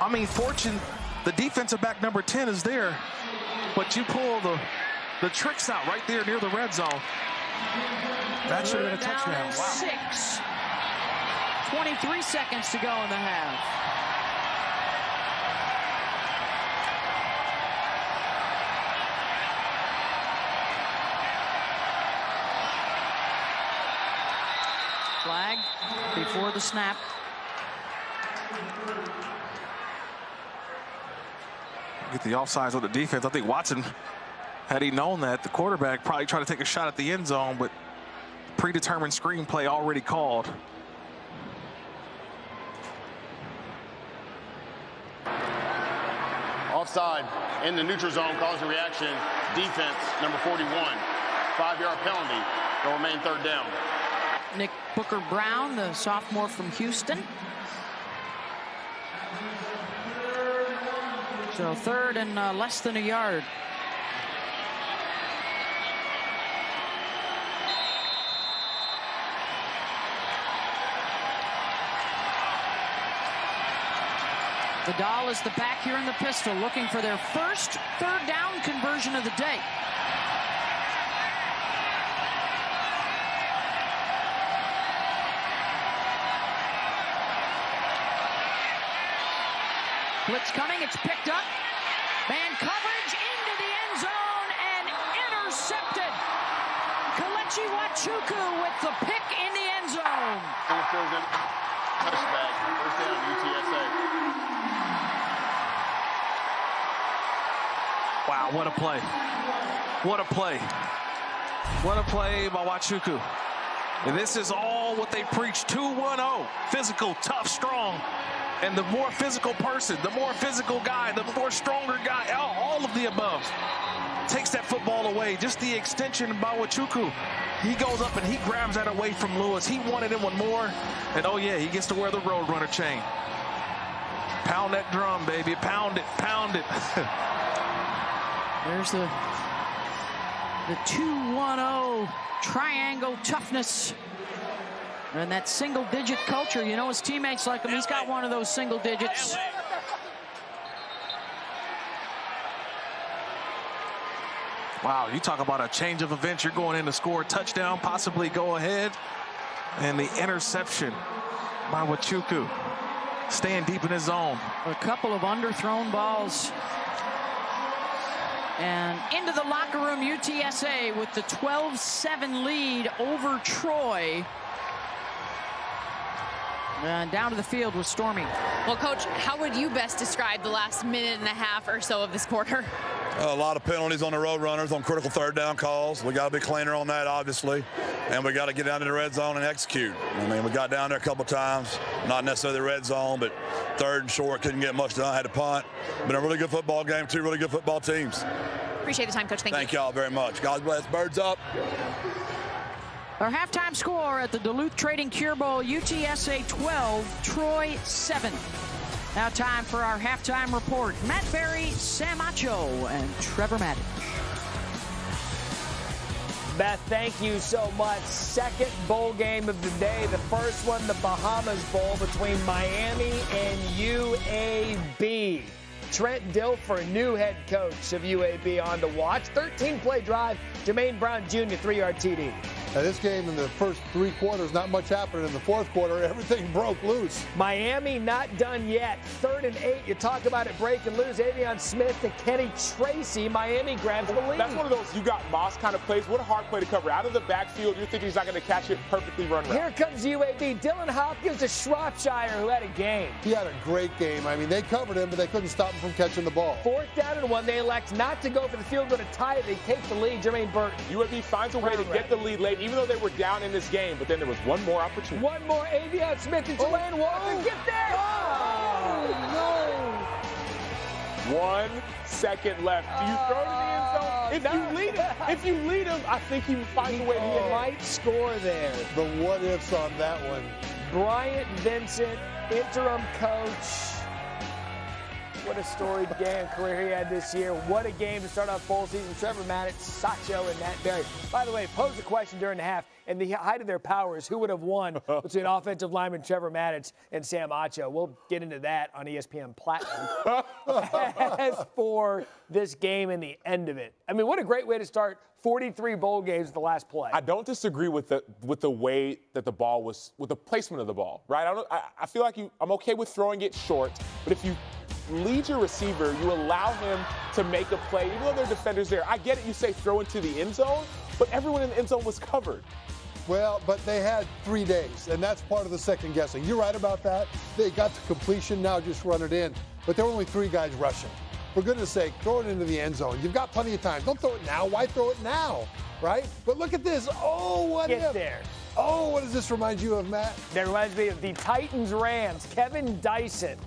I mean, Fortune, the defensive back number 10 is there, but you pull the tricks out right there near the red zone. That should have been a touchdown. Wow. 6. 23 seconds to go in the half. Flag before the snap. Get the offsides on the defense. I think Watson, had he known that, the quarterback probably tried to take a shot at the end zone, but predetermined screenplay already called. Offside in the neutral zone causing reaction. Defense, number 41. 5-yard penalty. Will remain 3rd down. Nick Booker Brown, the sophomore from Houston. So 3rd and less than a yard. Vidal is the back here in the pistol, looking for their first 3rd down conversion of the day. Blitz coming, it's picked up. Man coverage into the end zone and intercepted. Kelechi Wachuku with the pick in the end zone. Touchback, 1st down, UTSA. Wow, what a play. What a play. What a play by Wachuku. And this is all what they preach, 2-1-0. Physical, tough, strong. And the more physical person, the more physical guy, the more stronger guy, all of the above, takes that football away. Just the extension by Wachuku. He goes up and he grabs that away from Lewis. He wanted it one more. And oh yeah, he gets to wear the Roadrunner chain. Pound that drum, baby. Pound it, pound it. There's the 2-1-0 triangle toughness. And that single-digit culture, you know, his teammates like him. He's got one of those single digits. Wow, you talk about a change of events. You're going in to score a touchdown, possibly go ahead. And the interception by Wachuku, staying deep in his zone. A couple of underthrown balls. And into the locker room, UTSA with the 12-7 lead over Troy. And down to the field with Stormy. Well, Coach, how would you best describe the last minute and a half or so of this quarter? A lot of penalties on the road runners on critical third down calls. We got to be cleaner on that, obviously. And we got to get down to the red zone and execute. I mean, we got down there a couple times, not necessarily the red zone, but third and short, couldn't get much done, had to punt. Been a really good football game, two really good football teams. Appreciate the time, Coach. Thank you. Thank y'all very much. God bless. Birds up. Our halftime score at the Duluth Trading Cure Bowl, UTSA 12, Troy 7. Now time for our halftime report. Matt Berry, Sam Acho, and Trevor Maddich. Beth, thank you so much. Second bowl game of the day. The first one, the Bahamas Bowl between Miami and UAB. Trent Dilfer, new head coach of UAB, on to watch. 13-play drive. Jermaine Brown Jr., 3-yard TD. Now, this game in the first 3 quarters, not much happened. In the fourth quarter, everything broke loose. Miami not done yet. 3rd and 8. You talk about it breaking loose. Avion Smith to Kenny Tracy. Miami grabs the lead. That's one of those you got Moss kind of plays. What a hard play to cover. Out of the backfield, you think he's not going to catch it, perfectly run route. Here comes UAB. Dylan Hopkins to Shropshire, who had a game. He had a great game. I mean, they covered him, but they couldn't stop him from catching the ball. 4th down and 1. They elect not to go for the field goal to tie it. They take the lead. Jermaine Burton. UAB finds a way to get the lead late, even though they were down in this game, but then there was one more opportunity. One more. Avion Smith and Jalen Walker. Get there! Oh, no! 1 second left. Do you throw to the end zone? If you lead him, I think he finds a way to hit. He might score there. The what-ifs on that one. Bryant Vincent, interim coach. What a storied career he had this year. What a game to start off bowl season. Trevor Maddich, Sacho, and Matt Berry. By the way, posed a question during the half. In the height of their powers, who would have won between offensive lineman Trevor Maddich and Sam Acho? We'll get into that on ESPN Platinum. As for this game and the end of it, I mean, what a great way to start 43 bowl games at the last play. I don't disagree with the way that the ball was, with the placement of the ball, right? I feel like I'm okay with throwing it short, but if you lead your receiver, you allow him to make a play, even though there are defenders there. I get it, you say throw into the end zone, but everyone in the end zone was covered. Well, but they had 3 days, and that's part of the second guessing. You're right about that. They got to completion, now just run it in. But there were only 3 guys rushing. For goodness sake, throw it into the end zone. You've got plenty of time. Don't throw it now. Why throw it now, right? But look at this. Oh, what Get there. Oh, what does this remind you of, Matt? That reminds me of the Titans-Rams. Kevin Dyson.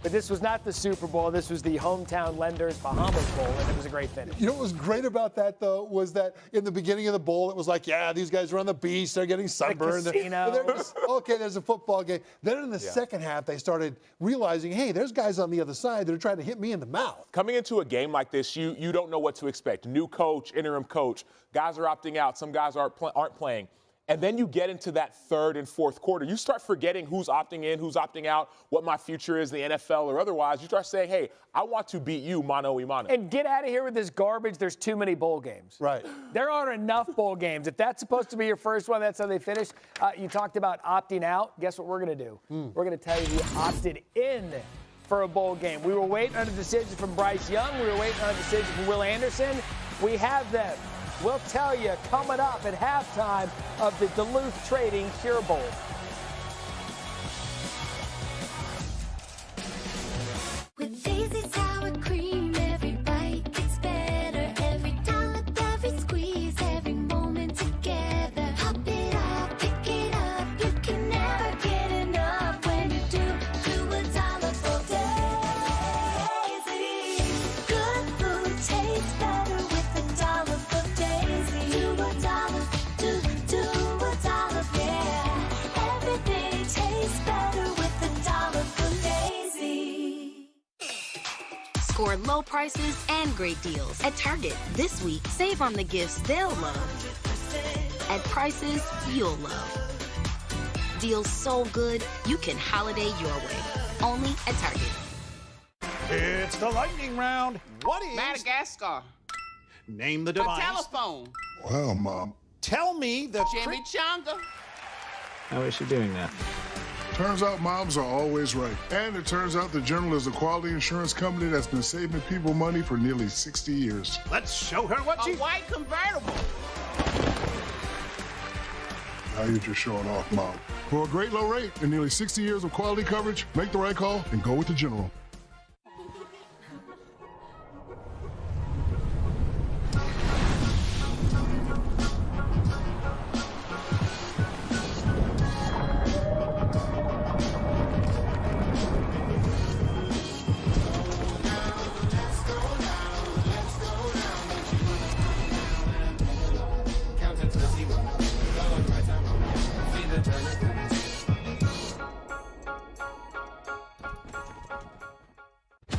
But this was not the Super Bowl. This was the hometown Lenders Bahamas Bowl, and it was a great finish. You know what was great about that, though, was that in the beginning of the bowl, it was like, yeah, these guys are on the beach. They're getting sunburned. Okay, there's a football game. Then in the second half, they started realizing, hey, there's guys on the other side that are trying to hit me in the mouth. Coming into a game like this, you don't know what to expect. New coach, interim coach. Guys are opting out. Some guys aren't playing. And then you get into that 3rd and 4th quarter. You start forgetting who's opting in, who's opting out, what my future is in the NFL or otherwise. You start saying, hey, I want to beat you mano a mano. And get out of here with this garbage. There's too many bowl games. Right. There aren't enough bowl games. If that's supposed to be your first one, that's how they finish. You talked about opting out. Guess what we're going to do? We're going to tell you who opted in for a bowl game. We were waiting on a decision from Bryce Young. We were waiting on a decision from Will Anderson. We have them. We'll tell you coming up at halftime of the Duluth Trading Cure Bowl. With Daisy Sour Cream, every bite gets better. Every dollop, every squeeze, every moment together. Hop it up, pick it up. You can never get enough when you do a dollar for Daisy. Good food tastes better with a dollar for Daisy. Do a dollar, do a dollar, yeah. Everything tastes better with a dollar for Daisy. Score low prices and great deals at Target. This week, save on the gifts they'll love at prices you'll love. Deals so good, you can holiday your way. Only at Target. It's the lightning round. What is Madagascar? Name the A device. telephone. Well, Mom. Tell me the Chimichanga. How is she doing that? Turns out moms are always right. And it turns out the General is a quality insurance company that's been saving people money for nearly 60 years. Let's show her what A white convertible. Now you're just showing off, Mom. For a great low rate and nearly 60 years of quality coverage, make the right call and go with the General.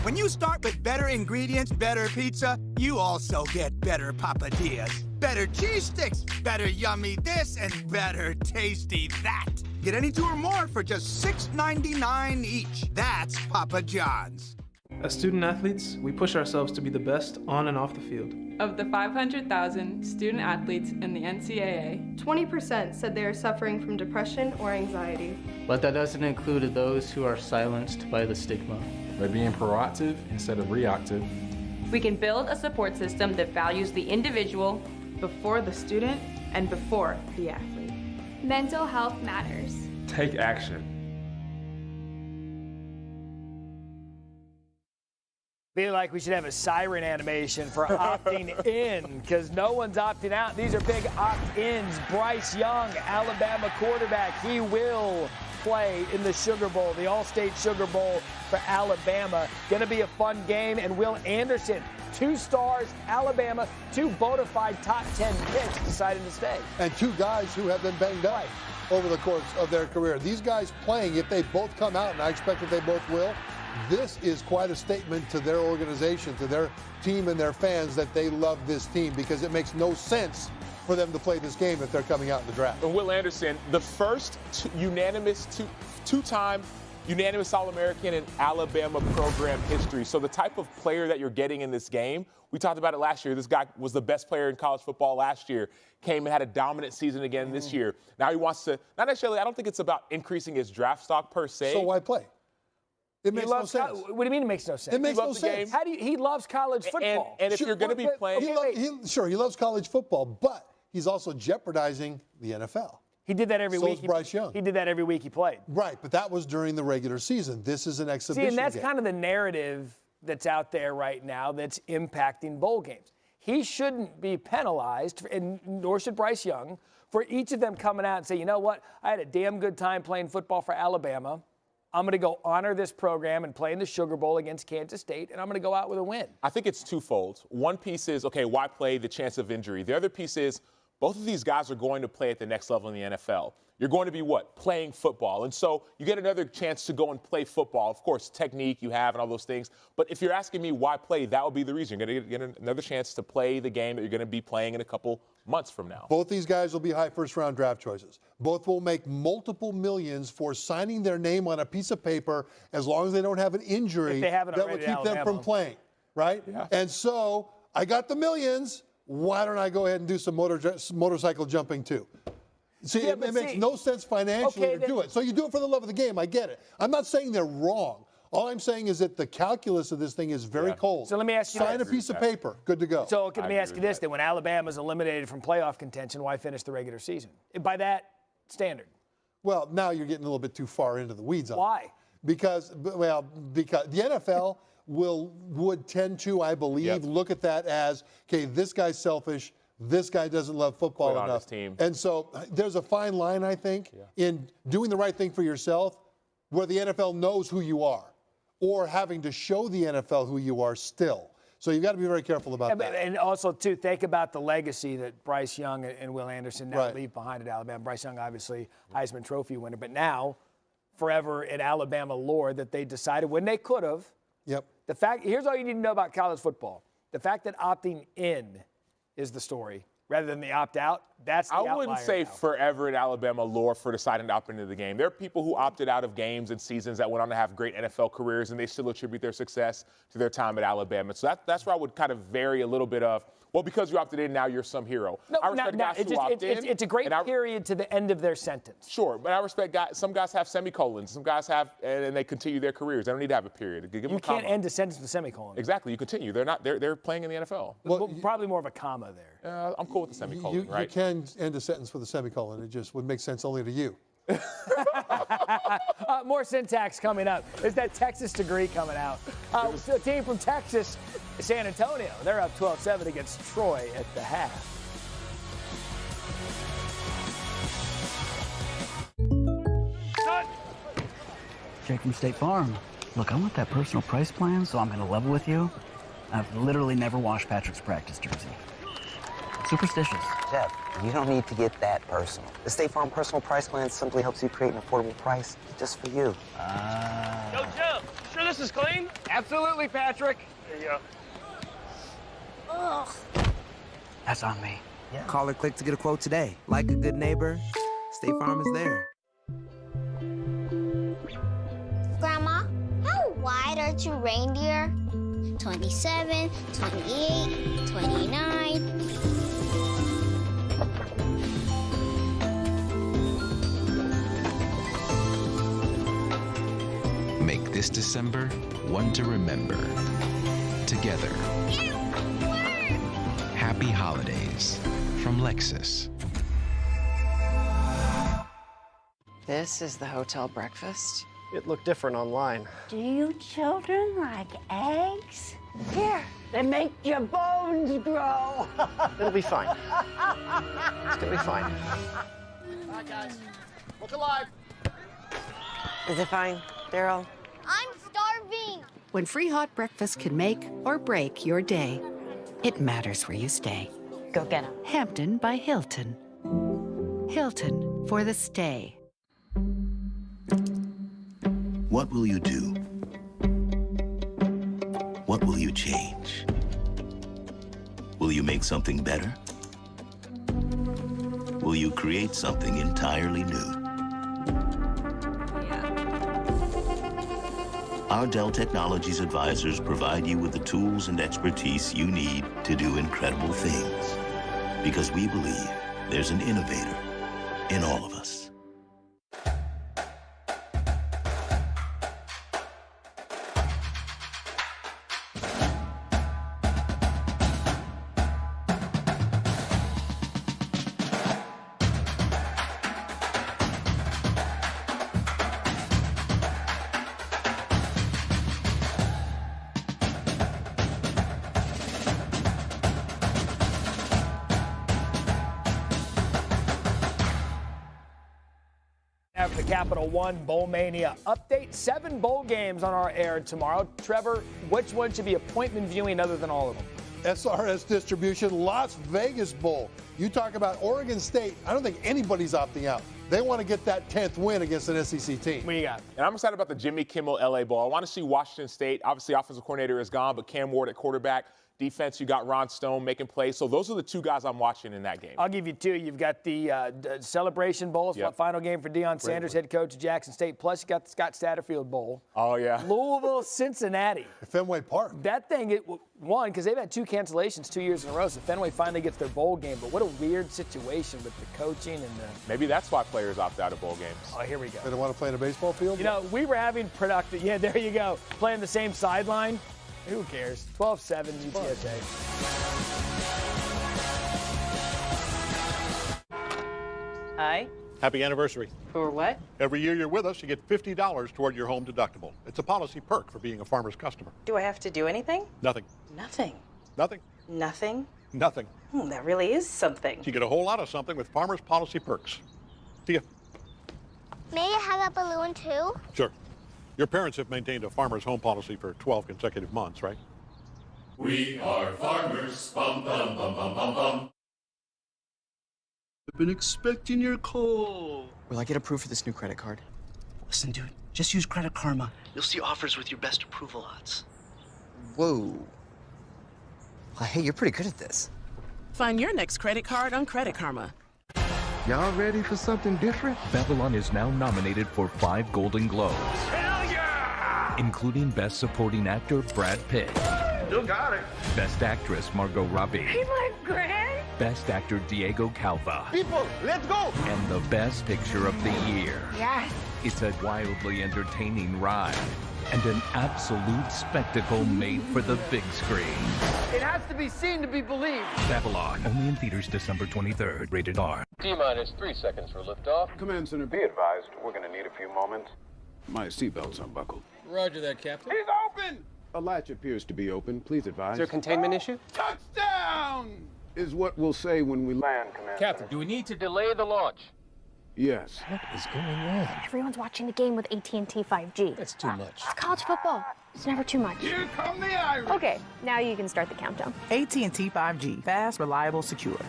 When you start with better ingredients, better pizza, you also get better papadillas. Better cheese sticks, better yummy this, and better tasty that. Get any two or more for just $6.99 each. That's Papa John's. As student athletes, we push ourselves to be the best on and off the field. Of the 500,000 student athletes in the NCAA, 20% said they are suffering from depression or anxiety. But that doesn't include those who are silenced by the stigma. By being proactive instead of reactive, we can build a support system that values the individual before the student and before the athlete. Mental health matters. take action. Feel like we should have a siren animation for opting in, because no one's opting out. These are big opt-ins. Bryce Young, Alabama quarterback, he will play in the Sugar Bowl, the All-State Sugar Bowl for Alabama. Going to be a fun game. And Will Anderson, 2 stars, Alabama, 2 bona fide top 10 picks, decided to stay. And 2 guys who have been banged up over the course of their career. These guys playing, if they both come out, and I expect that they both will, this is quite a statement to their organization, to their team and their fans, that they love this team, because it makes no sense for them to play this game if they're coming out in the draft. And Will Anderson, the first two-time unanimous All-American in Alabama program history. So the type of player that you're getting in this game, we talked about it last year. This guy was the best player in college football last year, came and had a dominant season again this year. Now he wants to, not necessarily, I don't think it's about increasing his draft stock per se. So why play? It makes no sense. What do you mean it makes no sense? It makes no sense. How do you, he loves college football. And if you're going to be playing. He loves college football, but he's also jeopardizing the NFL. He did that every week. So is Bryce Young. He did that every week he played. Right, but that was during the regular season. This is an exhibition and that's game. kind of the narrative that's out there right now that's impacting bowl games. He shouldn't be penalized, and nor should Bryce Young, for each of them coming out and say, you know what, I had a damn good time playing football for Alabama. I'm going to go honor this program and play in the Sugar Bowl against Kansas State, and I'm going to go out with a win. I think it's twofold. One piece is, okay, why play? The chance of injury. The other piece is, both of these guys are going to play at the next level in the NFL. You're going to be what? Playing football. And so you get another chance to go and play football. Of course, technique you have and all those things. But if you're asking me why play, that would be the reason. You're going to get another chance to play the game that you're going to be playing in a couple months from now. Both these guys will be high first-round draft choices. Both will make multiple millions for signing their name on a piece of paper as long as they don't have an injury that will keep them from playing, right? Yeah. And so I got the millions. Why don't I go ahead and do some motorcycle jumping too? See, it makes no sense financially to do it. So you do it for the love of the game. I get it. I'm not saying they're wrong. All I'm saying is that the calculus of this thing is very cold. So let me ask you Sign a piece of paper. Good to go. So let me ask you this then. When Alabama's eliminated from playoff contention, why finish the regular season? By that standard. Well, now you're getting a little bit too far into the weeds on it. Why? Because the NFL would tend to, I believe, look at that as, okay, this guy's selfish, this guy doesn't love football enough. And so there's a fine line, I think, in doing the right thing for yourself where the NFL knows who you are, or having to show the NFL who you are still. So you've got to be very careful about that. And also, too, think about the legacy that Bryce Young and Will Anderson now leave behind at Alabama. Bryce Young, obviously, Heisman Trophy winner, but now forever in Alabama lore that they decided when they could have. Yep. The fact, here's all you need to know about college football. The fact that opting in is the story rather than the opt-out, that's the outlier. I wouldn't say forever in Alabama lore for deciding to opt into the game. There are people who opted out of games and seasons that went on to have great NFL careers, and they still attribute their success to their time at Alabama. So that's where I would kind of vary a little bit of Well, because you opted in, now you're some hero. No, I respect guys who opt in. It's a great period to the end of their sentence. Sure, but I respect guys. Some guys have semicolons. Some guys have, and they continue their careers. They don't need to have a period. You can't end a sentence with a semicolon. Exactly. You continue. They're playing in the NFL. Well, probably more of a comma there. I'm cool with the semicolon, right? You can end a sentence with a semicolon. It just would make sense only to you. More syntax coming up. There's that Texas degree coming out. The team from Texas, San Antonio, they're up 12-7 against Troy at the half. Jake from State Farm. Look, I want that personal price plan, so I'm going to level with you. I've literally never washed Patrick's practice jersey. Superstitious. Jeff, you don't need to get that personal. The State Farm Personal Price Plan simply helps you create an affordable price just for you. Yo, Jeff, sure this is clean? Absolutely, Patrick. There you go. Ugh. That's on me. Yeah. Call or click to get a quote today. Like a good neighbor, State Farm is there. Grandma, how wide are two reindeer? 27, 28, 29. Make this December one to remember. Together. Happy holidays from Lexus. This is the hotel breakfast. It looked different online. Do you children like eggs? Here, they make your bones grow. It'll be fine. It's gonna be fine. All right, guys. Look alive. Is it fine, Daryl? I'm starving. When free hot breakfast can make or break your day, it matters where you stay. Go get 'em. Hampton by Hilton. Hilton for the stay. What will you do? What will you change? Will you make something better? Will you create something entirely new? Our Dell Technologies advisors provide you with the tools and expertise you need to do incredible things. Because we believe there's an innovator in all of us. After the Capital One Bowl Mania update, 7 bowl games on our air tomorrow. Trevor, which one should be appointment viewing other than all of them? SRS distribution, Las Vegas Bowl. You talk about Oregon State. I don't think anybody's opting out. They want to get that 10th win against an SEC team. What do you got? And I'm excited about the Jimmy Kimmel LA Bowl. I want to see Washington State. Obviously, offensive coordinator is gone, but Cam Ward at quarterback. Defense, you got Ron Stone making plays. So those are the 2 guys I'm watching in that game. I'll give you 2. You've got the Celebration Bowl, final game for Deion Sanders, head coach of Jackson State. Plus, you got the Scott Satterfield Bowl. Oh, yeah. Louisville, Cincinnati. Fenway Park. That thing, it won because they've had 2 cancellations 2 years in a row. So Fenway finally gets their bowl game. But what a weird situation with the coaching and the. Maybe that's why players opt out of bowl games. Oh, here we go. They don't want to play in a baseball field? You know, we were having productive. Yeah, there you go. Playing the same sideline. Who cares? 12-7 UTSA. Hi. Happy anniversary. For what? Every year you're with us, you get $50 toward your home deductible. It's a policy perk for being a Farmer's customer. Do I have to do anything? Nothing. Nothing. Nothing. Nothing? Nothing. That really is something. You get a whole lot of something with Farmer's policy perks. See ya. May I have a balloon too? Sure. Your parents have maintained a farmer's home policy for 12 consecutive months, right? We are farmers. Bum, bum, bum, bum, bum, bum. I've been expecting your call. Will I get approved for this new credit card? Listen, dude, just use Credit Karma. You'll see offers with your best approval odds. Whoa. Well, hey, you're pretty good at this. Find your next credit card on Credit Karma. Y'all ready for something different? Babylon is now nominated for 5 Golden Globes. Hell yeah! Including Best Supporting Actor Brad Pitt. Still got it. Best Actress Margot Robbie. He looked great. Best Actor Diego Calva. People, let's go. And the Best Picture of the Year. Yes. It's a wildly entertaining ride and an absolute spectacle made for the big screen. It has to be seen to be believed. Babylon, only in theaters December 23rd, rated R. T-minus 3 seconds for liftoff. Command Center, be advised, we're going to need a few moments. My seatbelt's unbuckled. Roger that, Captain. He's open! A latch appears to be open. Please advise. Is there a containment issue? Touchdown! Is what we'll say when we land, Command Captain, do we need to delay the launch? Yes. What is going on? Everyone's watching the game with AT&T 5G. That's too much. It's college football. It's never too much. Here come the Irish! Okay, now you can start the countdown. AT&T 5G. Fast, reliable, secure.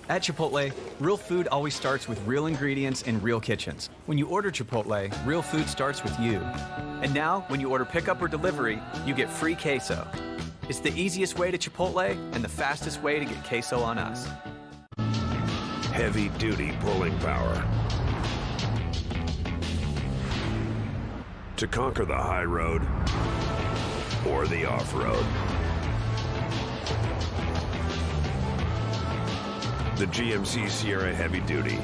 At Chipotle, real food always starts with real ingredients in real kitchens. When you order Chipotle, real food starts with you. And now, when you order pickup or delivery, you get free queso. It's the easiest way to Chipotle and the fastest way to get queso on us. Heavy-duty pulling power. To conquer the high road or the off-road. The GMC Sierra Heavy Duty.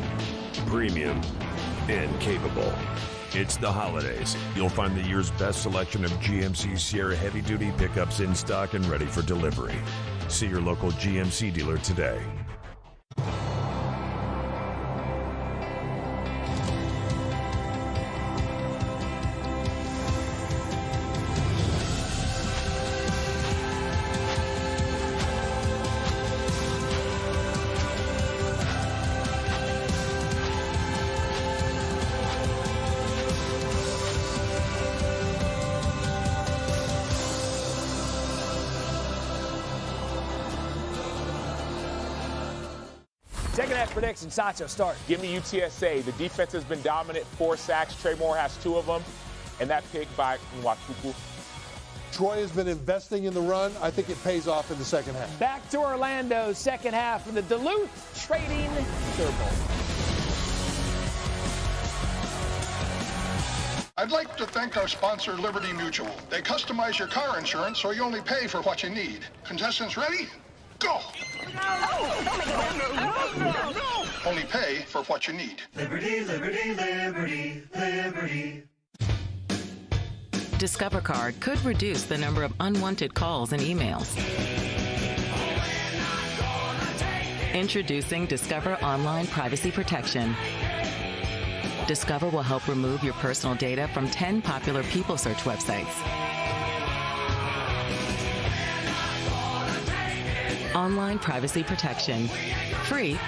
Premium and capable. It's the holidays. You'll find the year's best selection of GMC Sierra Heavy Duty pickups in stock and ready for delivery. See your local GMC dealer today. Second half prediction, Sacho, start. Give me UTSA. The defense has been dominant. 4 sacks. Trey Moore has 2 of them. And that pick by Nwachuku. Troy has been investing in the run. I think it pays off in the second half. Back to Orlando, second half in the Duluth Trading Circle. I'd like to thank our sponsor, Liberty Mutual. They customize your car insurance so you only pay for what you need. Contestants ready? Go! No. Only pay for what you need. Liberty, liberty, liberty, liberty. Discover Card could reduce the number of unwanted calls and emails. Introducing Discover Online Privacy Protection. Discover will help remove your personal data from 10 popular people search websites. Online privacy protection. Free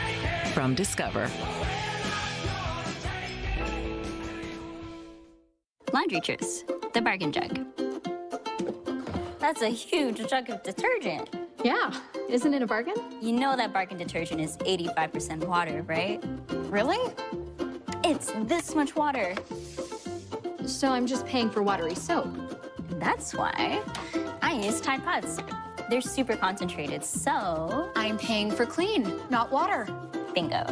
from Discover. Laundry Truce, the bargain jug. That's a huge jug of detergent. Yeah, isn't it a bargain? You know that bargain detergent is 85% water, right? Really? It's this much water. So I'm just paying for watery soap. That's why I use Tide Pods. They're super concentrated, so... I'm paying for clean, not water. Bingo.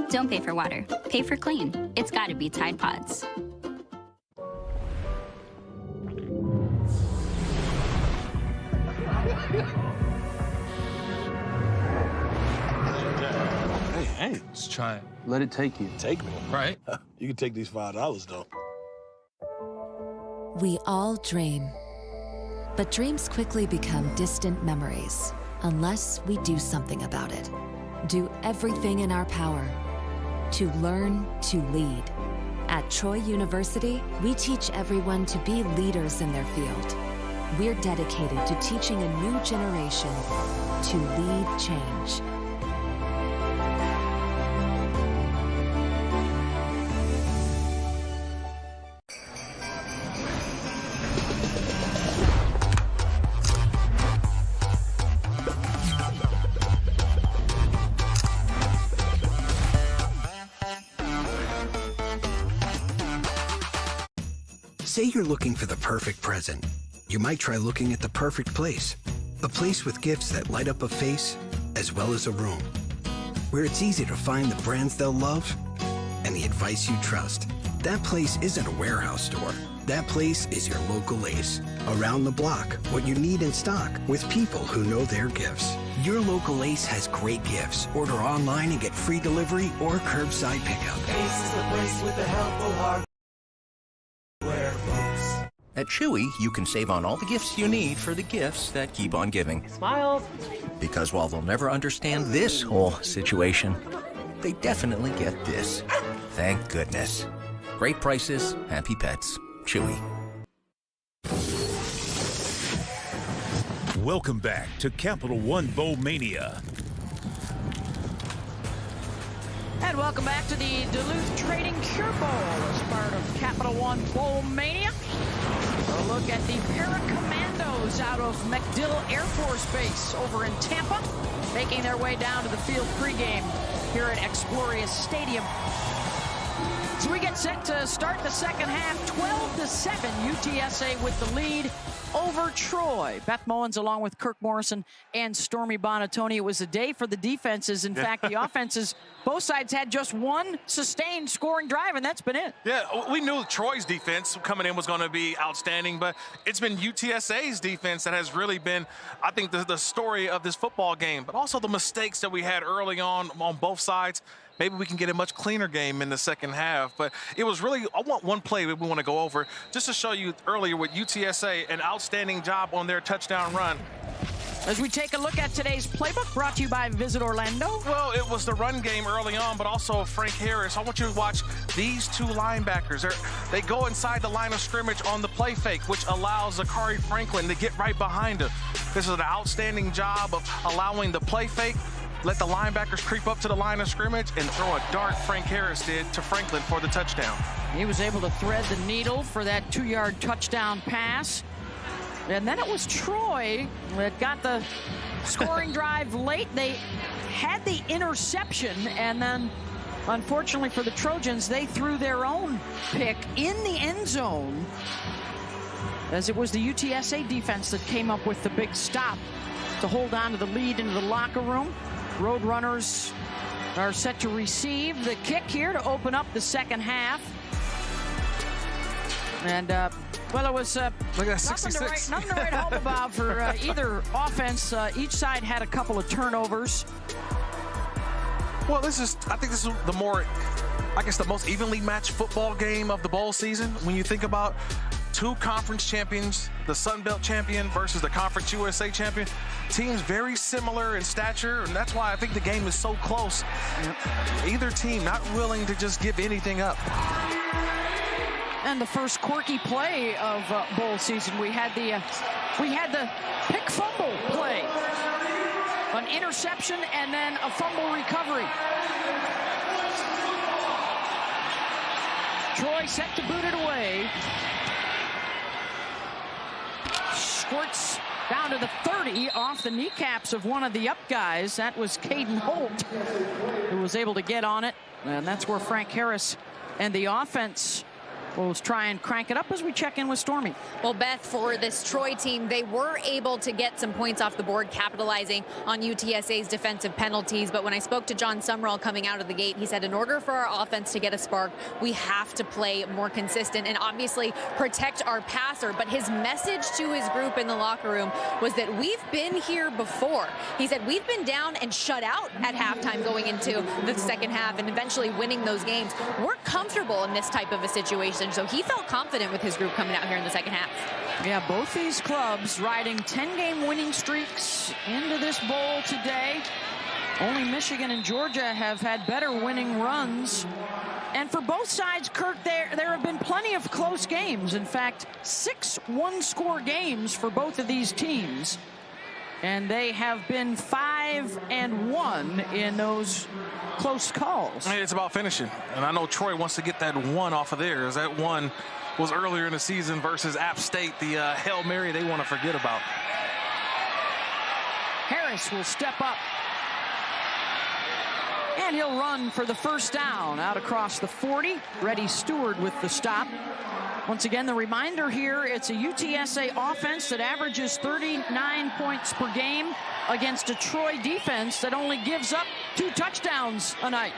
Don't pay for water. Pay for clean. It's gotta be Tide Pods. Hey, just try it. Let it take you. Take me? Right. You can take these $5, though. We all dream. But dreams quickly become distant memories unless we do something about it. Do everything in our power to learn to lead. At Troy University, we teach everyone to be leaders in their field. We're dedicated to teaching a new generation to lead change. Say you're looking for the perfect present. You might try looking at the perfect place. A place with gifts that light up a face as well as a room. Where it's easy to find the brands they'll love and the advice you trust. That place isn't a warehouse store. That place is your local Ace. Around the block, what you need in stock with people who know their gifts. Your local Ace has great gifts. Order online and get free delivery or curbside pickup. Ace is the place with the helpful hardware, folks. At Chewy, you can save on all the gifts you need for the gifts that keep on giving. Smiles. Because while they'll never understand this whole situation, they definitely get this. Thank goodness. Great prices, happy pets. Chewy. Welcome back to Capital One Bowl Mania. And welcome back to the Duluth Trading Cure Bowl as part of Capital One Bowl Mania. A look at the Paracommandos out of MacDill Air Force Base over in Tampa, making their way down to the field pregame here at Exploria Stadium. So we get set to start the second half, 12-7, UTSA with the lead over Troy. Beth Mowens along with Kirk Morrison and Stormy Bonatoni. It was a day for the defenses. In fact, the offenses, both sides had just one sustained scoring drive, and that's been it. Yeah, we knew Troy's defense coming in was going to be outstanding, but it's been UTSA's defense that has really been, I think, the story of this football game, but also the mistakes that we had early on both sides. Maybe we can get a much cleaner game in the second half. But it was really, I want one play that we want to go over just to show you earlier with UTSA, an outstanding job on their touchdown run. As we take a look at today's playbook, brought to you by Visit Orlando. Well, it was the run game early on, but also Frank Harris. I want you to watch these two linebackers. They go inside the line of scrimmage on the play fake, which allows Zachary Franklin to get right behind him. This is an outstanding job of allowing the play fake, let the linebackers creep up to the line of scrimmage and throw a dart. Frank Harris did to Franklin for the touchdown. He was able to thread the needle for that 2-yard touchdown pass. And then it was Troy that got the scoring drive late. They had the interception, and then unfortunately for the Trojans, they threw their own pick in the end zone, as it was the UTSA defense that came up with the big stop to hold on to the lead into the locker room. Roadrunners are set to receive the kick here to open up the second half. And, well, it was look at 66. Nothing to write home about for either offense. Each side had a couple of turnovers. Well, I think this is the more, I guess, the most evenly matched football game of the bowl season. When you think about two conference champions, the Sun Belt champion versus the Conference USA champion, teams very similar in stature, and that's why I think the game is so close. Either team not willing to just give anything up. And the first quirky play of bowl season, we had the pick fumble play, an interception, and then a fumble recovery. Troy set to boot it away. Squirts down to the 30 off the kneecaps of one of the up guys. That was Caden Holt who was able to get on it. And that's where Frank Harris and the offense will try and crank it up as we check in with Stormy. Well, Beth, for this Troy team, they were able to get some points off the board, capitalizing on UTSA's defensive penalties. But when I spoke to John Sumrall coming out of the gate, he said in order for our offense to get a spark, we have to play more consistent and obviously protect our passer. But his message to his group in the locker room was that we've been here before. He said we've been down and shut out at halftime going into the second half and eventually winning those games. We're comfortable in this type of a situation. So he felt confident with his group coming out here in the second half. Yeah, both these clubs riding 10-game winning streaks into this bowl today. Only Michigan and Georgia have had better winning runs. And for both sides, Kirk, there have been plenty of close games. In fact, 6 one-score games for both of these teams. And they have been 5-1 in those close calls. I mean, it's about finishing. And I know Troy wants to get that one off of theirs. That one was earlier in the season versus App State, the Hail Mary they want to forget about. Harris will step up. And he'll run for the first down out across the 40. Reddy Stewart with the stop. Once again, the reminder here, it's a UTSA offense that averages 39 points per game against a Troy defense that only gives up 2 touchdowns a night.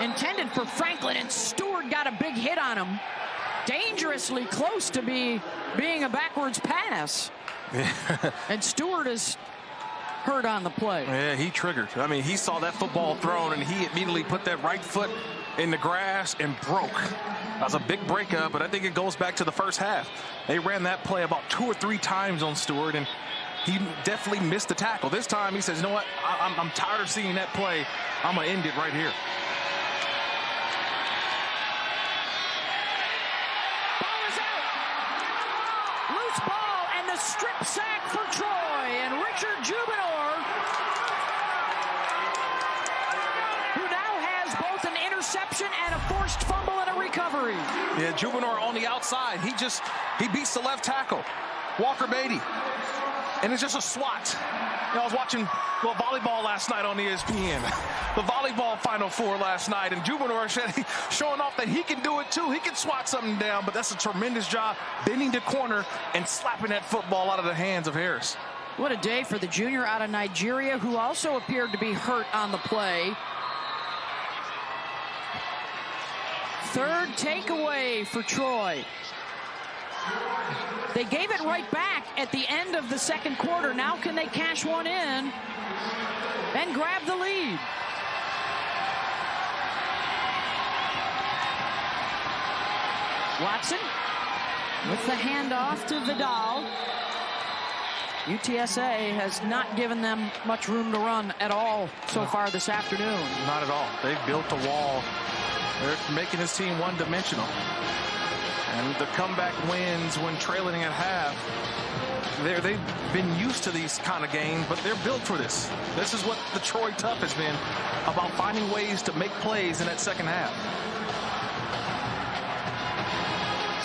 intended for Franklin, and Stewart got a big hit on him. Dangerously close to being a backwards pass. And Stewart is hurt on the play. Yeah, he triggered. I mean, he saw that football thrown, and he immediately put that right foot in the grass and broke. That was a big breakup, but I think it goes back to the first half. They ran that play about 2 or 3 times on Stewart, and he definitely missed the tackle. This time he says, you know what, I'm tired of seeing that play. I'm going to end it right here. Ball is out. Loose ball and the strip sack for Troy. And Richard Jubinor, who now has both an interception and a forced fumble and a recovery. Yeah, Jubinor on the outside. He beats the left tackle, Walker Beatty. And it's just a swat. You know, I was watching volleyball last night on ESPN, the volleyball Final Four last night, and Jubinor showing off that he can do it too. He can swat something down, but that's a tremendous job bending the corner and slapping that football out of the hands of Harris. What a day for the junior out of Nigeria, who also appeared to be hurt on the play. Third takeaway for Troy. They gave it right back at the end of the second quarter. Now can they cash one in and grab the lead? Watson with the handoff to Vidal. UTSA has not given them much room to run at all so far this afternoon. Not at all. They've built a wall. They're making this team one-dimensional. And the comeback wins when trailing at half. They've been used to these kind of games, but they're built for this. This is what the Troy Tough has been about, finding ways to make plays in that second half.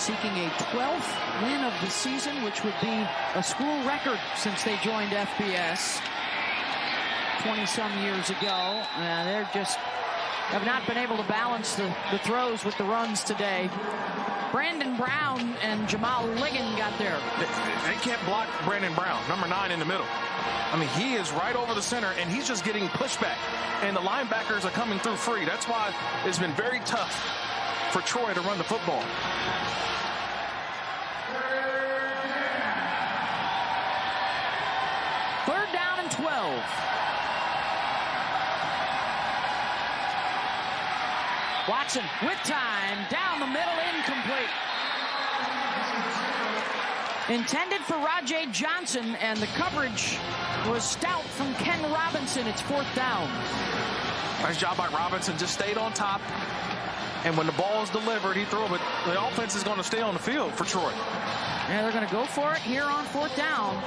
Seeking a 12th win of the season, which would be a school record since they joined FBS 20-some years ago. They're just have not been able to balance the throws with the runs today. Brandon Brown and Jamal Ligon got there. They can't block Brandon Brown, number 9 in the middle. I mean, he is right over the center, and he's just getting pushback. And the linebackers are coming through free. That's why it's been very tough for Troy to run the football. Third down and 12. Watson with time, down the middle, incomplete. Intended for Rajay Johnson, and the coverage was stout from Ken Robinson. It's 4th down. Nice job by Robinson, just stayed on top. And when the ball is delivered, he threw it, but the offense is going to stay on the field for Troy. Yeah, they're going to go for it here on 4th down.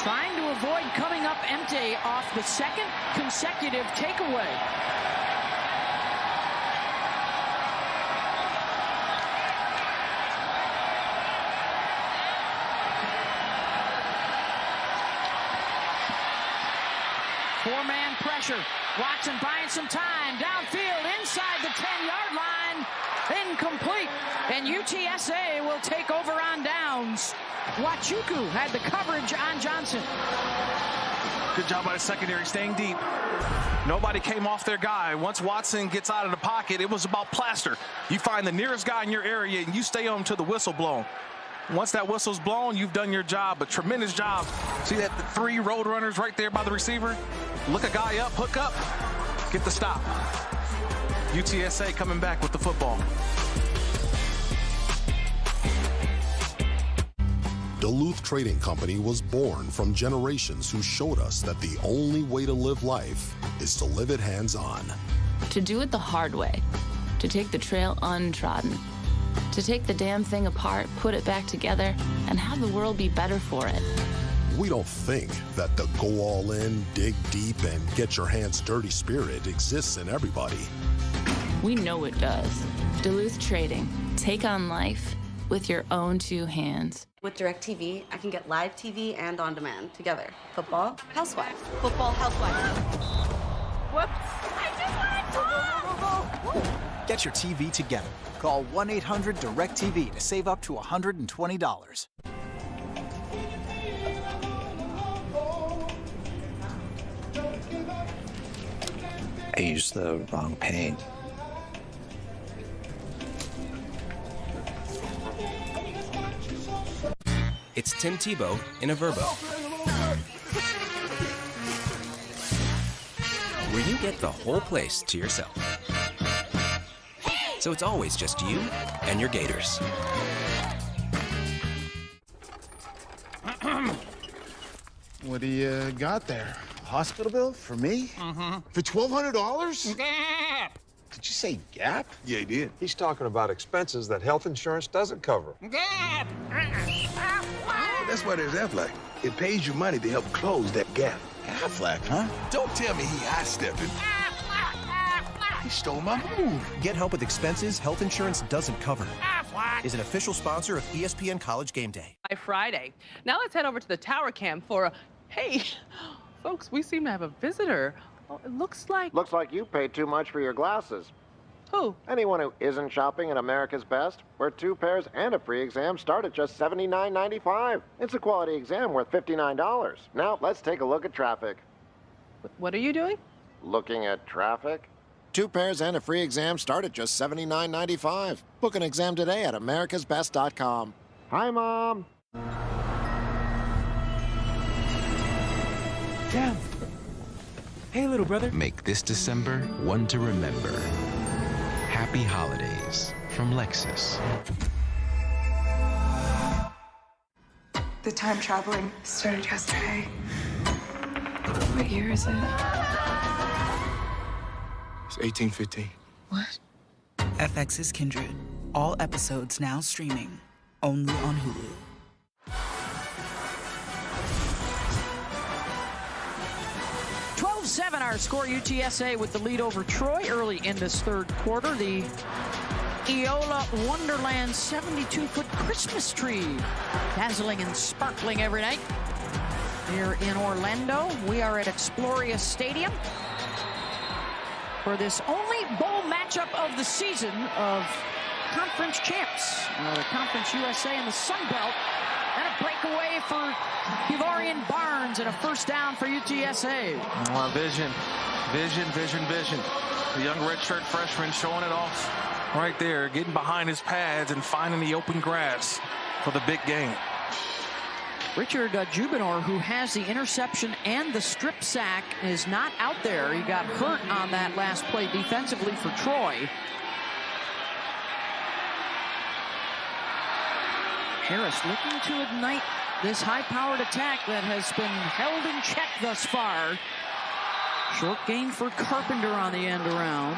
Trying to avoid coming up empty off the second consecutive takeaway. Four-man pressure. Watson buying some time. Downfield inside the 10-yard line. Incomplete. And UTSA will take over on downs. Wachuku had the coverage on Johnson. Good job by the secondary, staying deep. Nobody came off their guy. Once Watson gets out of the pocket, it was about plaster. You find the nearest guy in your area, and you stay on until the whistle blown. Once that whistle's blown, you've done your job. But tremendous job. See that the 3 road runners right there by the receiver? Look a guy up, hook up, get the stop. UTSA coming back with the football. Duluth Trading Company was born from generations who showed us that the only way to live life is to live it hands-on. To do it the hard way. To take the trail untrodden. To take the damn thing apart, put it back together, and have the world be better for it. We don't think that the go all in, dig deep, and get your hands dirty spirit exists in everybody. We know it does. Duluth Trading. Take on life with your own 2 hands. With DirecTV, I can get live TV and on demand together. Football, housewife. Football, housewife. Whoops. I just want to talk. Get your TV together. Call 1-800-DIRECTV to save up to $120. I used the wrong paint. It's Tim Tebow in a Verbo, where you get the whole place to yourself. So it's always just you and your Gators. What do you got there? A hospital bill for me? Mm-hmm. For $1,200? Gap! Did you say Gap? Yeah, he did. He's talking about expenses that health insurance doesn't cover. Gap! That's why there's Aflac. It pays you money to help close that gap. Aflac, huh? Don't tell me he high-stepping. He stole my move. Get help with expenses health insurance doesn't cover. Is an official sponsor of ESPN College Game Day. Friday. Now let's head over to the tower cam for a... Hey, folks, we seem to have a visitor. Oh, it looks like... Looks like you paid too much for your glasses. Who? Anyone who isn't shopping at America's Best, where 2 pairs and a free exam start at just $79.95. It's a quality exam worth $59. Now, let's take a look at traffic. What are you doing? Looking at traffic? 2 pairs and a free exam start at just $79.95. Book an exam today at americasbest.com. Hi, Mom. Damn. Hey, little brother. Make this December one to remember. Happy holidays from Lexus. The time traveling started yesterday. What year is it? It's 1815. What? FX's Kindred. All episodes now streaming. Only on Hulu. 12-7 our score. UTSA with the lead over Troy early in this third quarter. The Eola Wonderland 72-foot Christmas tree, dazzling and sparkling every night. Here in Orlando, we are at Exploria Stadium for this only bowl matchup of the season of conference champs. The Conference USA and the Sun Belt. And a breakaway for Ivorian Barnes and a first down for UTSA. Vision. The young redshirt freshman showing it off right there, getting behind his pads and finding the open grass for the big game. Richard Jubinor, who has the interception and the strip sack, is not out there. He got hurt on that last play defensively for Troy. Harris looking to ignite this high-powered attack that has been held in check thus far. Short gain for Carpenter on the end around.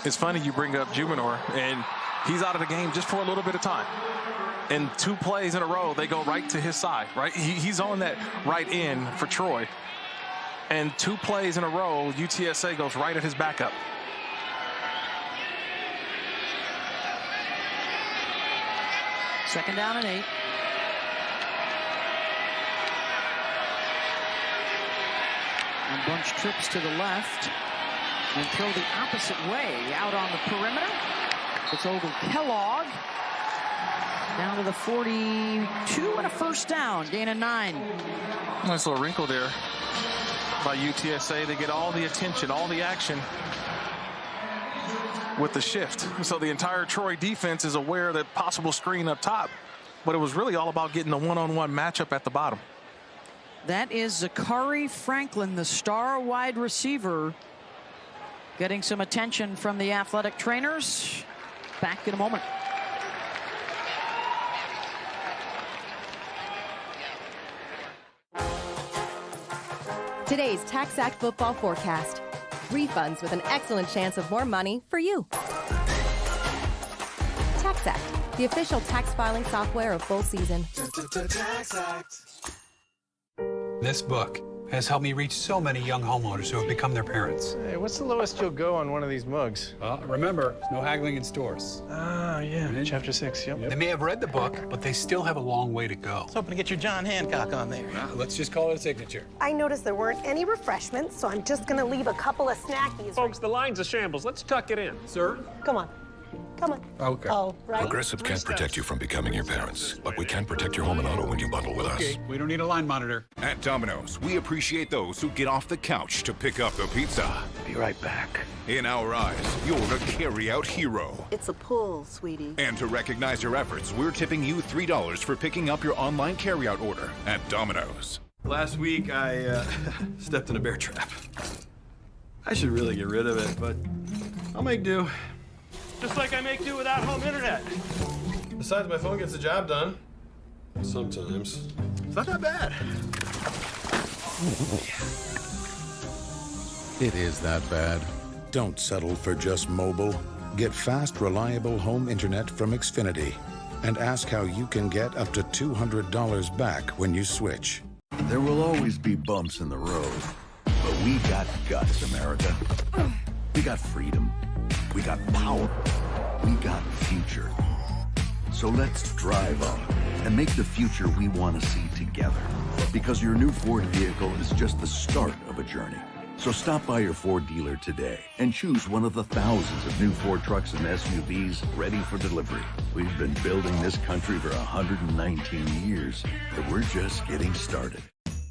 It's funny you bring up Jubinor, and he's out of the game just for a little bit of time. And 2 plays in a row, they go right to his side, right? He's on that right end for Troy. And 2 plays in a row, UTSA goes right at his backup. Second down and 8. And bunch trips to the left and throw the opposite way out on the perimeter. It's over Kellogg. Down to the 42 and a first down. Gain of 9. Nice little wrinkle there by UTSA. They get all the attention, all the action with the shift. So the entire Troy defense is aware of that possible screen up top, but it was really all about getting the one-on-one matchup at the bottom. That is Zachary Franklin, the star wide receiver, getting some attention from the athletic trainers. Back in a moment. Today's TaxAct football forecast. Refunds with an excellent chance of more money for you. TaxAct, the official tax filing software of full season. This book has helped me reach so many young homeowners who have become their parents. Hey, what's the lowest you'll go on one of these mugs? Well, remember, no haggling in stores. Ah, yeah, chapter 6, yep. They may have read the book, but they still have a long way to go. I was hoping to get your John Hancock on there. Well, let's just call it a signature. I noticed there weren't any refreshments, so I'm just gonna leave a couple of snackies. Folks, the line's a shambles. Let's tuck it in. Sir? Come on. Come on. Okay. Oh, right. Progressive can't protect you from becoming your parents, but we can protect your home and auto when you bundle with us. Okay, we don't need a line monitor. At Domino's, we appreciate those who get off the couch to pick up the pizza. Be right back. In our eyes, you're a carry-out hero. It's a pull, sweetie. And to recognize your efforts, we're tipping you $3 for picking up your online carry-out order at Domino's. Last week, I stepped in a bear trap. I should really get rid of it, but I'll make do. Just like I make do without home internet. Besides, my phone gets the job done. Sometimes. It's not that bad. It is that bad. Don't settle for just mobile. Get fast, reliable home internet from Xfinity. And ask how you can get up to $200 back when you switch. There will always be bumps in the road. But we got guts, America. We got freedom. We got power. We got future. So let's drive on and make the future we want to see together. Because your new Ford vehicle is just the start of a journey. So stop by your Ford dealer today and choose one of the thousands of new Ford trucks and SUVs ready for delivery. We've been building this country for 119 years, but we're just getting started.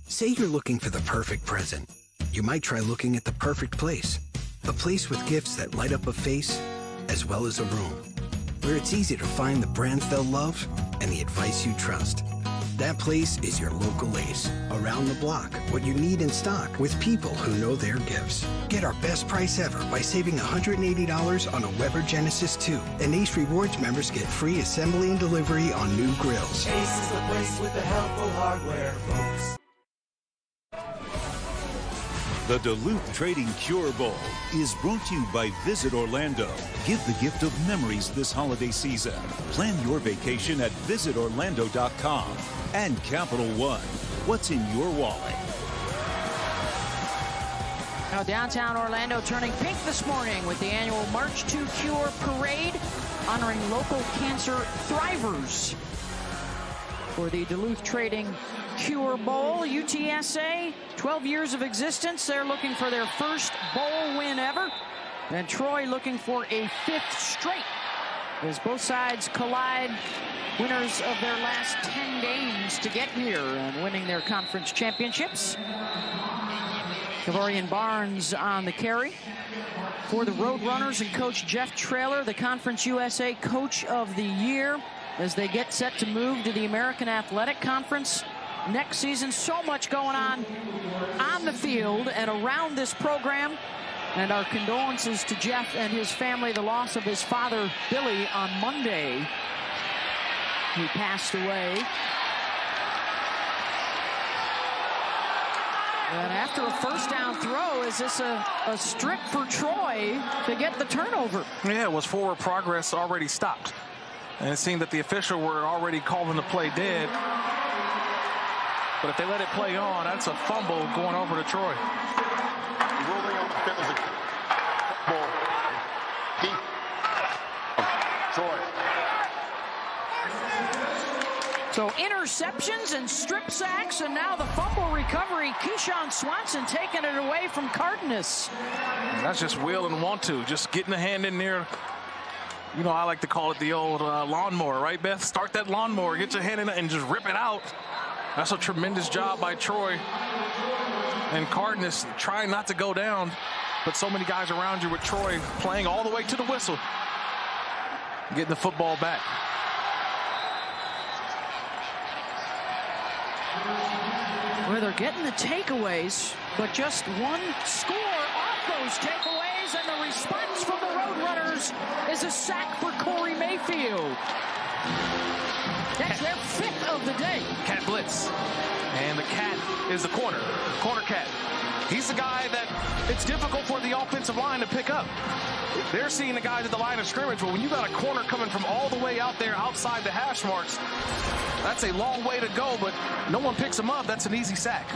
Say you're looking for the perfect present. You might try looking at the perfect place. A place with gifts that light up a face as well as a room. Where it's easy to find the brands they'll love and the advice you trust. That place is your local Ace. Around the block, what you need in stock with people who know their gifts. Get our best price ever by saving $180 on a Weber Genesis 2. And Ace Rewards members get free assembly and delivery on new grills. Ace is the place with the helpful hardware, folks. The Duluth Trading Cure Bowl is brought to you by Visit Orlando. Give the gift of memories this holiday season. Plan your vacation at visitorlando.com. And Capital One, what's in your wallet? Now downtown Orlando turning pink this morning with the annual March to Cure parade honoring local cancer thrivers. For the Duluth Trading Cure Bowl, UTSA, 12 years of existence. They're looking for their first bowl win ever. And Troy looking for a 5th straight. As both sides collide, winners of their last 10 games to get here and winning their conference championships. Kavorian Barnes on the carry. For the Roadrunners and Coach Jeff Traylor, the Conference USA Coach of the Year, as they get set to move to the American Athletic Conference next season. So much going on the field and around this program. And our condolences to Jeff and his family, the loss of his father, Billy, on Monday. He passed away. And after a first down throw, is this a strip for Troy to get the turnover? Yeah, it was forward progress already stopped. And it seemed that the official were already calling the play dead. But if they let it play on, that's a fumble going over to Troy. Rolling out the penalty. Ball. Deep. Troy. So interceptions and strip sacks, and now the fumble recovery. Keyshawn Swanson taking it away from Cardenas. That's just will and want to. Just getting the hand in there. You know, I like to call it the old lawnmower, right, Beth? Start that lawnmower, get your hand in it, and just rip it out. That's a tremendous job by Troy. And Cardenas trying not to go down, but so many guys around you with Troy playing all the way to the whistle. Getting the football back. Well, they're getting the takeaways, but just one score off those takeaways, and the response from the Roadrunners is a sack for Corey Mayfield. That's their 5th of the day. Cat blitz. And the cat is the corner cat. He's the guy that it's difficult for the offensive line to pick up. They're seeing the guys at the line of scrimmage, but when you got a corner coming from all the way out there outside the hash marks, that's a long way to go, but no one picks him up. That's an easy sack.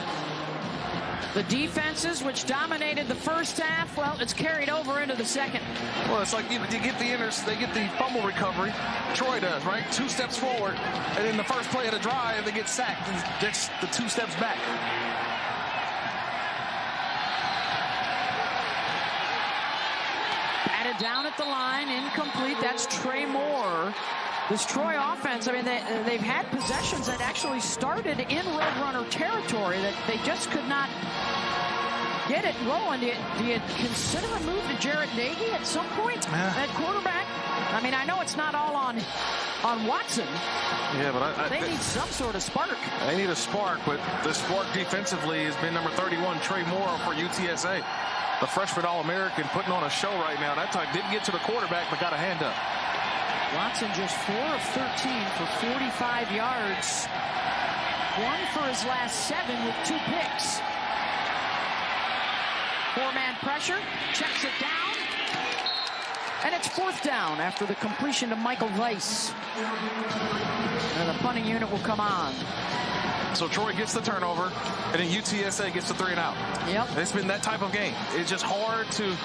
The defenses, which dominated the first half, well, it's carried over into the second. Well, it's like you get they get the fumble recovery. Troy does, right? 2 steps forward, and in the first play of the drive, they get sacked. And it's the 2 steps back. down at the line, incomplete. That's Trey Moore. This Troy offense, I mean, they've had possessions that actually started in Roadrunner territory that they just could not get it rolling. Do you consider a move to Jarrett Nagy at some point at quarterback? I mean, I know it's not all on Watson. Yeah, but they need some sort of spark. They need a spark, but the spark defensively has been number 31, Trey Moore for UTSA. The freshman All-American putting on a show right now. That time didn't get to the quarterback, but got a hand up. Watson just 4 of 13 for 45 yards. 1 for his last 7 with 2 picks. 4-man pressure, checks it down. And it's 4th down after the completion to Michael Weiss. And the punting unit will come on. So Troy gets the turnover, and then UTSA gets the 3-and-out. Yep. It's been that type of game. It's just hard to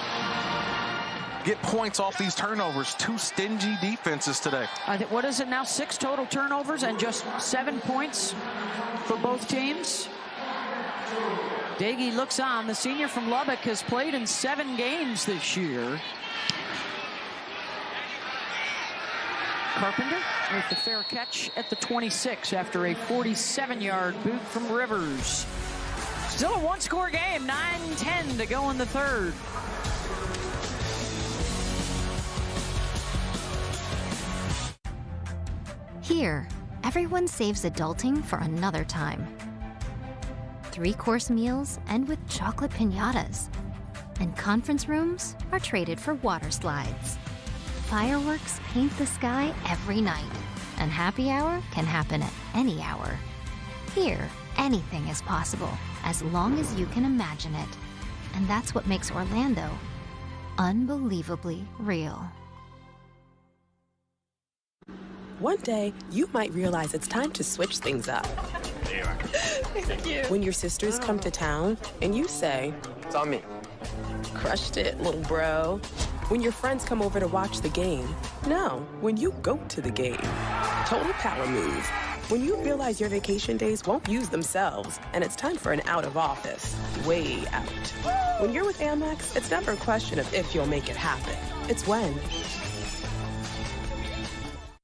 get points off these turnovers. 2 stingy defenses today. What is it now? 6 total turnovers and just 7 points for both teams. Nagy looks on. The senior from Lubbock has played in 7 games this year. Carpenter with the fair catch at the 26 after a 47-yard boot from Rivers. Still a 1-score game. 9-10 to go in the 3rd. Here, everyone saves adulting for another time. 3-course meals end with chocolate piñatas. And conference rooms are traded for water slides. Fireworks paint the sky every night. And happy hour can happen at any hour. Here, anything is possible, as long as you can imagine it. And that's what makes Orlando unbelievably real. One day, you might realize it's time to switch things up. Thank you. When your sisters come to town and you say, "It's on me." Crushed it, little bro. When your friends come over to watch the game. No, when you go to the game. Total power move. When you realize your vacation days won't use themselves and it's time for an out of office. Way out. When you're with Amex, it's never a question of if you'll make it happen. It's when.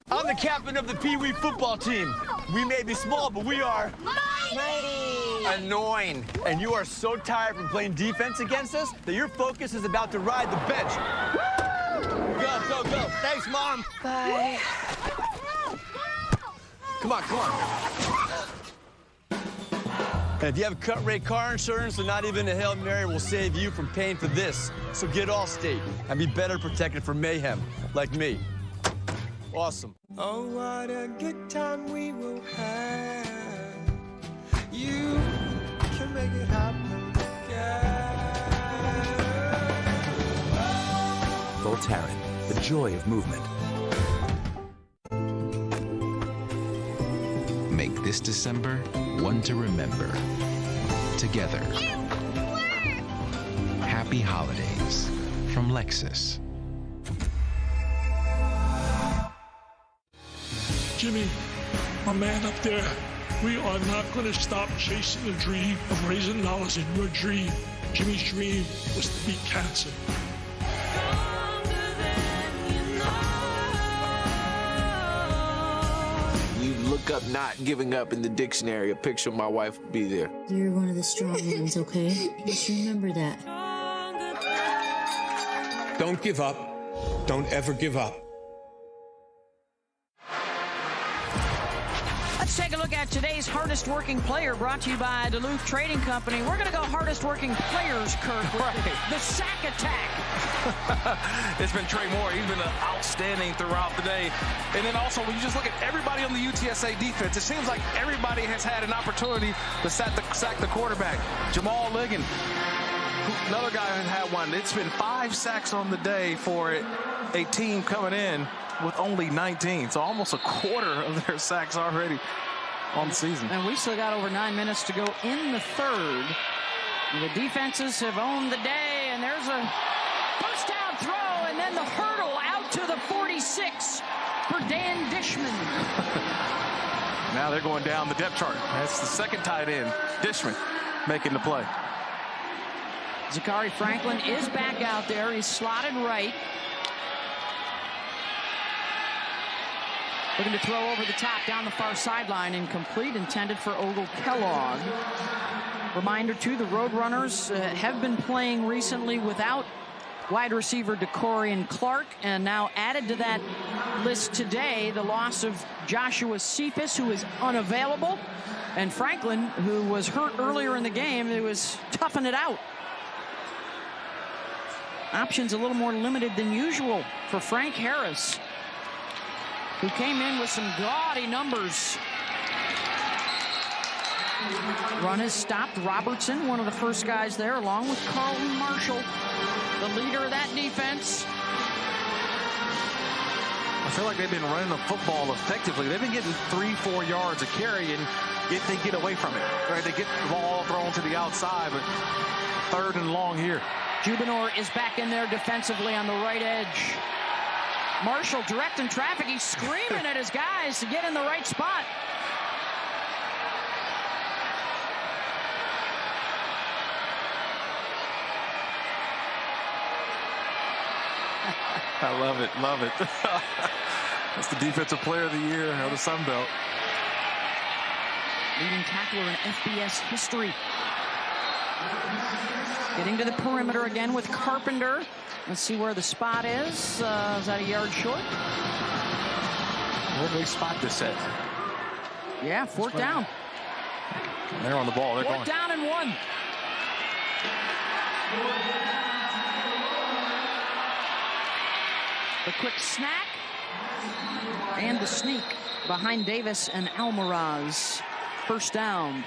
I'm the captain of the Pee Wee football team. We may be small, but we are mighty, annoying. And you are so tired from playing defense against us that your focus is about to ride the bench. Go, go, go. Thanks, Mom. Bye. Come on, come on. And if you have cut rate car insurance, then not even a Hail Mary will save you from paying for this. So get Allstate and be better protected from mayhem, like me. Awesome. Oh, what a good time we will have. You can make it happen again. Voltaren, the joy of movement. Make this December one to remember. Together. Happy holidays from Lexus. Jimmy, my man up there, we are not going to stop chasing the dream of raising dollars in your dream. Jimmy's dream was to beat cancer. You look up not giving up in the dictionary, a picture of my wife will be there. You're one of the strong ones, okay? Just remember that. Don't give up. Don't ever give up. Let's take a look at today's hardest working player, brought to you by Duluth Trading Company. We're going to go hardest working players, Kirk, with the sack attack. It's been Trey Moore. He's been outstanding throughout the day. And then also, when you just look at everybody on the UTSA defense, it seems like everybody has had an opportunity to sack the quarterback. Jamal Ligon, another guy who had one. It's been 5 sacks on the day for a team coming in with only 19. So almost a quarter of their sacks already on the season. And we still got over 9 minutes to go in the 3rd. The defenses have owned the day, and there's a first down throw, and then the hurdle out to the 46 for Dan Dishman. Now they're going down the depth chart. That's the second tight end, Dishman, making the play. Zachary Franklin is back out there. He's slotted right. Looking to throw over the top down the far sideline. Incomplete, intended for Ogle Kellogg. Reminder, too, the Roadrunners have been playing recently without wide receiver DeCorian Clark, and now added to that list today, the loss of Joshua Cephas, who is unavailable, and Franklin, who was hurt earlier in the game. It was toughing it out. Options a little more limited than usual for Frank Harris, who came in with some gaudy numbers. Run has stopped. Robertson, one of the first guys there, along with Carlton Marshall, the leader of that defense. I feel like they've been running the football effectively. They've been getting 3-4 yards a carry, and if they get away from it, right, they get the ball thrown to the outside, but 3rd and long here. Jubinor is back in there defensively on the right edge. Marshall directing traffic. He's screaming at his guys to get in the right spot. I love it, love it. That's the defensive player of the year of the Sun Belt. Leading tackler in FBS history. Getting to the perimeter again with Carpenter. Let's see where the spot is. Is that a yard short? Where do they spot this at? Yeah, 4th down. They're on the ball. They're 4th going. down and 1. The quick snack and the sneak behind Davis and Almaraz. 1st down.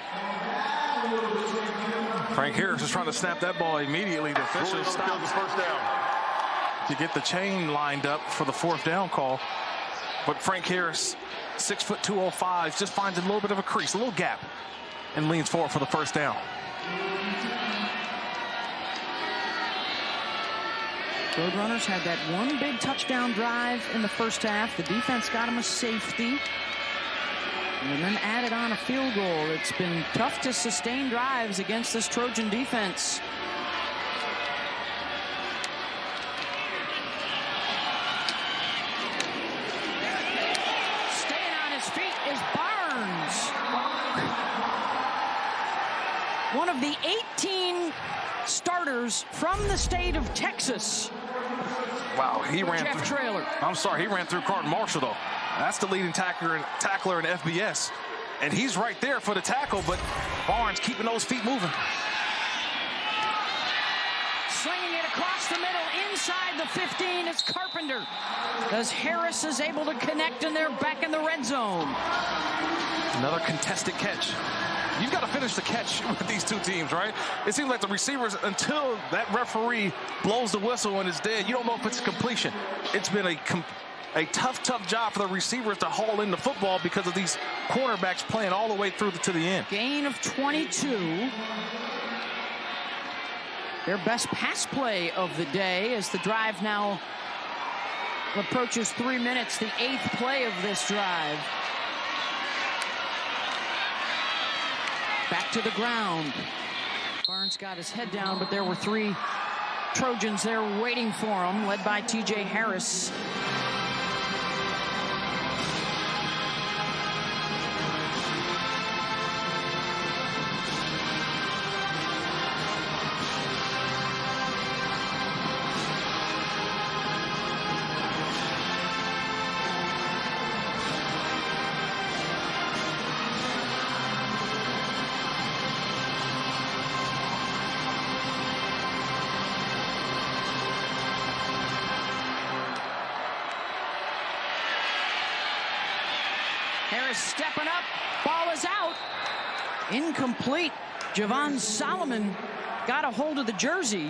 Frank Harris is trying to snap that ball immediately. The official stops the 1st down to get the chain lined up for the 4th down call. But Frank Harris, 6'2", 205, just finds a little bit of a crease, a little gap, and leans forward for the 1st down. Roadrunners had that one big touchdown drive in the 1st half. The defense got him a safety and then added on a field goal. It's been tough to sustain drives against this Trojan defense. Staying on his feet is Barnes. One of the 18 starters from the state of Texas. Wow, he ran Jeff through. Traylor. I'm sorry, he ran through Carlton Marshall, though. That's the leading tackler in FBS. And he's right there for the tackle, but Barnes keeping those feet moving. Slinging it across the middle, inside the 15 is Carpenter. As Harris is able to connect, and they're back in the red zone. Another contested catch. You've got to finish the catch with these two teams, right? It seems like the receivers, until that referee blows the whistle and it's dead, you don't know if it's a completion. It's been a tough job for the receivers to haul in the football because of these cornerbacks playing all the way through to the end. Gain of 22. Their best pass play of the day as the drive now approaches 3 minutes, the 8th play of this drive. Back to the ground. Barnes got his head down, but there were 3 Trojans there waiting for him, led by T.J. Harris. Harris stepping up. Ball is out. Incomplete. Javon Solomon got a hold of the jersey.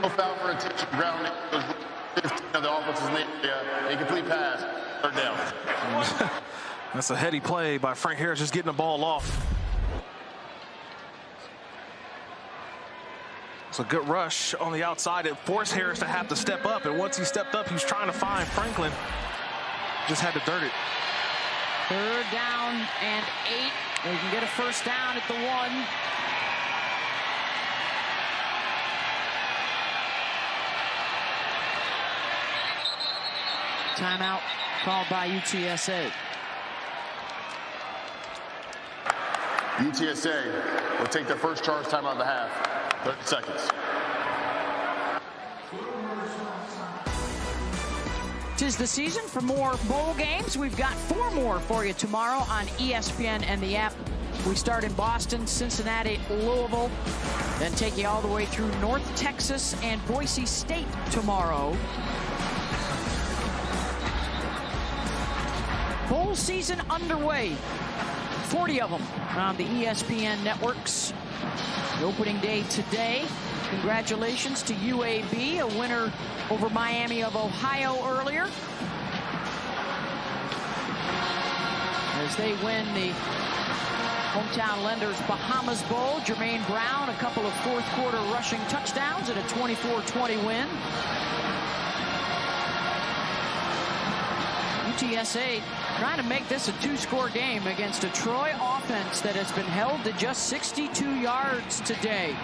No foul for intentional grounding. The offense is incomplete pass. 3rd down. That's a heady play by Frank Harris, just getting the ball off. It's a good rush on the outside. It forced Harris to have to step up, and once he stepped up, he was trying to find Franklin. Just had to dirt it. 3rd down and 8. They can get a 1st down at the 1. Timeout called by UTSA. UTSA will take their first charge timeout of the half. 30 seconds. Tis the season for more bowl games. We've got 4 more for you tomorrow on ESPN and the app. We start in Boston, Cincinnati, Louisville, then take you all the way through North Texas and Boise State tomorrow. Bowl season underway. 40 of them on the ESPN networks. The opening day today. Congratulations to UAB, a winner over Miami of Ohio earlier, as they win the hometown lenders Bahamas Bowl. Jermaine Brown, a couple of fourth-quarter rushing touchdowns and a 24-20 win. UTSA trying to make this a 2-score game against a Troy offense that has been held to just 62 yards today.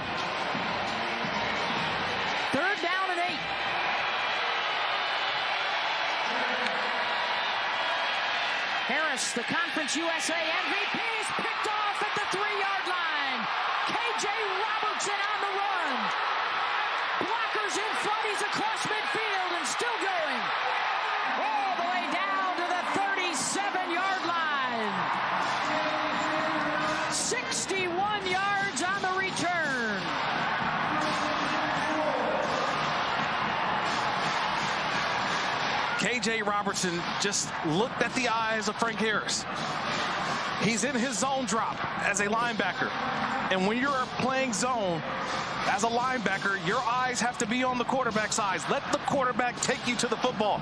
3rd down and 8. Harris, the Conference USA MVP, is picked off at the 3-yard line. KJ Robertson on the run. Blockers in front. He's across midfield and still going. All the way down to the 37-yard line. 61 yards on the return. KJ Robertson just looked at the eyes of Frank Harris. He's in his zone drop as a linebacker. And when you're playing zone as a linebacker, your eyes have to be on the quarterback's eyes. Let the quarterback take you to the football.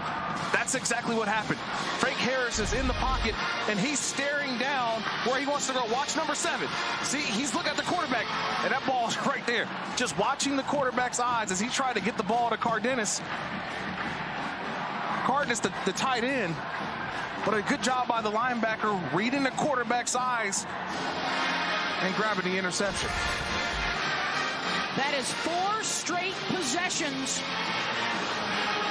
That's exactly what happened. Frank Harris is in the pocket, and he's staring down where he wants to go. Watch number 7. See, he's looking at the quarterback, and that ball's right there. Just watching the quarterback's eyes as he tried to get the ball to Cardenas. Cardenas, the tight end, but a good job by the linebacker reading the quarterback's eyes and grabbing the interception. That is 4 straight possessions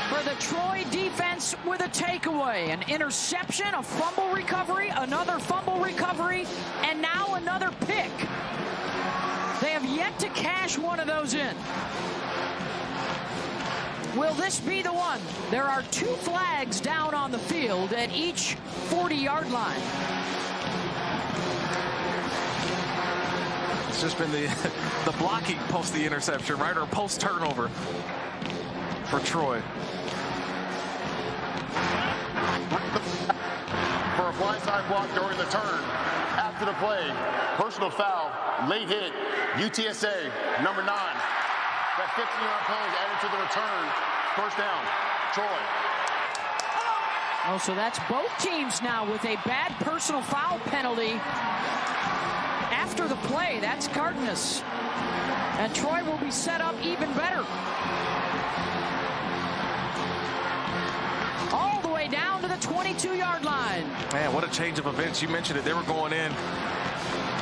for the Troy defense with a takeaway. An interception, a fumble recovery, another fumble recovery, and now another pick. They have yet to cash one of those in. Will this be the one? There are 2 flags down on the field at each 40-yard line. It's just been the blocking post the interception, right? Or post turnover for Troy. For a blindside block during the turn. After the play, personal foul, late hit, UTSA, number 9. That 15-yard penalty added to the return. First down, Troy. Oh, so that's both teams now with a bad personal foul penalty after the play. That's Cardenas. And Troy will be set up even better. All the way down to the 22-yard line. Man, what a change of events. You mentioned it. They were going in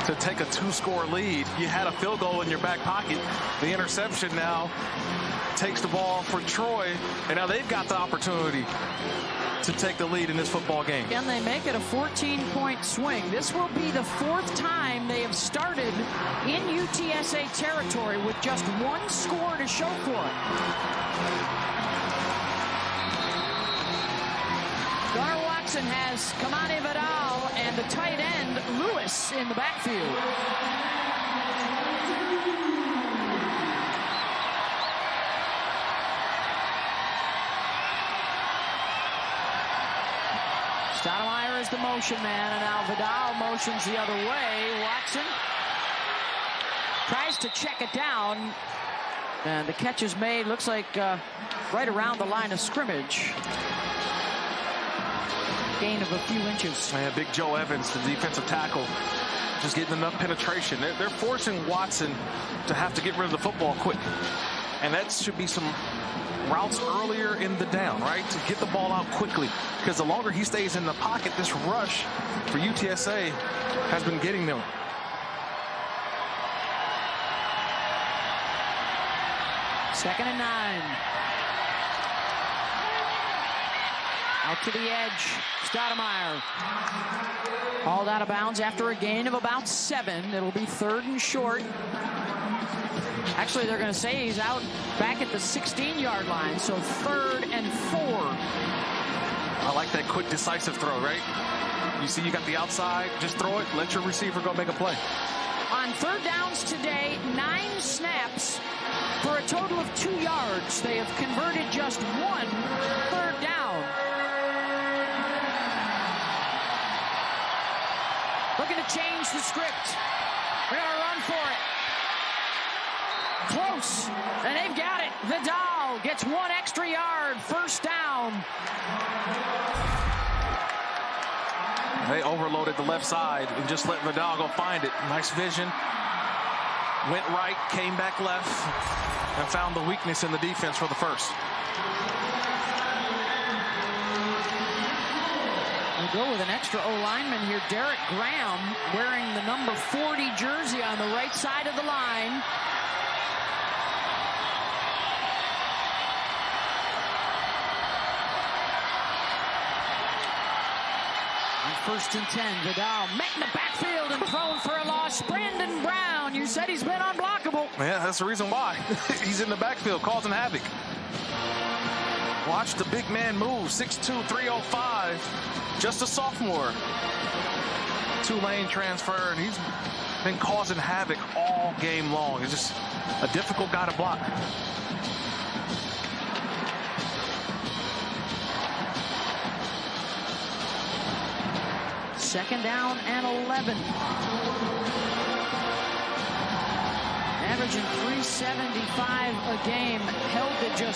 to take a 2-score lead. You had a field goal in your back pocket. The interception now takes the ball for Troy, and now they've got the opportunity to take the lead in this football game. Can they make it a 14-point swing? This will be the 4th time they have started in UTSA territory with just 1 score to show for it. Gunnar Watson has Kamani Vidal and the tight end Lewis in the backfield. Stoudemire is the motion man, and now Vidal motions the other way. Watson tries to check it down, and the catch is made, looks like right around the line of scrimmage. Gain of a few inches. Man, Big Joe Evans, the defensive tackle, just getting enough penetration. They're forcing Watson to have to get rid of the football quick. And that should be some routes earlier in the down, right? To get the ball out quickly. Because the longer he stays in the pocket, this rush for UTSA has been getting them. Second and 9. Out to the edge, Stoudemire. Hauled out of bounds after a gain of about 7. It'll be 3rd and short. Actually, they're going to say he's out back at the 16-yard line, so 3rd and 4. I like that quick, decisive throw, right? You see you got the outside, just throw it, let your receiver go make a play. On 3rd downs today, 9 snaps for a total of 2 yards. They have converted just 1 3rd down. Looking to change the script. They're going to run for it. Close, and they've got it. Vidal gets 1 extra yard, 1st down. They overloaded the left side and just let Vidal go find it. Nice vision. Went right, came back left, and found the weakness in the defense for the 1st. We'll go with an extra O-lineman here. Derek Graham wearing the number 40 jersey on the right side of the line. On 1st and 10, Vidal met in the backfield and thrown for a loss. Brandon Brown, you said he's been unblockable. Yeah, that's the reason why. He's in the backfield causing havoc. Watch the big man move, 6'2", 305. Just a sophomore. Two-lane transfer, and he's been causing havoc all game long. He's just a difficult guy to block. Second down and 11. Averaging 375 a game, held to just